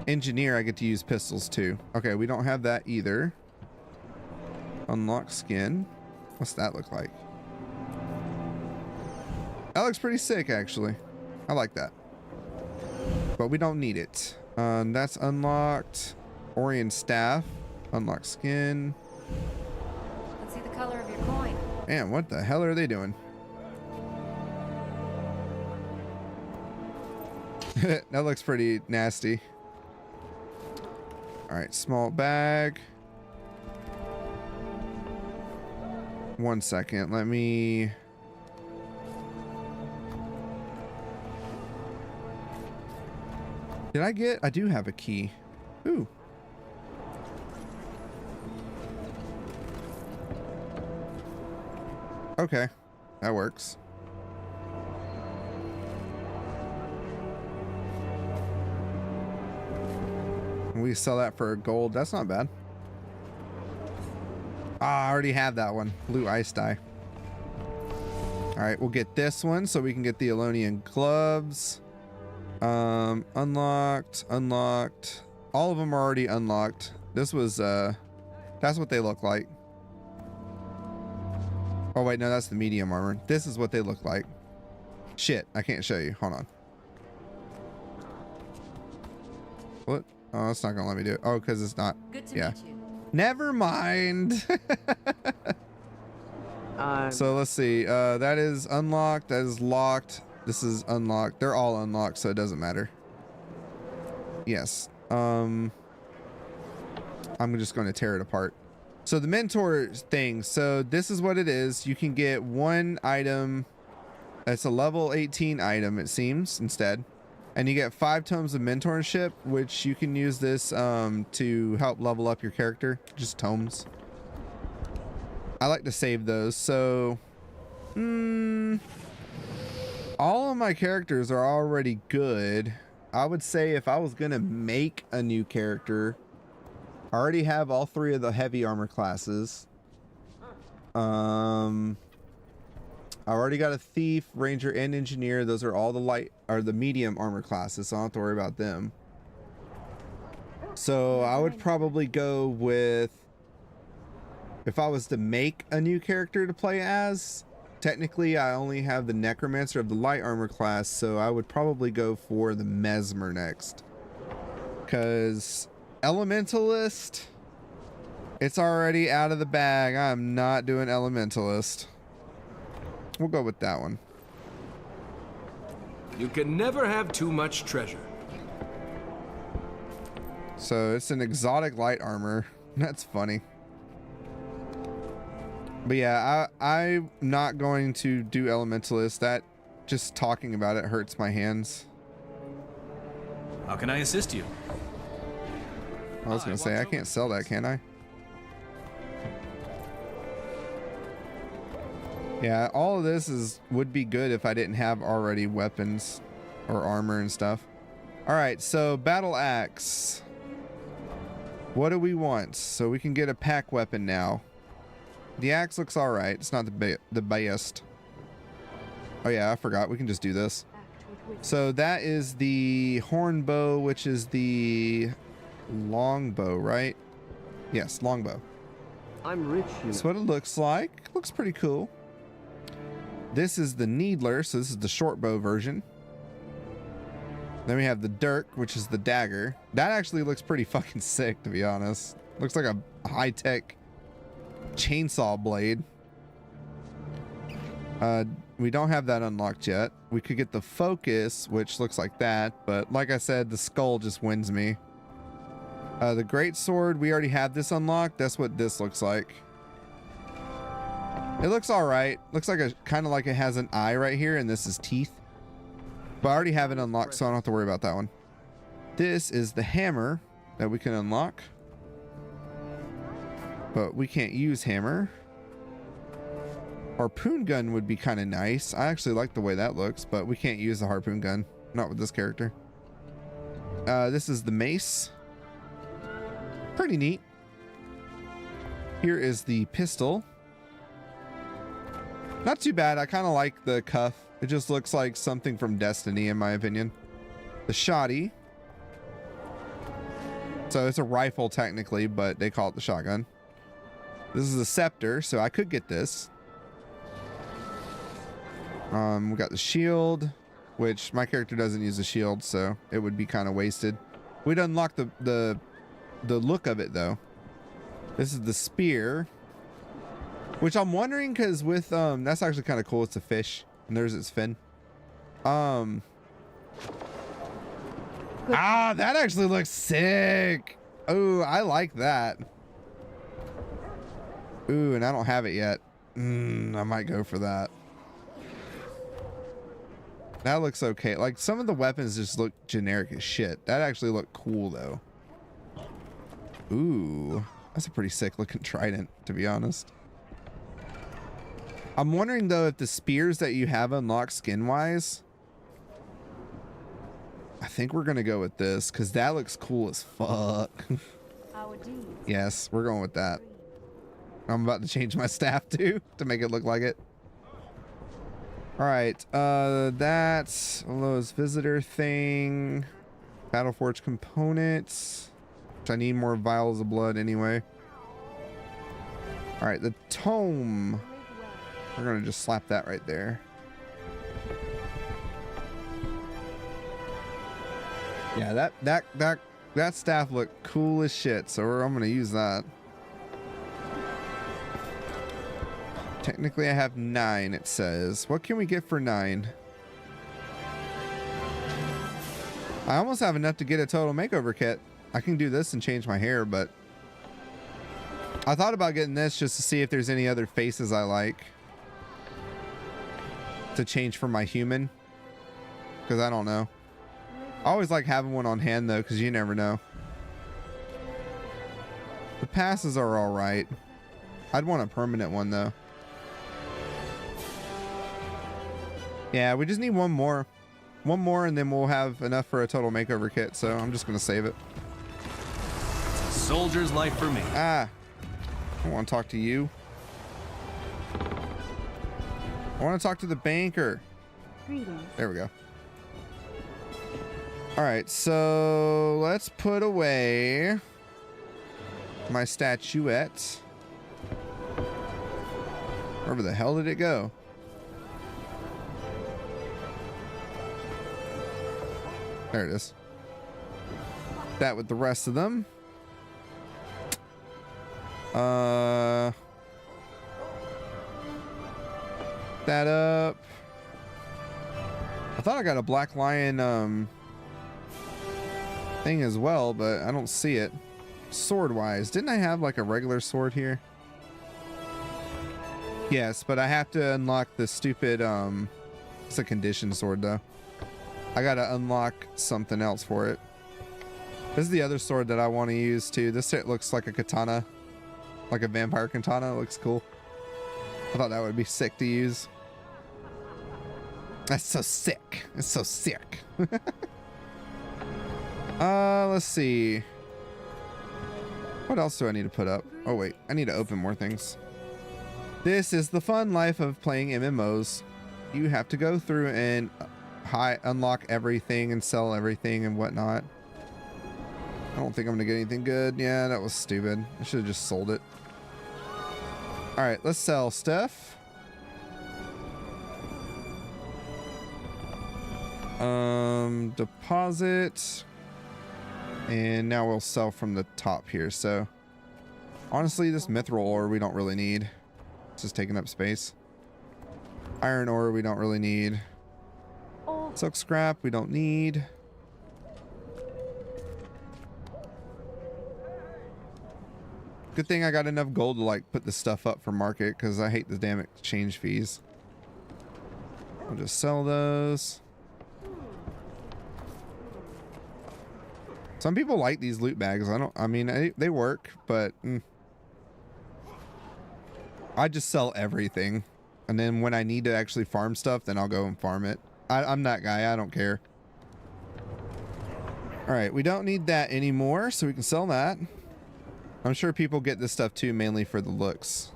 engineer, I get to use pistols too. Okay, we don't have that either. Unlock skin. What's that look like? That looks pretty sick, actually. I like that. But we don't need it. That's unlocked. Orion staff. Unlock skin. Let's see the color of your coin. Man, what the hell are they doing? That looks pretty nasty. All right, small bag. 1 second. Let me... Did I get... I do have a key. Ooh. Okay. That works. We sell that for gold. That's not bad. Ah, I already have that one. Blue ice dye. All right, we'll get this one so we can get the Elonian gloves. Unlocked, unlocked. All of them are already unlocked. This was, that's what they look like. Oh wait, no, that's the medium armor. This is what they look like. Shit, I can't show you. Hold on. What? Oh, it's not gonna let me do it. Oh, because it's not. Good to yeah. meet you. Never mind. So let's see. That is unlocked. That is locked. This is unlocked. They're all unlocked, so it doesn't matter. Yes. I'm just going to tear it apart. So the mentor thing. So this is what it is. You can get one item. It's a level 18 item, it seems, instead. And you get 5 tomes of mentorship, which you can use this to help level up your character. Just tomes. I like to save those. So, all of my characters are already good. I would say if I was going to make a new character, I already have all 3 of the heavy armor classes. I already got a thief, ranger, and engineer. Those are all the light or the medium armor classes, so I don't have to worry about them. So I would probably go with, if I was to make a new character to play as, technically I only have the necromancer of the light armor class, so I would probably go for the mesmer next. Because elementalist, it's already out of the bag. I'm not doing elementalist. We'll go with that one. You can never have too much treasure. So it's an exotic light armor. That's funny. But yeah, I'm not going to do elementalist. That, just talking about it hurts my hands. How can I assist you? I was gonna say, I can't sell that, can I? Yeah, all of this would be good if I didn't have already weapons or armor and stuff. All right, so battle axe. What do we want? So we can get a pack weapon now. The axe looks all right. It's not the best. Oh yeah, I forgot. We can just do this. So that is the horn bow, which is the longbow, right? Yes, longbow. I'm rich. That's what it looks like. Looks pretty cool. This is the needler, so this is the short bow version. Then we have the dirk, which is the dagger. That actually looks pretty fucking sick, to be honest. Looks like a high-tech chainsaw blade. We don't have that unlocked yet. We could get the focus, which looks like that, but like I said, the skull just wins me. The great sword, we already have this unlocked. That's what this looks like. It looks all right. Looks like a kind of like it has an eye right here, and this is teeth. But I already have it unlocked, so I don't have to worry about that one. This is the hammer that we can unlock, but we can't use hammer. Harpoon gun would be kind of nice. I actually like the way that looks, but we can't use the harpoon gun. Not with this character. This is the mace. Pretty neat. Here is the pistol. Not too bad. I kind of like the cuff. It just looks like something from Destiny, in my opinion. The shoddy. So it's a rifle technically, but they call it the shotgun. This is a scepter, so I could get this. We got the shield, which my character doesn't use a shield, so it would be kind of wasted. We'd unlock the look of it though. This is the spear, which I'm wondering, because with that's actually kind of cool. It's a fish, and there's its fin. That actually looks sick. Oh, I like that. Ooh, and I don't have it yet. I might go for that. That looks okay. Like, some of the weapons just look generic as shit. That actually looked cool, though. Ooh. That's a pretty sick looking trident, to be honest. I'm wondering, though, if the spears that you have unlocked skin-wise... I think we're going to go with this, because that looks cool as fuck. Yes, we're going with that. I'm about to change my staff, too, to make it look like it. Alright, that's Lowe's visitor thing. Battleforge components. Which I need more vials of blood anyway. Alright, the tome. We're gonna just slap that right there. Yeah, that staff looked cool as shit, so I'm gonna use that. Technically I have 9, it says. What can we get for 9? I almost have enough to get a total makeover kit. I can do this and change my hair, but I thought about getting this just to see if there's any other faces I like to change for my human, because I don't know. I always like having one on hand though, because you never know. The passes are all right. I'd want a permanent one though. Yeah, we just need one more. One more and then we'll have enough for a total makeover kit, so I'm just going to save it. It's a soldier's life for me. Ah. I want to talk to you. I want to talk to the banker. Greetings. There we go. Alright, so let's put away my statuette. Wherever the hell did it go? There it is. That with the rest of them. That up. I thought I got a Black Lion thing as well, but I don't see it. Sword wise, didn't I have like a regular sword here? Yes, but I have to unlock the stupid it's a conditioned sword though. I gotta unlock something else for it. This is the other sword that I want to use too. This looks like a katana, like a vampire katana. It looks cool. I thought that would be sick to use. That's so sick. It's so sick. Let's see. What else do I need to put up? Oh wait, I need to open more things. This is the fun life of playing MMOs. You have to go through and unlock everything and sell everything and whatnot. I don't think I'm gonna get anything good. Yeah, that was stupid. I should have just sold it. All right, let's sell stuff. Deposit. And now we'll sell from the top here. So honestly, this mithril ore we don't really need. It's just taking up space. Iron ore we don't really need. Silk scrap we don't need. Good thing I got enough gold to like put this stuff up for market, because I hate the damn exchange fees. I'll just sell those. Some people like these loot bags. I mean, they work, but I just sell everything. And then when I need to actually farm stuff, then I'll go and farm it. I'm that guy. I don't care. All right, we don't need that anymore, so we can sell that. I'm sure people get this stuff too, mainly for the looks.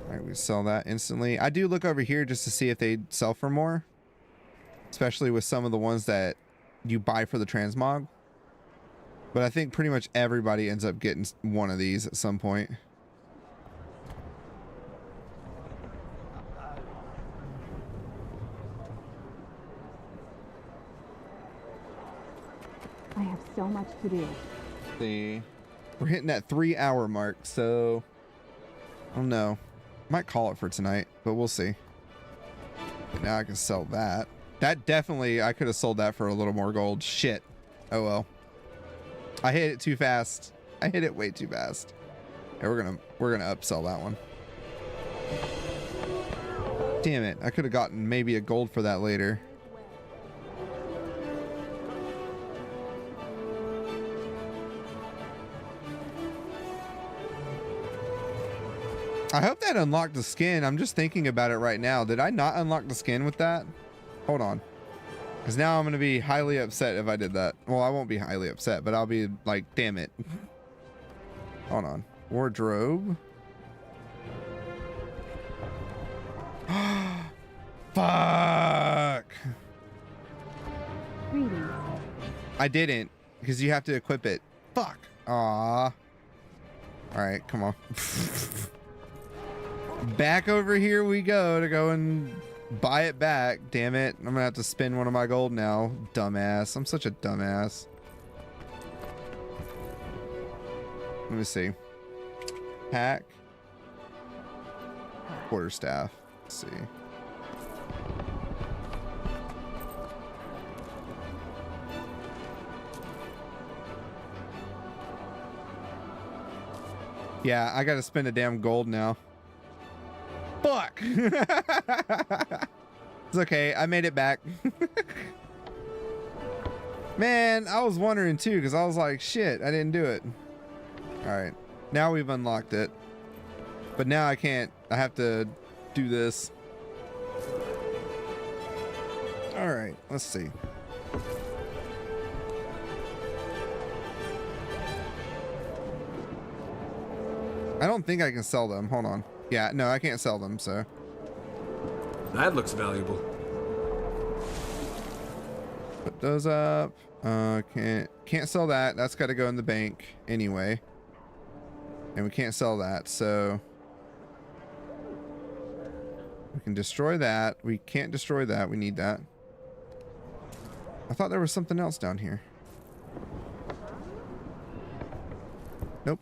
All right, we sell that instantly. I do look over here just to see if they sell for more, especially with some of the ones that you buy for the transmog. But I think pretty much everybody ends up getting one of these at some point. I have so much to do. See, we're hitting that 3-hour mark, so I don't know. Might call it for tonight, but we'll see. Now I can sell that. That definitely, I could have sold that for a little more gold. Shit. Oh well. I hit it too fast. I hit it way too fast. Yeah, we're gonna upsell that one. Damn it! I could have gotten maybe a gold for that later. I hope that unlocked the skin. I'm just thinking about it right now. Did I not unlock the skin with that? Hold on. Because now I'm going to be highly upset if I did that. Well, I won't be highly upset, but I'll be like, damn it. Hold on. Wardrobe. Fuck. I didn't. Because you have to equip it. Fuck. Aw. Alright, come on. Back over here we go to go and buy it back. Damn it. I'm gonna have to spend one of my gold now. Dumbass. I'm such a dumbass. Let me see. Pack. Quarterstaff. Let's see. Yeah, I gotta spend a damn gold now. Fuck! It's okay, I made it back. Man, I was wondering too, because I was like, shit, I didn't do it. Alright, now we've unlocked it. But now I can't, I have to do this. Alright, let's see. I don't think I can sell them. Hold on. Yeah, no, I can't sell them, so. That looks valuable. Put those up. Can't sell that. That's got to go in the bank anyway. And we can't sell that, so. We can destroy that. We can't destroy that. We need that. I thought there was something else down here. Nope.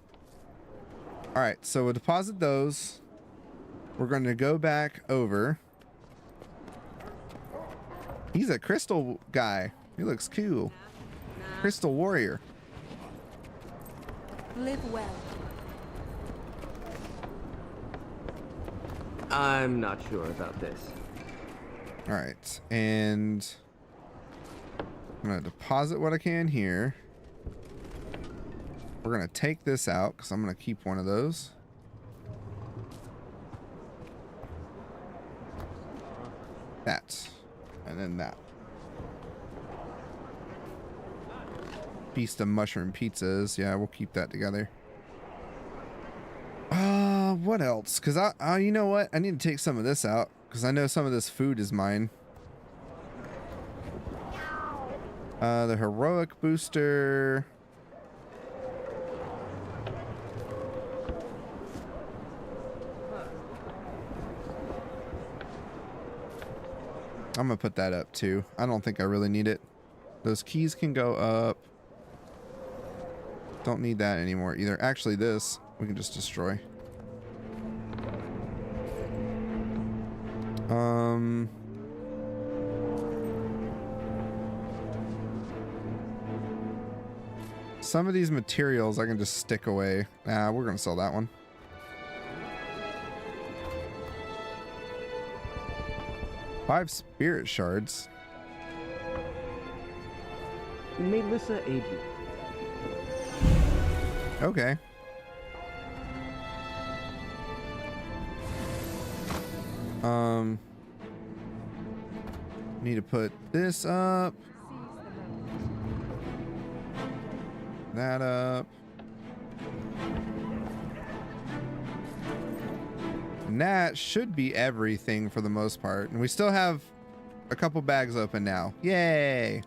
All right, so we'll deposit those. We're going to go back over. He's a crystal guy. He looks cool. Crystal warrior. Live well. I'm not sure about this. All right, and I'm going to deposit what I can here. We're going to take this out because I'm going to keep one of those. That. And then that. Beast of mushroom pizzas. Yeah, we'll keep that together. What else? Because you know what? I need to take some of this out because I know some of this food is mine. The heroic booster. I'm gonna put that up too. I don't think I really need it. Those keys can go up. Don't need that anymore either. Actually, this we can just destroy. Some of these materials I can just stick away. We're gonna sell that one. Five spirit shards. Melissa aid you. Okay. Need to put this up. That up. And that should be everything for the most part. And we still have a couple bags open now. Yay!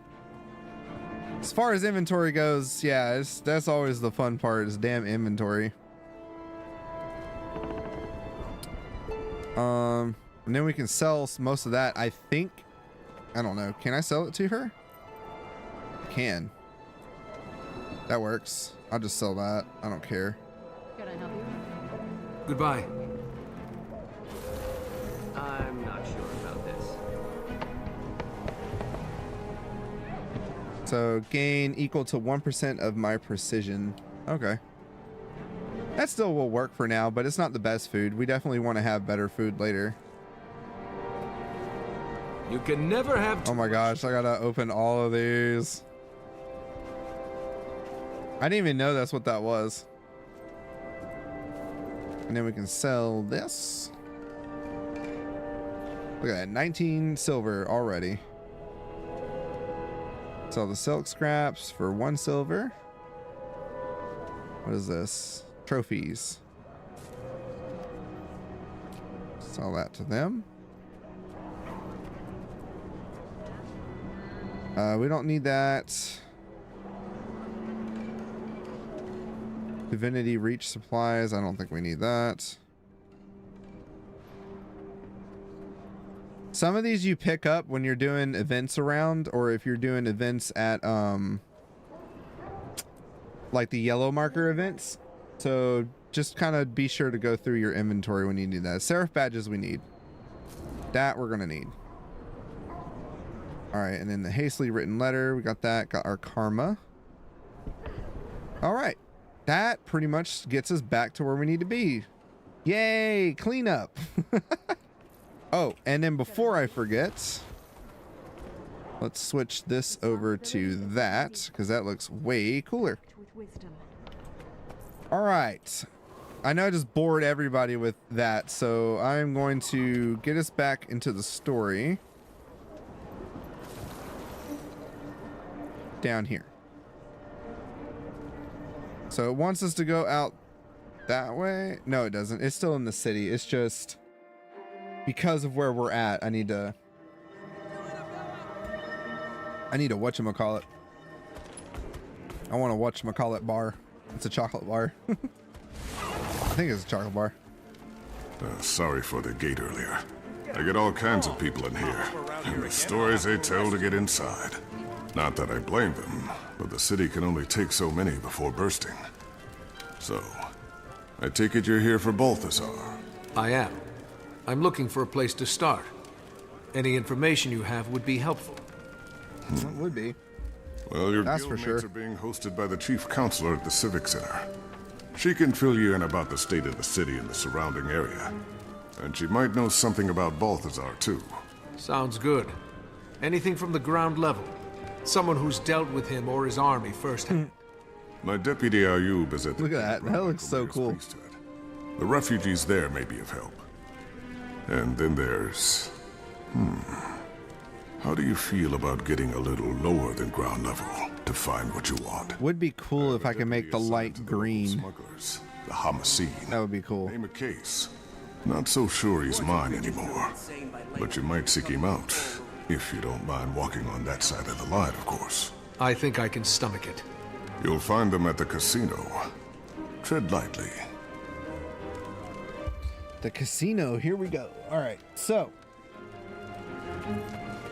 As far as inventory goes, yeah, that's always the fun part, is damn inventory. And then we can sell most of that, I think. I don't know. Can I sell it to her? I can. That works. I'll just sell that. I don't care. Can I help you? Goodbye. I'm not sure about this. So gain equal to 1% of my precision. Okay. That still will work for now, but it's not the best food. We definitely want to have better food later. You can never have. Oh my gosh, I gotta open all of these. I didn't even know that's what that was. And then we can sell this. Look at that, 19 silver already. Sell the silk scraps for 1 silver. What is this? Trophies. Sell that to them. We don't need that. Divinity Reach supplies. I don't think we need that. Some of these you pick up when you're doing events around, or if you're doing events at like the yellow marker events. So just kind of be sure to go through your inventory when you need that. Seraph badges we need. That we're gonna need. All right, and then the hastily written letter, we got that. Got our karma. All right, that pretty much gets us back to where we need to be. Yay, cleanup. Oh, and then before I forget, let's switch this over to that, because that looks way cooler. All right, I know I just bored everybody with that, so I'm going to get us back into the story. Down here. So it wants us to go out that way. No, it doesn't. It's still in the city. It's just because of where we're at. I need to whatchamacallit. I want a whatchamacallit bar. It's a chocolate bar. I think it's a chocolate bar. Sorry for the gate earlier. I get all kinds of people in here, and the stories they tell to get inside. Not that I blame them, but the city can only take so many before bursting. So, I take it you're here for Balthazar. I am. I'm looking for a place to start. Any information you have would be helpful. It would be. Well, your That's for guildmates sure. are being hosted by the chief counselor at the Civic Center. She can fill you in about the state of the city and the surrounding area. And she might know something about Balthazar, too. Sounds good. Anything from the ground level? Someone who's dealt with him or his army firsthand. My deputy Ayub is at the Look at that. That looks so cool. priesthood. The refugees there may be of help. And then there's... How do you feel about getting a little lower than ground level to find what you want? Would be cool if I could make the light green. Smugglers, the Homicide. That would be cool. Name a case. Not so sure he's mine anymore. But you might seek him out. If you don't mind walking on that side of the line, of course. I think I can stomach it. You'll find them at the casino. Tread lightly. The casino, here we go. All right, so.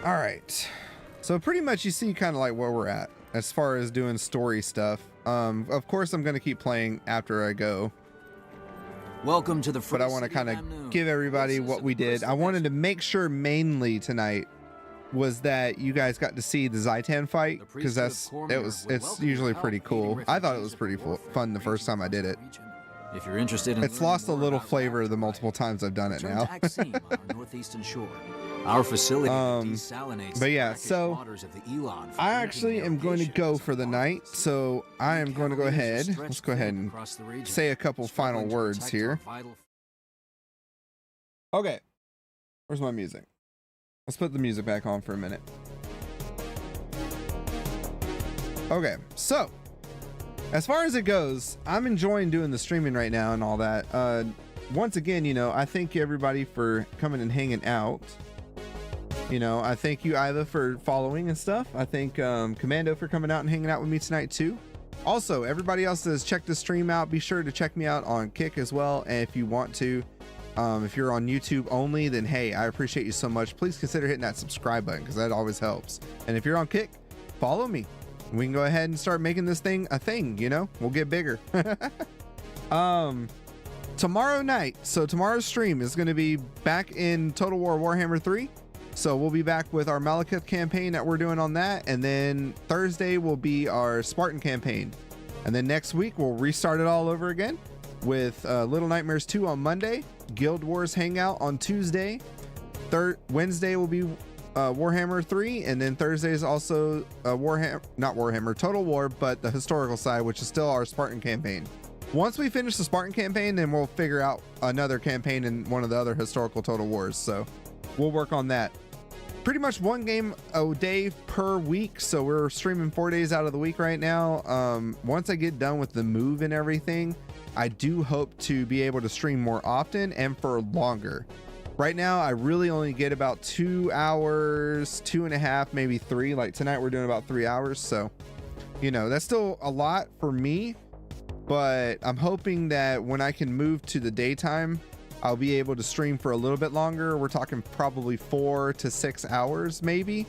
All right. So pretty much you see kind of like where we're at as far as doing story stuff. Of course, I'm going to keep playing after I go. Welcome to the But I want to kind of give everybody what we did. I wanted to make sure mainly tonight was that you guys got to see the Zaitan fight, because it's usually pretty cool. I thought it was pretty fun the first time I did it. If you're interested in It's lost a little flavor the multiple times I've done it now. northeastern shore. Our facility desalinates But yeah, the brackish so waters of the Elon for I drinking actually am going to go for the night, so I am going to go ahead. Let's go ahead and say a couple final words here. Okay, where's my music? Let's put the music back on for a minute. Okay, so as far as it goes, I'm enjoying doing the streaming right now and all that. Once again, you know, I thank everybody for coming and hanging out. You know, I thank you, Iva, for following and stuff. I thank Commando for coming out and hanging out with me tonight, too. Also, everybody else that has checked the stream out, be sure to check me out on Kick as well. And if you want to, if you're on YouTube only, then hey, I appreciate you so much. Please consider hitting that subscribe button, because that always helps. And if you're on Kick, follow me. We can go ahead and start making this thing a thing, you know? We'll get bigger. Tomorrow night, so tomorrow's stream is going to be back in Total War Warhammer 3. So we'll be back with our Malekith campaign that we're doing on that. And then Thursday will be our Spartan campaign. And then next week we'll restart it all over again. with Little Nightmares 2 on Monday, Guild Wars Hangout on Tuesday, Wednesday will be Warhammer 3, and then Thursday is also not Warhammer, Total War, but the historical side, which is still our Spartan campaign. Once we finish the Spartan campaign, then we'll figure out another campaign in one of the other historical Total Wars, so we'll work on that. Pretty much one game a day per week, so we're streaming 4 days out of the week right now. Once I get done with the move and everything, I do hope to be able to stream more often and for longer. Right now, I really only get about 2 hours, 2.5, maybe 3. Like tonight, we're doing about 3 hours. So, you know, that's still a lot for me, but I'm hoping that when I can move to the daytime, I'll be able to stream for a little bit longer. We're talking probably 4 to 6 hours, maybe,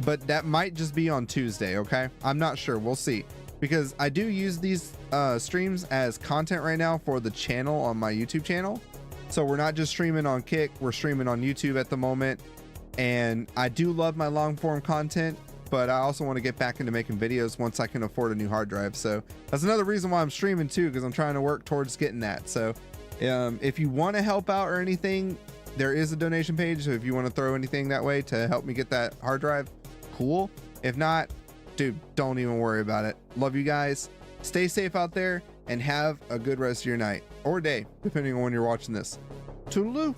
but that might just be on Tuesday. Okay. I'm not sure. We'll see, because I do use these streams as content right now for the channel on my YouTube channel. So we're not just streaming on Kick, we're streaming on YouTube at the moment. And I do love my long form content, but I also want to get back into making videos once I can afford a new hard drive. So that's another reason why I'm streaming too, because I'm trying to work towards getting that. So if you want to help out or anything, there is a donation page. So if you want to throw anything that way to help me get that hard drive, cool. If not, dude, don't even worry about it. Love you guys. Stay safe out there and have a good rest of your night or day, depending on when you're watching this. Toodaloo.